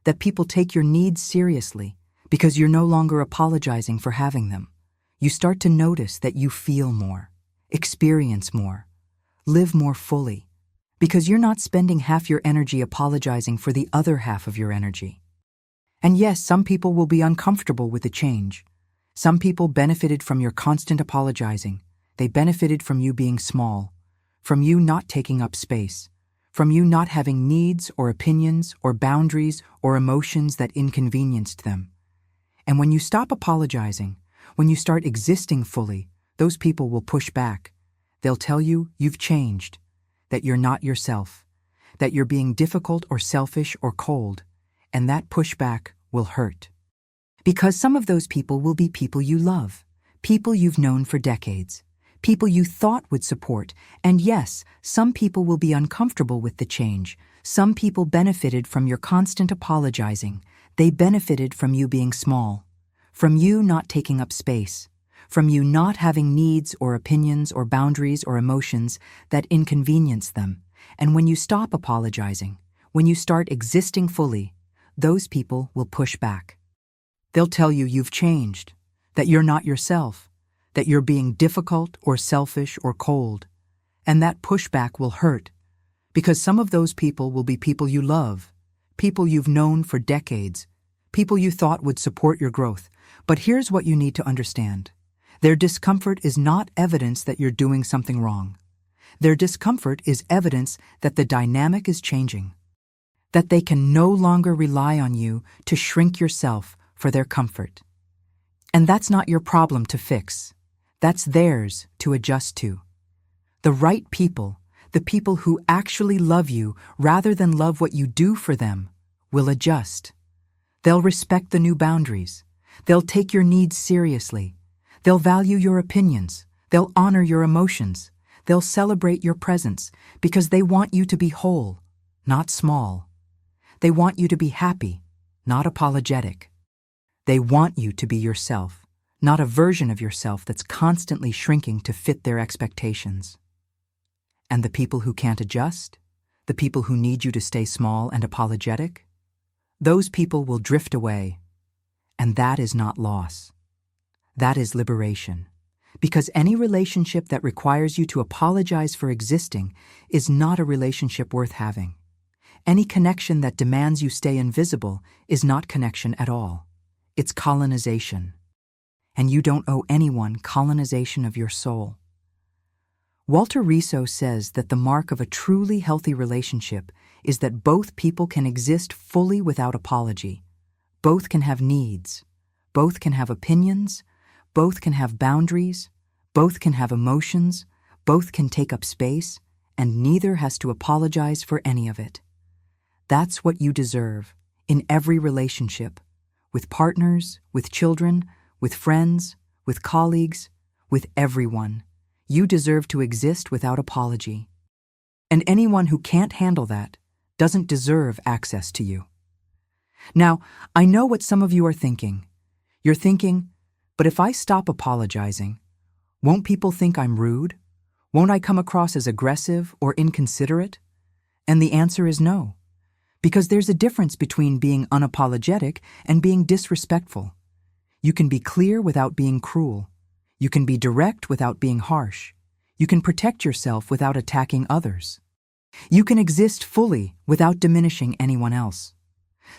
That people take your needs seriously because you're no longer apologizing for having them. You start to notice that you feel more, experience more, live more fully, because you're not spending half your energy apologizing for the other half of your energy. And yes, some people will be uncomfortable with the change. Some people benefited from your constant apologizing. They benefited from you being small, from you not taking up space, from you not having needs or opinions or boundaries or emotions that inconvenienced them. And when you stop apologizing, when you start existing fully, those people will push back. They'll tell you you've changed, that you're not yourself, that you're being difficult or selfish or cold, and that pushback will hurt. Because some of those people will be people you love, people you've known for decades, people you thought would support, and yes, some people will be uncomfortable with the change. Some people benefited from your constant apologizing. They benefited from you being small, from you not taking up space, from you not having needs or opinions or boundaries or emotions that inconvenience them. And when you stop apologizing, when you start existing fully, those people will push back. They'll tell you you've changed, that you're not yourself, that you're being difficult or selfish or cold. And that pushback will hurt, because some of those people will be people you love, people you've known for decades, people you thought would support your growth. But here's what you need to understand. Their discomfort is not evidence that you're doing something wrong. Their discomfort is evidence that the dynamic is changing, that they can no longer rely on you to shrink yourself for their comfort. And that's not your problem to fix. That's theirs to adjust to. The right people, the people who actually love you rather than love what you do for them, will adjust. They'll respect the new boundaries. They'll take your needs seriously. They'll value your opinions. They'll honor your emotions. They'll celebrate your presence because they want you to be whole, not small. They want you to be happy, not apologetic. They want you to be yourself, not a version of yourself that's constantly shrinking to fit their expectations. And the people who can't adjust, the people who need you to stay small and apologetic, Those people will drift away, and that is not loss. That is liberation. Because any relationship that requires you to apologize for existing is not a relationship worth having. Any connection that demands you stay invisible is not connection at all. It's colonization. And you don't owe anyone colonization of your soul. Walter Riso says that the mark of a truly healthy relationship is that both people can exist fully without apology. Both can have needs. Both can have opinions. Both can have boundaries. Both can have emotions. Both can take up space. And neither has to apologize for any of it. That's what you deserve in every relationship, with partners, with children, with friends, with colleagues, with everyone. You deserve to exist without apology. And anyone who can't handle that doesn't deserve access to you. Now, I know what some of you are thinking. You're thinking, but if I stop apologizing, won't people think I'm rude? Won't I come across as aggressive or inconsiderate? And the answer is no. Because there's a difference between being unapologetic and being disrespectful. You can be clear without being cruel. You can be direct without being harsh. You can protect yourself without attacking others. You can exist fully without diminishing anyone else.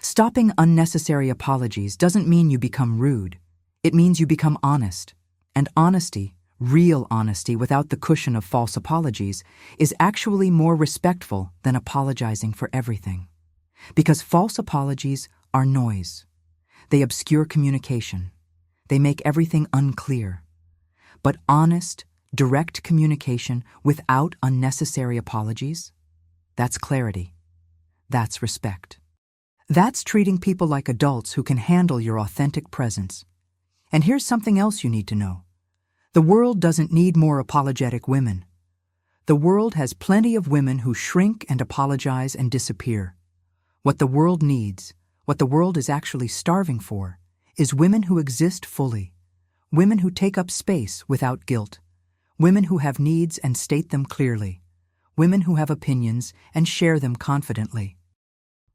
Stopping unnecessary apologies doesn't mean you become rude. It means you become honest. And honesty, real honesty without the cushion of false apologies, is actually more respectful than apologizing for everything. Because false apologies are noise. They obscure communication. They make everything unclear. But honest, direct communication without unnecessary apologies, that's clarity. That's respect. That's treating people like adults who can handle your authentic presence. And here's something else you need to know. The world doesn't need more apologetic women. The world has plenty of women who shrink and apologize and disappear. What the world needs, what the world is actually starving for, is women who exist fully. Women who take up space without guilt. Women who have needs and state them clearly. Women who have opinions and share them confidently.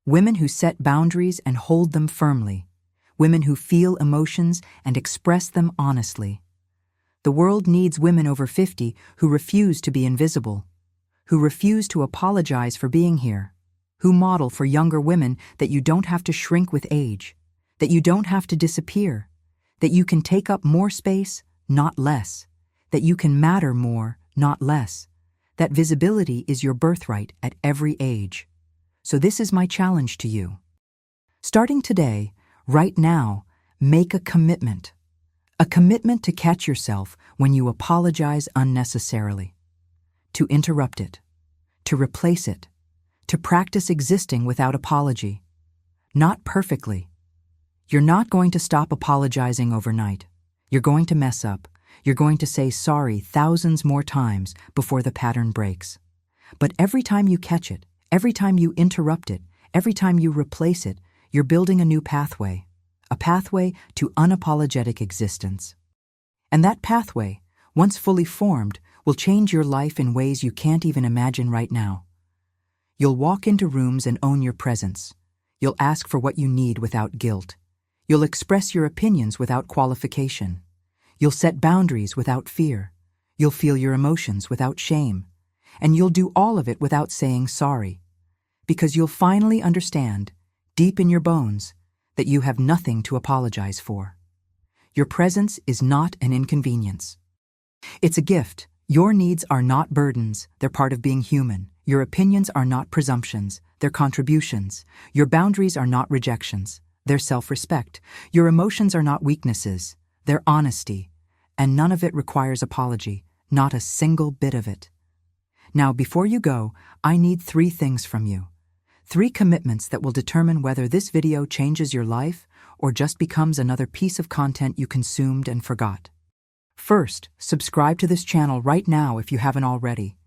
Women who set boundaries and hold them firmly. Women who feel emotions and express them honestly. The world needs women over 50 who refuse to be invisible, who refuse to apologize for being here, who model for younger women that you don't have to shrink with age, that you don't have to disappear, that you can take up more space, not less, that you can matter more, not less, that visibility is your birthright at every age. So this is my challenge to you. Starting today, right now, make a commitment. A commitment to catch yourself when you apologize unnecessarily. To interrupt it. To replace it. To practice existing without apology. Not perfectly. You're not going to stop apologizing overnight. You're going to mess up. You're going to say sorry thousands more times before the pattern breaks. But every time you catch it, every time you interrupt it, every time you replace it, you're building a new pathway. A pathway to unapologetic existence. And that pathway, once fully formed, will change your life in ways you can't even imagine right now. You'll walk into rooms and own your presence. You'll ask for what you need without guilt. You'll express your opinions without qualification. You'll set boundaries without fear. You'll feel your emotions without shame. And you'll do all of it without saying sorry. Because you'll finally understand, deep in your bones, that you have nothing to apologize for. Your presence is not an inconvenience. It's a gift. Your needs are not burdens, they're part of being human. Your opinions are not presumptions, they're contributions. Your boundaries are not rejections, they're self-respect. Your emotions are not weaknesses, they're honesty. And none of it requires apology, not a single bit of it. Now, before you go, I need 3 things from you. 3 commitments that will determine whether this video changes your life or just becomes another piece of content you consumed and forgot. First, subscribe to this channel right now if you haven't already.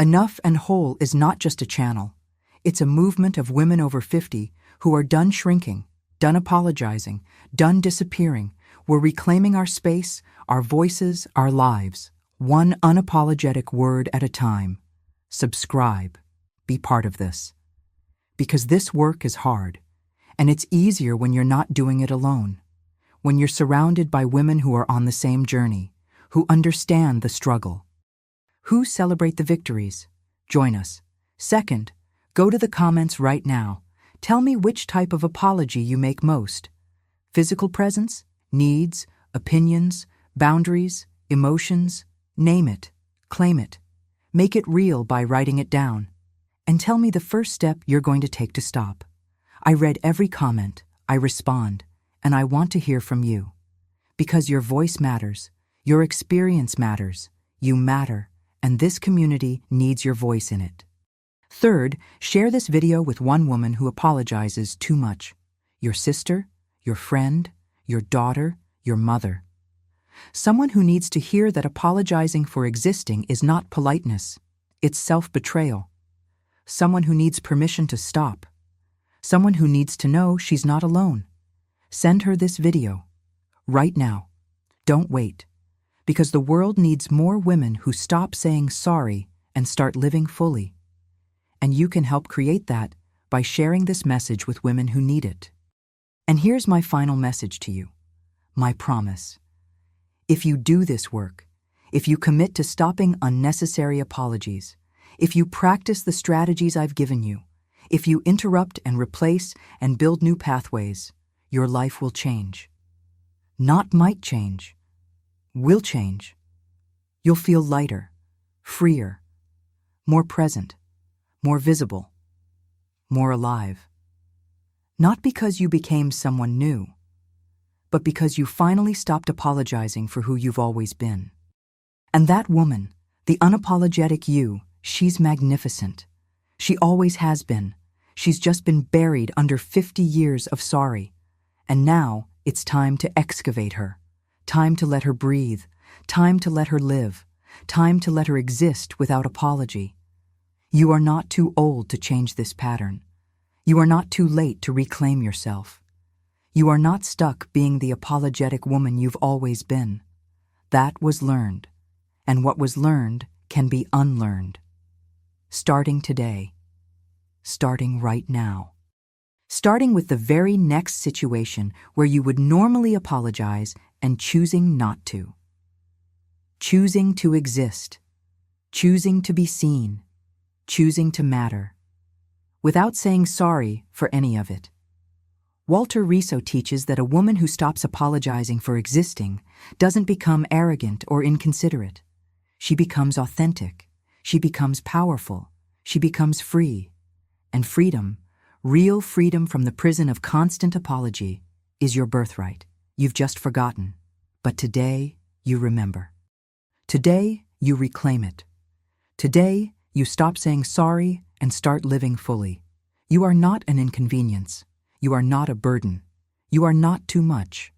Enough and Whole is not just a channel. It's a movement of women over 50 who are done shrinking, done apologizing, done disappearing. We're reclaiming our space, our voices, our lives, one unapologetic word at a time. Subscribe. Be part of this. Because this work is hard, And it's easier when you're not doing it alone, when you're surrounded by women who are on the same journey, who understand the struggle. Who celebrate the victories? Join us. Second, go to the comments right now. Tell me which type of apology you make most. Physical presence, needs, opinions, boundaries, emotions, name it, claim it. Make it real by writing it down. And tell me the first step you're going to take to stop. I read every comment, I respond, and I want to hear from you. Because your voice matters, your experience matters, you matter, and this community needs your voice in it. Third, share this video with one woman who apologizes too much. Your sister, your friend, your daughter, your mother. Someone who needs to hear that apologizing for existing is not politeness, it's self-betrayal. Someone who needs permission to stop. Someone who needs to know she's not alone. Send her this video. Right now. Don't wait. Because the world needs more women who stop saying sorry and start living fully. And you can help create that by sharing this message with women who need it. And here's my final message to you. My promise. If you do this work, if you commit to stopping unnecessary apologies, if you practice the strategies I've given you, if you interrupt and replace and build new pathways, your life will change. Not might change, will change. You'll feel lighter, freer, more present, more visible, more alive. Not because you became someone new, but because you finally stopped apologizing for who you've always been. And that woman, the unapologetic you, she's magnificent. She always has been. She's just been buried under 50 years of sorry. And now it's time to excavate her. Time to let her breathe. Time to let her live. Time to let her exist without apology. You are not too old to change this pattern. You are not too late to reclaim yourself. You are not stuck being the apologetic woman you've always been. That was learned. And what was learned can be unlearned. Starting today. Starting right now. Starting with the very next situation where you would normally apologize and choosing not to. Choosing to exist. Choosing to be seen. Choosing to matter. Without saying sorry for any of it. Walter Riso teaches that a woman who stops apologizing for existing doesn't become arrogant or inconsiderate. She becomes authentic. She becomes powerful. She becomes free. And freedom, real freedom from the prison of constant apology, is your birthright. You've just forgotten. But today, you remember. Today, you reclaim it. Today, you stop saying sorry and start living fully. You are not an inconvenience. You are not a burden. You are not too much.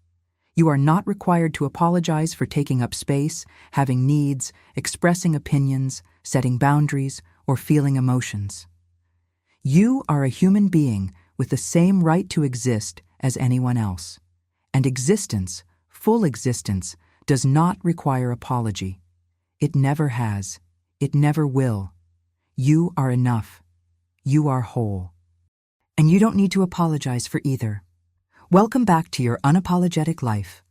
You are not required to apologize for taking up space, having needs, expressing opinions, setting boundaries, or feeling emotions. You are a human being with the same right to exist as anyone else. And existence, full existence, does not require apology. It never has. It never will. You are enough. You are whole. And you don't need to apologize for either. Welcome back to your unapologetic life.